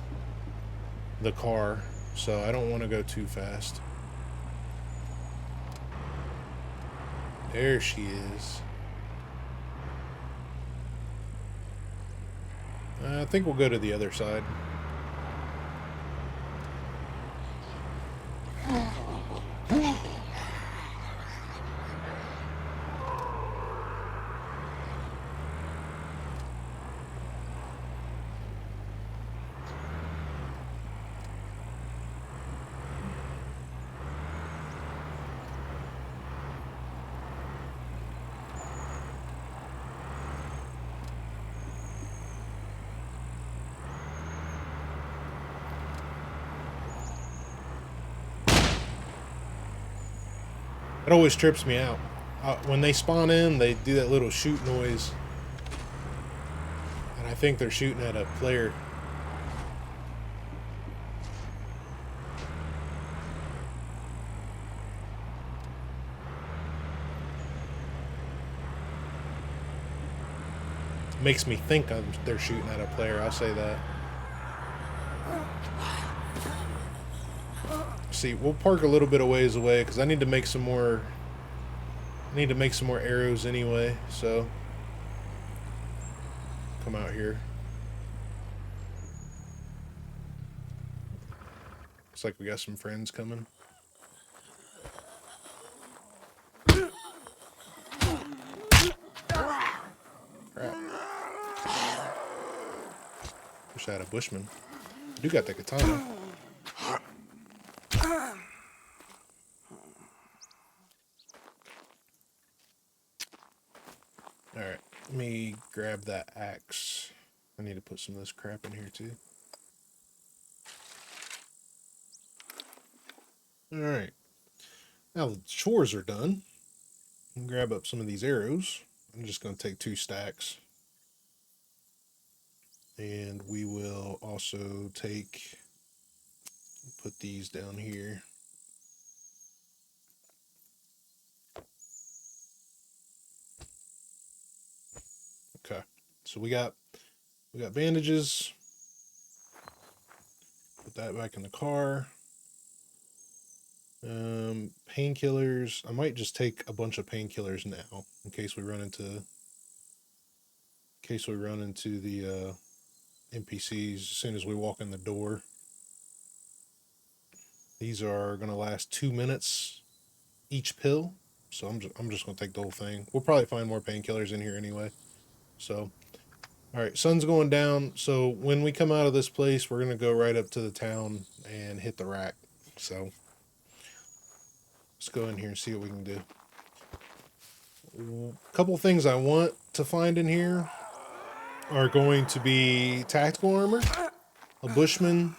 car, so I don't want to go too fast. There she is. I think we'll go to the other side. It always trips me out. When they spawn in, they do that little shoot noise. And I think they're shooting at a player. Makes me think they're shooting at a player, I'll say that. See, we'll park a little bit of ways away because I need to make some more I need to make some more arrows anyway, so come out here. Looks like we got some friends coming. Crap. Wish I had a bushman. I do got the katana. Alright, let me grab that axe. I need to put some of this crap in here too. Alright. Now the chores are done. I'll grab up some of these arrows. I'm just going to take 2 stacks. And we will also put these down here. Okay, so we got bandages. Put that back in the car. Painkillers. I might just take a bunch of painkillers now in case we run into the NPCs as soon as we walk in the door. These are gonna last 2 minutes each pill, so I'm just gonna take the whole thing. We'll probably find more painkillers in here anyway. So, all right, sun's going down. So when we come out of this place, we're gonna go right up to the town and hit the rack. So let's go in here and see what we can do. A couple things I want to find in here are going to be tactical armor, a bushman,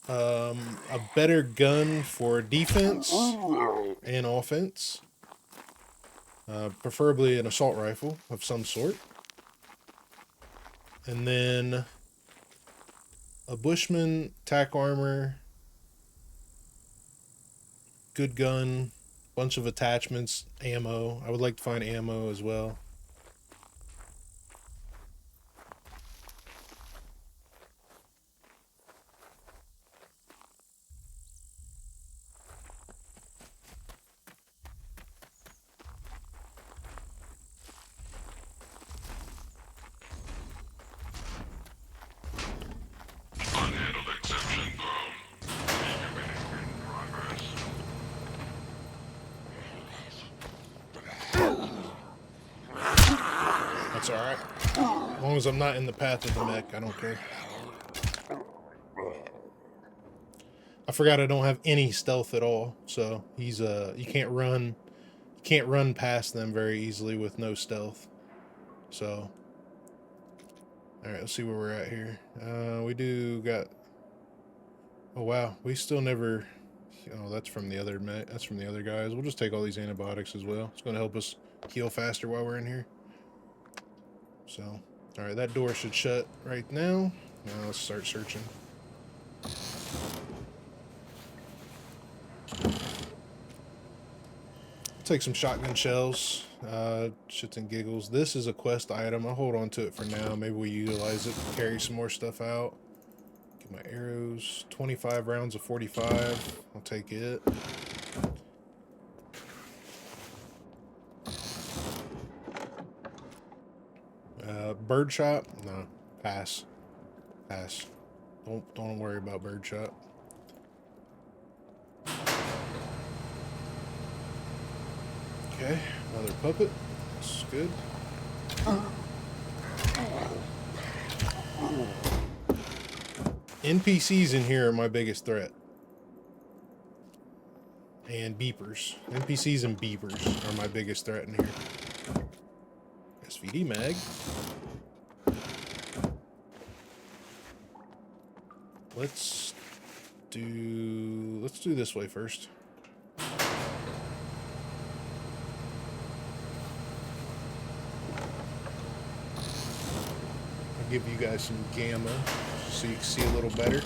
a better gun for defense and offense, preferably an assault rifle of some sort, and then a bushman, tac armor, good gun, bunch of attachments, ammo. I would like to find ammo as well. That's alright. As long as I'm not in the path of the mech, I don't care. I forgot I don't have any stealth at all, so he's you can't run past them very easily with no stealth. So alright, let's see where we're at here. We do got, oh wow, we still never, oh, that's from the other mech, that's from the other guys. We'll just take all these antibiotics as well. It's gonna help us heal faster while we're in here. So, alright, that door should shut right now. Now let's start searching. Take some shotgun shells, shits and giggles. This is a quest item. I'll hold on to it for now. Maybe we utilize it to carry some more stuff out. Get my arrows. 25 rounds of 45. I'll take it. Bird shot? No. Pass. Pass. Don't worry about bird shot. Okay, another puppet. That's good. NPCs in here are my biggest threat. And beepers. NPCs and beepers are my biggest threat in here. SVD mag. Let's do this way first. I'll give you guys some gamma so you can see a little better.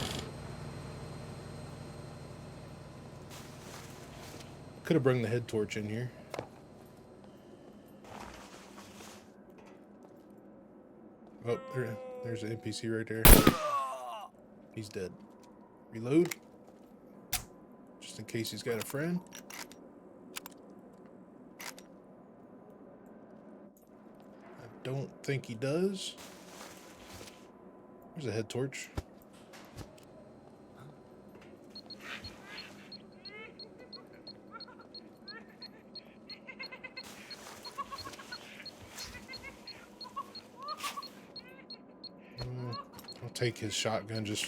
Could have brought the head torch in here. Oh, there's an NPC right there. He's dead. Reload. Just in case he's got a friend. don't think he does. There's a head torch. I'll take his shotgun just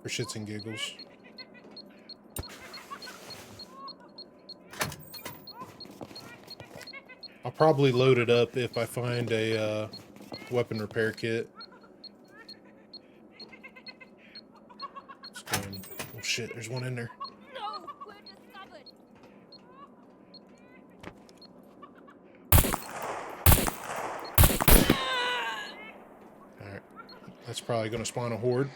for shits and giggles. I'll probably load it up if I find a weapon repair kit. Let's go in. Oh shit, there's one in there. No, we're discovered. Alright. That's probably going to spawn a horde.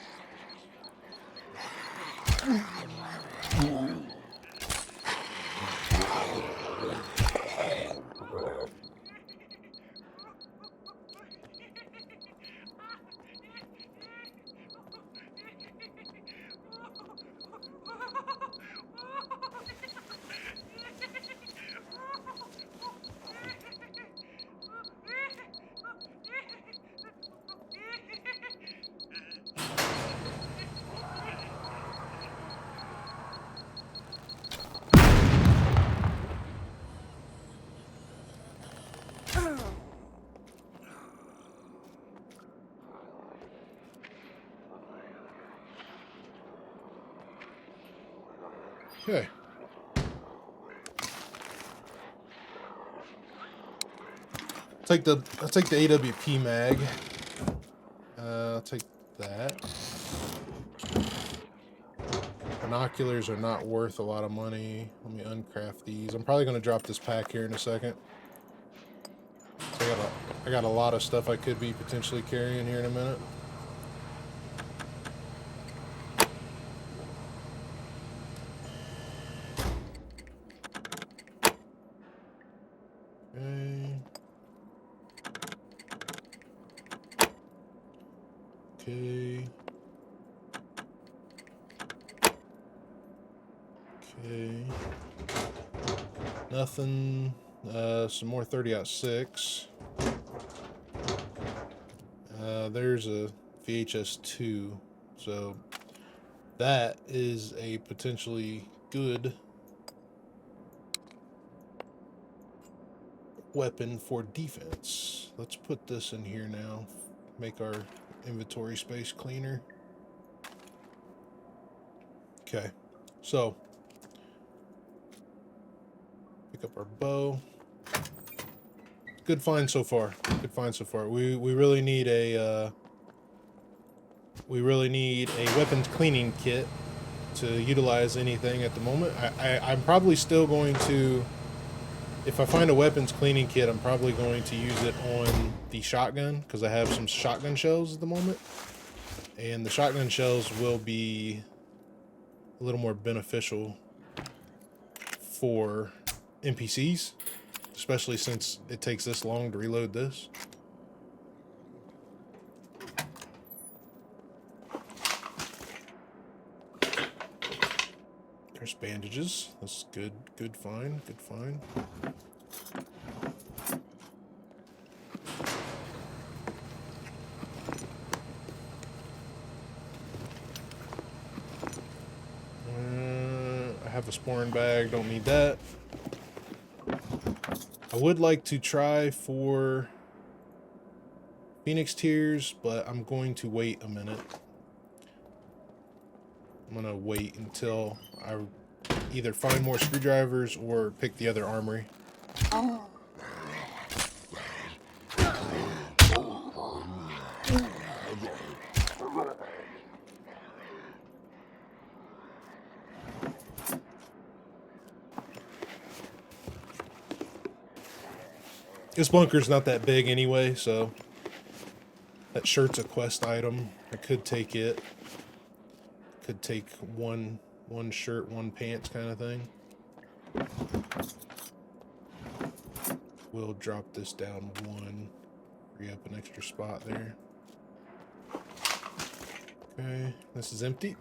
Okay. I'll take the AWP mag. I'll take that. Binoculars are not worth a lot of money. Let me uncraft these. I'm probably going to drop this pack here in a second. So I got a lot of stuff I could be potentially carrying here in a minute. Okay. Okay. Nothing. Some more 30-06. There's a VHS 2. So that is a potentially good weapon for defense. Let's put this in here now. Make our inventory space cleaner. Okay, so pick up our bow. Good find so far. Good find so far. We really need a weapons cleaning kit to utilize anything at the moment. I'm probably still going to, if I find a weapons cleaning kit, I'm probably going to use it on the shotgun because I have some shotgun shells at the moment. And the shotgun shells will be a little more beneficial for NPCs, especially since it takes this long to reload this. There's bandages. That's good. Good find. Good find. I have a sporn bag. Don't need that. I would like to try for Phoenix Tears, but I'm going to wait a minute. I'm going to wait until I either find more screwdrivers or pick the other armory. This bunker's not that big anyway, so that shirt's a quest item. I could take it. Could take one shirt, one pants kind of thing. We'll drop this down one. Free up an extra spot there. Okay, this is empty.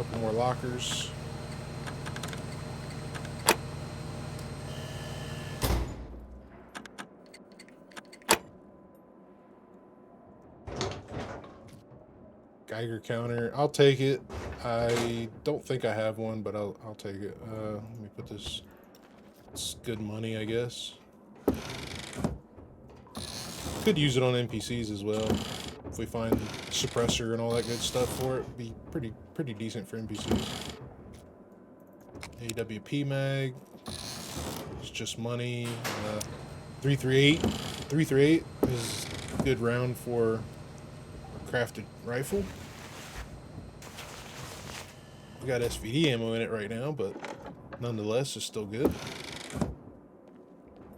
couple more lockers. Geiger counter. I'll take it. I don't think I have one, but I'll take it. Let me put this. It's good money, I guess. Could use it on NPCs as well. If we find suppressor and all that good stuff for it, be pretty decent for NPCs. AWP mag. It's just money. 338. 338 is a good round for a crafted rifle. We got SVD ammo in it right now, but nonetheless, it's still good.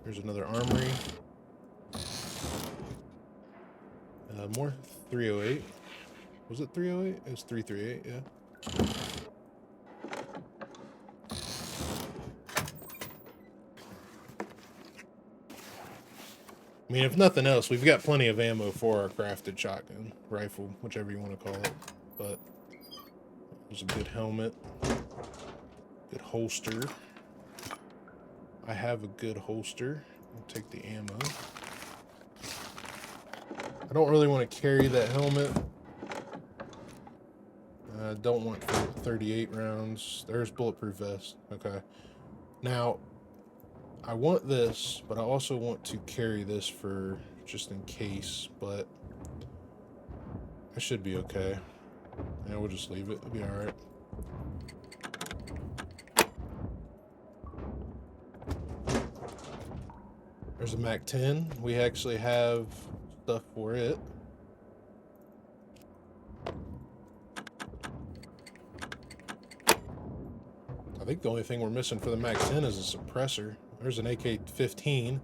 There's another armory. More 308. Was it 308? It was 338, yeah. I mean, if nothing else, we've got plenty of ammo for our crafted shotgun, rifle, whichever you want to call it. But there's a good helmet, good holster. I have a good holster. I'll take the ammo. I don't really want to carry that helmet. I don't want 38 rounds. There's bulletproof vest. Okay. Now, I want this, but I also want to carry this for just in case, but I should be okay. Yeah, we'll just leave it. It'll be alright. There's a MAC-10. We actually have stuff for it. I think the only thing we're missing for the MAC-10 is a suppressor. There's an AK-15.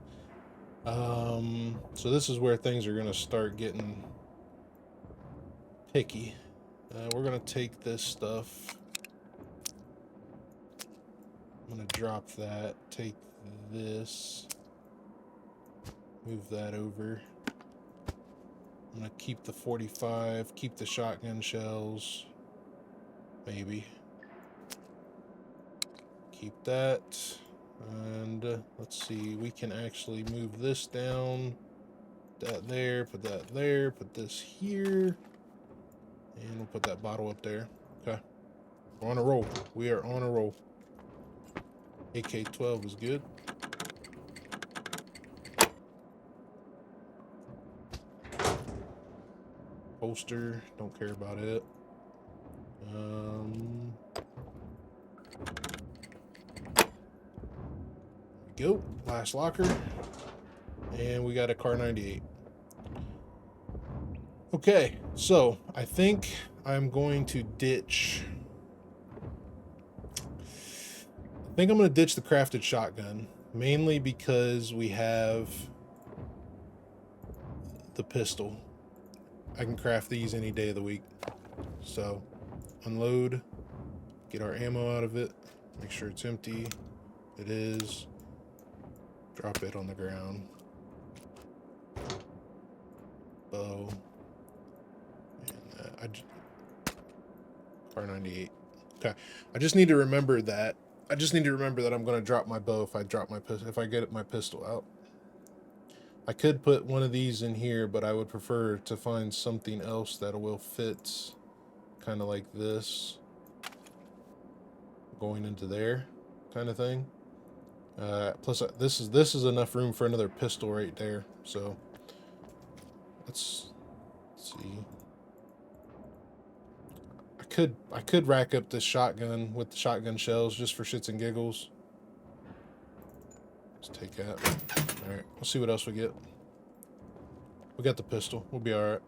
So this is where things are going to start getting picky. We're going to take this stuff. I'm going to drop that. Take this. Move that over. I'm going to keep the 45. Keep the shotgun shells. Maybe. Keep that. And let's see, we can actually move this down, that there, put that there, put this here, and we'll put that bottle up there. Okay, we're on a roll. We are on a roll. AK-12 is good. Holster, don't care about it. Go, last locker, and we got a Car 98. Okay, so I think I'm going to ditch. I think I'm going to ditch the crafted shotgun, mainly because we have the pistol. I can craft these any day of the week. So, unload, get our ammo out of it, make sure it's empty. It is. Drop it on the ground. Bow. And R98. Okay. I just need to remember that. I'm going to drop my bow if I get my pistol out. I could put one of these in here, but I would prefer to find something else that will fit, kind of like this, going into there, kind of thing. Plus, this is enough room for another pistol right there. So let's see. I could rack up this shotgun with the shotgun shells just for shits and giggles. Let's take that. All right, we'll see what else we get. We got the pistol. We'll be all right.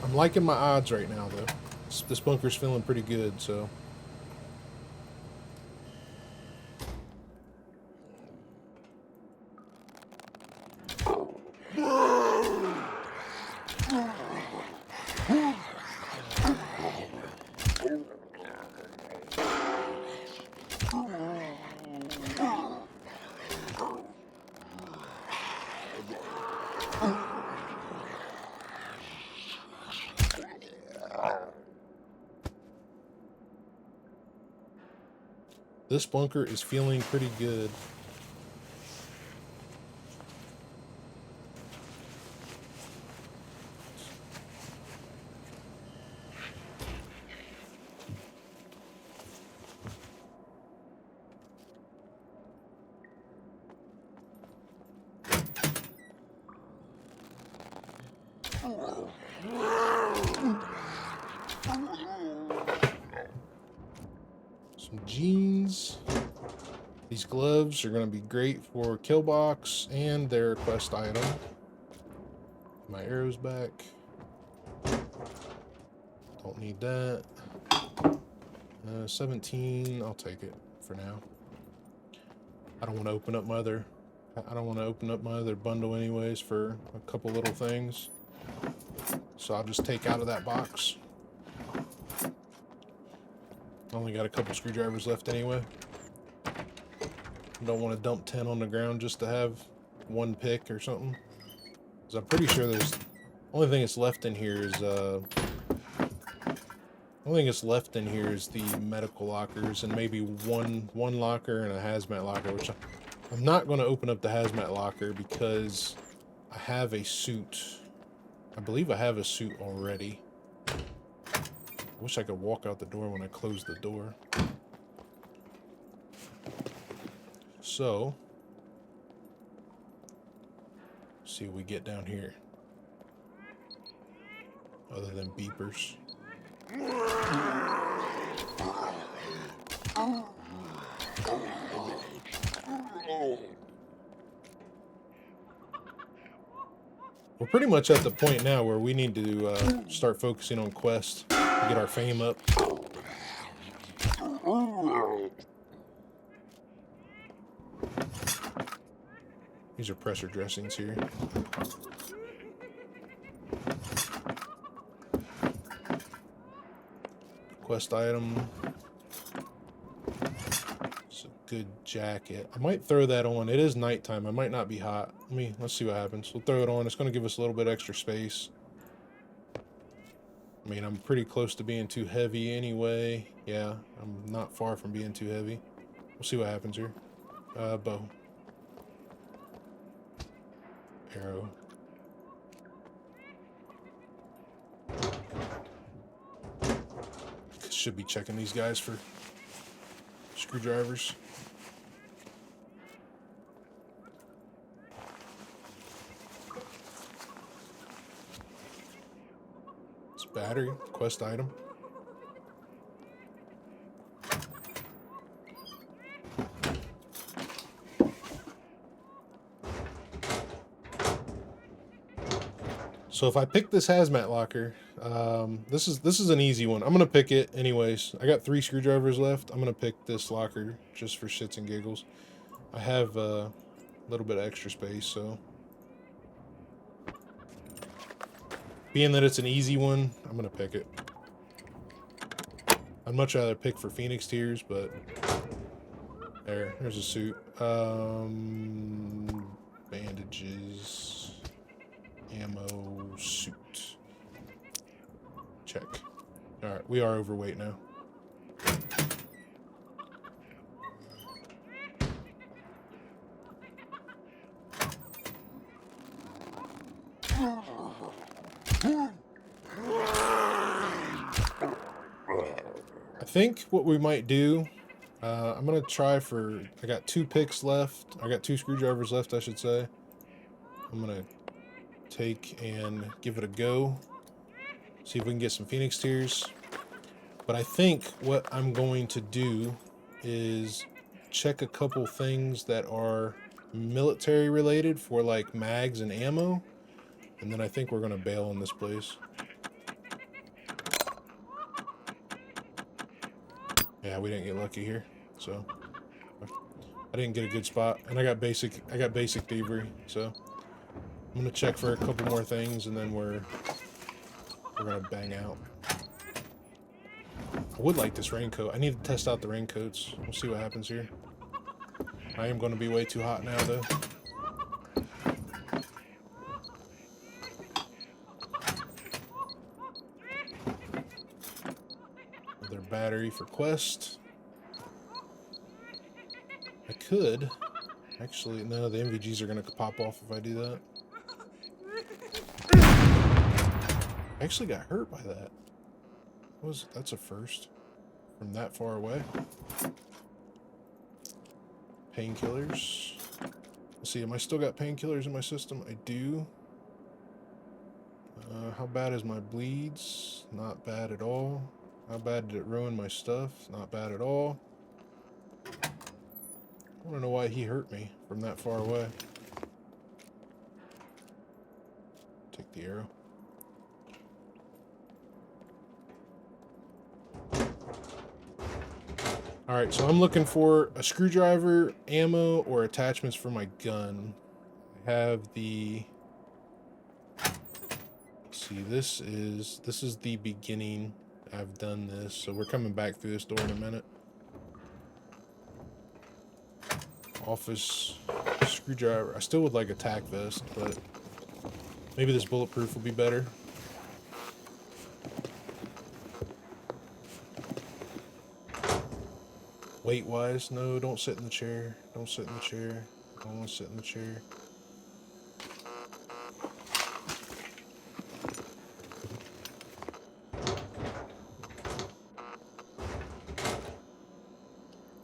I'm liking my odds right now, though. This bunker's feeling pretty good, so. This bunker is feeling pretty good. Some jeans. These gloves are going to be great for kill box and their quest item. My arrows back. Don't need that. 17, I'll take it for now. I don't want to open up my other. I don't want to open up my other bundle anyways for a couple little things. So I'll just take out of that box. Only got a couple screwdrivers left anyway. Don't want to dump 10 on the ground just to have one pick or something. Because I'm pretty sure there's... Only thing that's left in here is only thing that's left in here is the medical lockers and maybe one locker and a hazmat locker, which I'm not going to open up the hazmat locker because I have a suit. I believe I have a suit already. I wish I could walk out the door when I close the door. So, see what we get down here. Other than beepers. We're pretty much at the point now where we need to start focusing on quests to get our fame up. These are pressure dressings here. Quest item. It's a good jacket. I might throw that on. It is nighttime. I might not be hot. Let's see what happens. We'll throw it on. It's going to give us a little bit extra space. I mean, I'm pretty close to being too heavy anyway. Yeah, I'm not far from being too heavy. We'll see what happens here. Bow. Arrow. Should be checking these guys for screwdrivers. It's battery, quest item. So if I pick this hazmat locker, this is an easy one. I'm gonna pick it anyways. I got 3 screwdrivers left. I'm gonna pick this locker just for shits and giggles. I have a little bit of extra space, so being that it's an easy one, I'm gonna pick it. I'd much rather pick for Phoenix tiers, but there's a suit. Bandages. Ammo, suit. Check. Alright, we are overweight now. I think what we might do, I'm going to try for, I got 2 picks left. I got 2 screwdrivers left, I should say. I'm going to take and give it a go. See if we can get some Phoenix tiers. But I think what I'm going to do is check a couple things that are military related for like mags and ammo. And then I think we're going to bail on this place. Yeah, we didn't get lucky here. So I didn't get a good spot. And I got basic thievery, so I'm gonna check for a couple more things, and then we're gonna bang out. I would like this raincoat. I need to test out the raincoats. We'll see what happens here. I am gonna be way too hot now, though. Another battery for quest. could. Actually, no, the MVGs are going to pop off if I do that. I actually got hurt by that. That's a first. From that far away. Painkillers. Let's see, am I still got painkillers in my system? I do. How bad is my bleeds? Not bad at all. How bad did it ruin my stuff? Not bad at all. I want to know why he hurt me from that far away. Take the arrow. Alright, so I'm looking for a screwdriver, ammo, or attachments for my gun. I have the... Let's see, this is the beginning. I've done this, so we're coming back through this door in a minute. Office screwdriver. I still would like a tack vest, but maybe this bulletproof will be better. Weight wise, no, don't sit in the chair. Don't sit in the chair. I don't want to sit in the chair.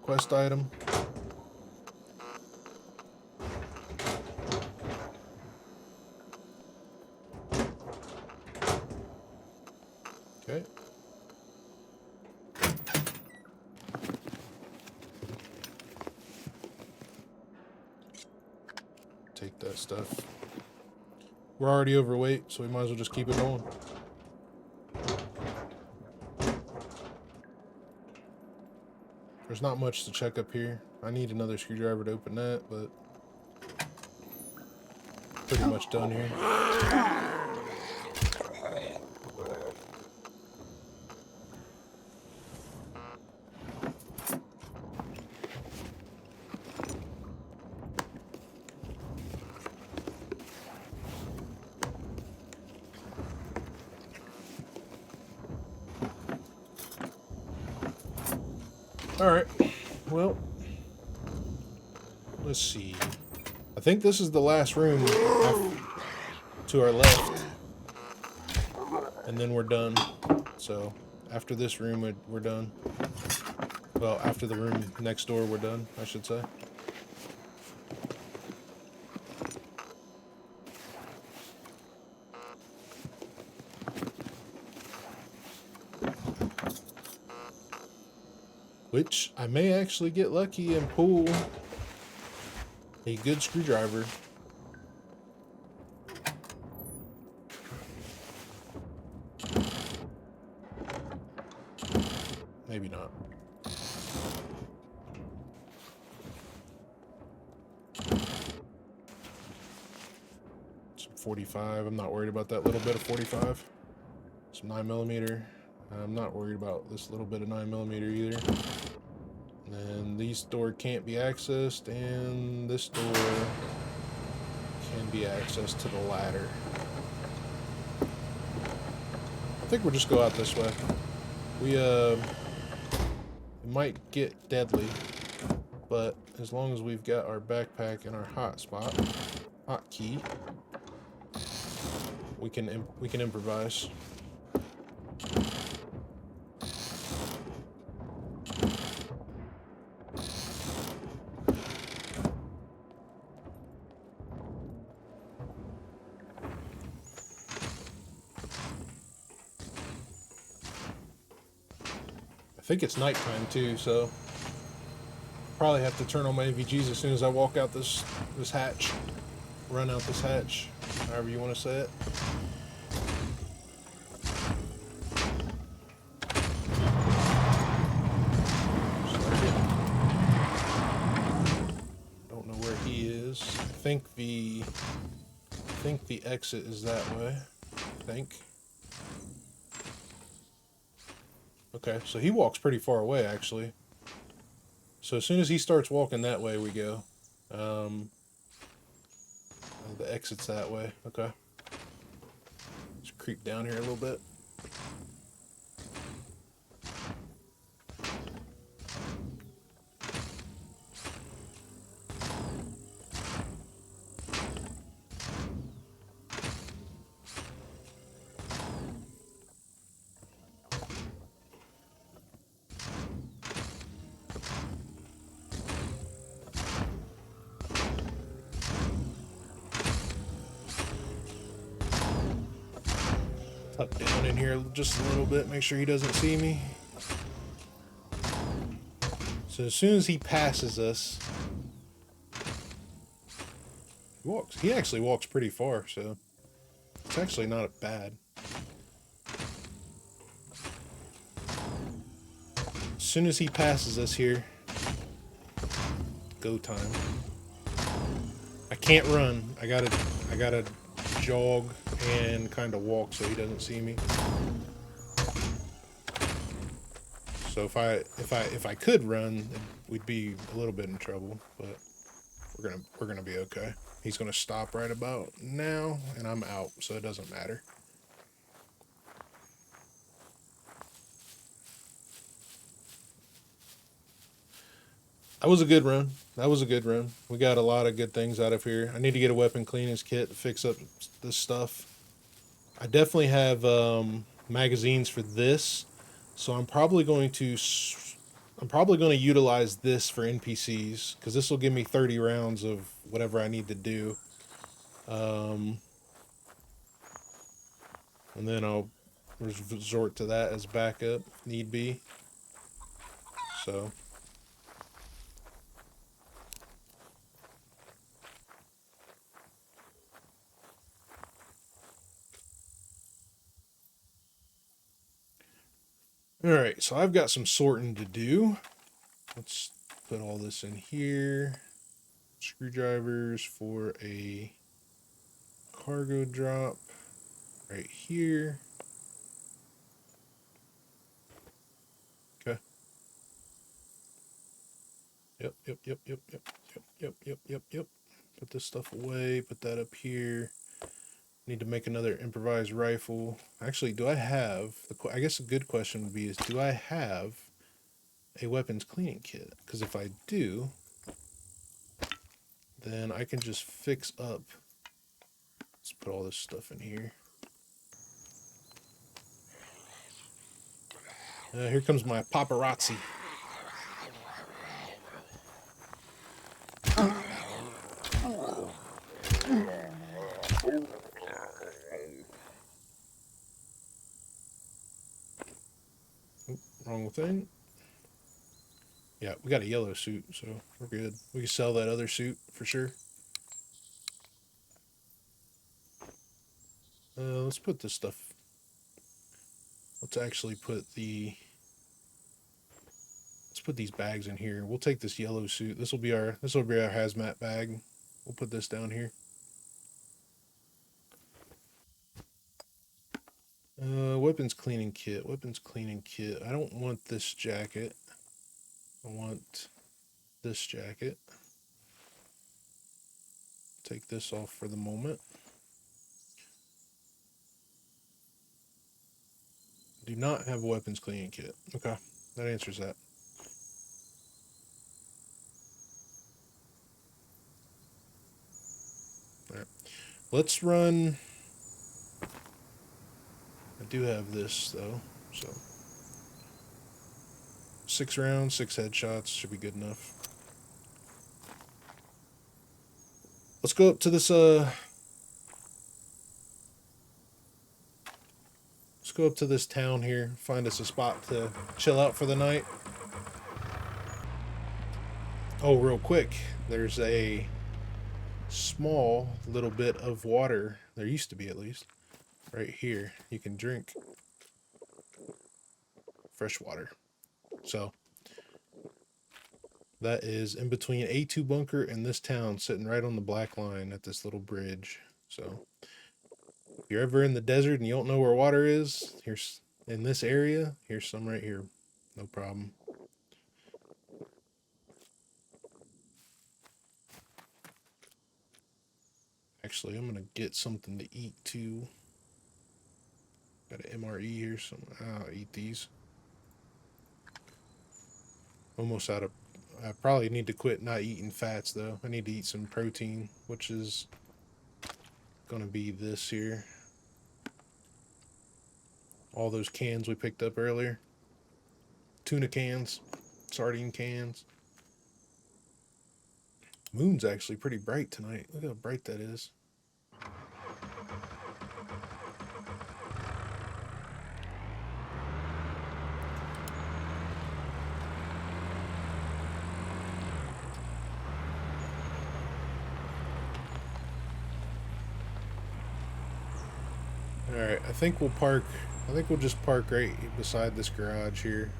Quest item. Okay. Take that stuff. We're already overweight, so we might as well just keep it going. There's not much to check up here. I need another screwdriver to open that, but pretty much done here. Alright, well, let's see. I think this is the last room to our left, and then we're done. So, after this room, we're done. Well, after the room next door, we're done, I should say. Which I may actually get lucky and pull a good screwdriver. Maybe not. Some 45. I'm not worried about that little bit of 45. Some 9mm. I'm not worried about this little bit of 9mm either. And these door can't be accessed, and this door can be accessed to the ladder. I think we'll just go out this way. It might get deadly, but as long as we've got our backpack and our hotkey, we can improvise. I think it's nighttime too, so probably have to turn on my AVGs as soon as I walk out this hatch. Run out this hatch, however you want to say it. Don't know where he is. I think the exit is that way. I think. Okay, so he walks pretty far away, actually. So as soon as he starts walking that way, we go. The exit's that way. Okay. Let's creep down here a little bit. Tuck down in here just a little bit, make sure he doesn't see me. So as soon as he passes us, he actually walks pretty far, so it's actually not bad. As soon as he passes us here, go time. I can't run. I gotta jog and kind of walk so he doesn't see me. So if I could run, we'd be a little bit in trouble, but we're gonna be okay. He's gonna stop right about now, and I'm out, so it doesn't matter. That was a good run. That was a good run. We got a lot of good things out of here. I need to get a weapon cleanance kit to fix up this stuff. I definitely have magazines for this, so I'm probably going to utilize this for NPCs because this will give me 30 rounds of whatever I need to do, and then I'll resort to that as backup if need be. So. Alright, so I've got some sorting to do. Let's put all this in here. Screwdrivers for a cargo drop right here. Okay. Yep. Put this stuff away, put that up here. Need to make another improvised rifle. Actually, do I have, I guess a good question would be is, do I have a weapons cleaning kit? Because if I do, then I can just fix up. Let's put all this stuff in here. Here comes my paparazzi. Wrong thing. Yeah, we got a yellow suit, so we're good. We can sell that other suit for sure. Let's put this stuff. Let's actually put let's put these bags in here. We'll take this yellow suit. This will be our hazmat bag. We'll put this down here. Weapons cleaning kit. Weapons cleaning kit. I don't want this jacket. I want this jacket. Take this off for the moment. Do not have a weapons cleaning kit. Okay, that answers that. All right, let's run. I do have this though, so 6 rounds, 6 headshots should be good enough. Let's go up to this let's go up to this town here, find us a spot to chill out for the night. Oh, real quick, there's a small little bit of water, there used to be at least, right here. You can drink fresh water. So that is in between A2 bunker and this town, sitting right on the black line at this little bridge. So if you're ever in the desert and you don't know where water is, here's in this area, here's some right here. No problem. Actually, I'm gonna get something to eat too. Got an MRE here, so I'll eat these. Almost out of. I probably need to quit not eating fats though. I need to eat some protein, which is gonna be this here. All those cans we picked up earlier. Tuna cans, sardine cans. Moon's actually pretty bright tonight. Look how bright that is. All right, I think we'll park. I think we'll just park right beside this garage here.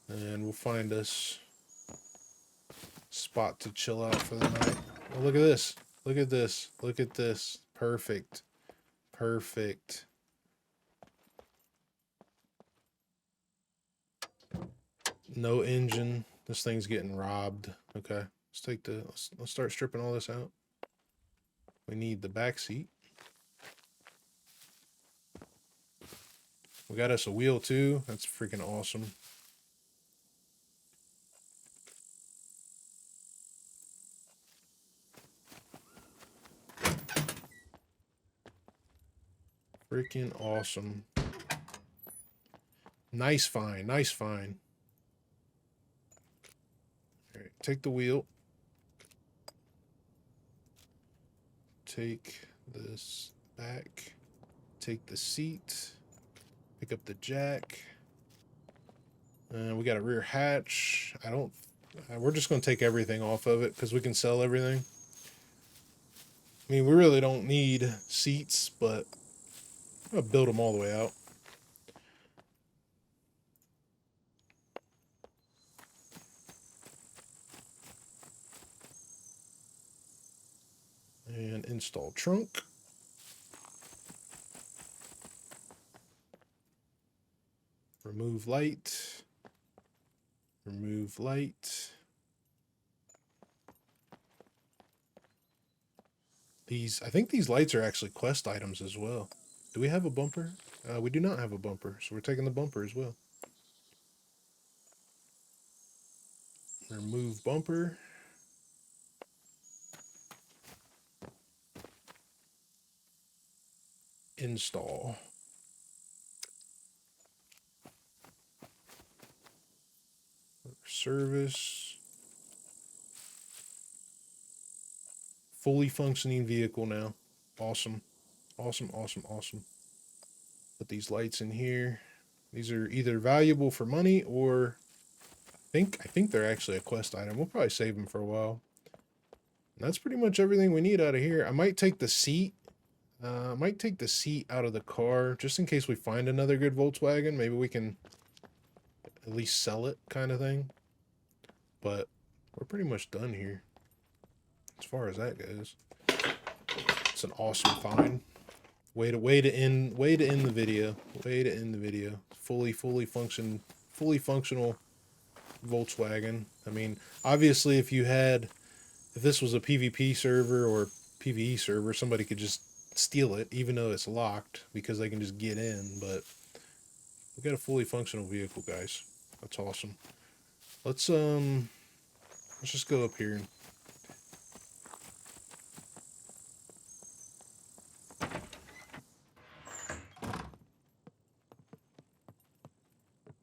And we'll find us a spot to chill out for the night. Oh, look at this. Look at this. Look at this. Perfect. Perfect. No engine. This thing's getting robbed. Okay. Let's start stripping all this out. We need the back seat. We got us a wheel too. That's freaking awesome. Freaking awesome. Nice find. Nice find. All right, take the wheel. Take this back. Take the seat. Pick up the jack. We got a rear hatch. We're just going to take everything off of it because we can sell everything. I mean, we really don't need seats, but I'm going to build them all the way out. And install trunk. Remove light. Remove light. I think these lights are actually quest items as well. Do we have a bumper? We do not have a bumper, so we're taking the bumper as well. Remove bumper. Install. Service. Fully functioning vehicle now. Awesome. Awesome, awesome, awesome. Put these lights in here. These are either valuable for money or I think they're actually a quest item. We'll probably save them for a while. And that's pretty much everything we need out of here. I might take the seat. I might take the seat out of the car just in case we find another good Volkswagen. Maybe we can at least sell it, kind of thing. But we're pretty much done here as far as that goes. It's an awesome find. Way to end the video. Way to end the video. Fully functional Volkswagen. I mean, obviously if this was a PvP server or PvE server, somebody could just steal it, even though it's locked, because they can just get in. But we got a fully functional vehicle, guys. That's awesome. Let's just go up here.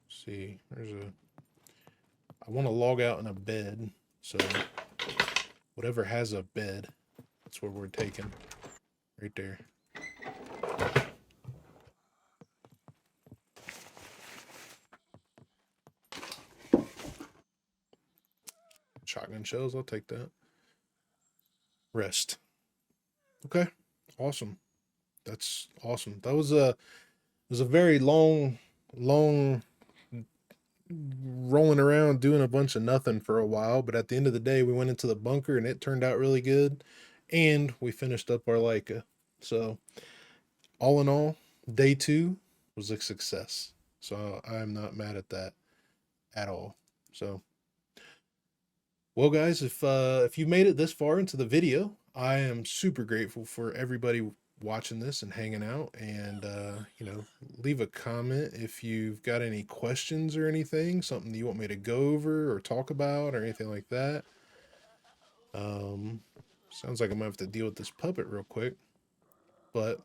See, I want to log out in a bed, so whatever has a bed, that's where we're taking. Right there. Shotgun shells, I'll take that. Rest. Okay, awesome. That's awesome. That was a very long rolling around doing a bunch of nothing for a while, but at the end of the day we went into the bunker and it turned out really good, and we finished up our Leica. So all in all, day 2 was a success, so I'm not mad at that at all. So well guys, if you made it this far into the video, I am super grateful for everybody watching this and hanging out, and you know, leave a comment if you've got any questions or anything, something you want me to go over or talk about or anything like that. Sounds like I'm gonna have to deal with this puppet real quick, but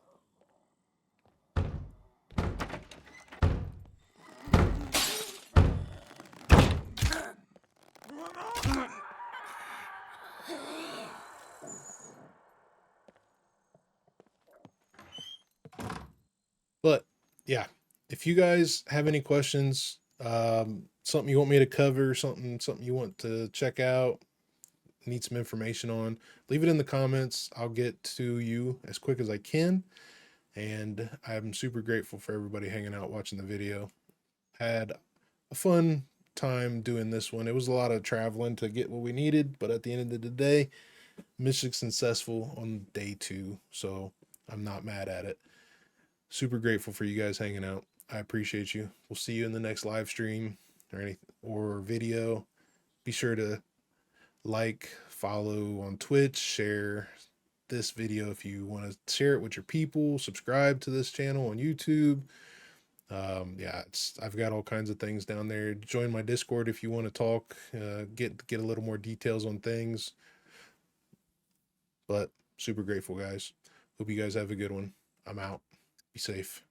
yeah, if you guys have any questions, something you want me to cover, something you want to check out, need some information on, leave it in the comments. I'll get to you as quick as I can. And I'm super grateful for everybody hanging out watching the video. Had a fun time doing this one. It was a lot of traveling to get what we needed, but at the end of the day, mission successful on day 2, so I'm not mad at it. Super grateful for you guys hanging out. I appreciate you. We'll see you in the next live stream or video. Be sure to like, follow on Twitch, share this video if you want to share it with your people, subscribe to this channel on YouTube. Yeah, I've got all kinds of things down there. Join my Discord if you want to talk, get a little more details on things. But super grateful, guys. Hope you guys have a good one. I'm out. Be safe.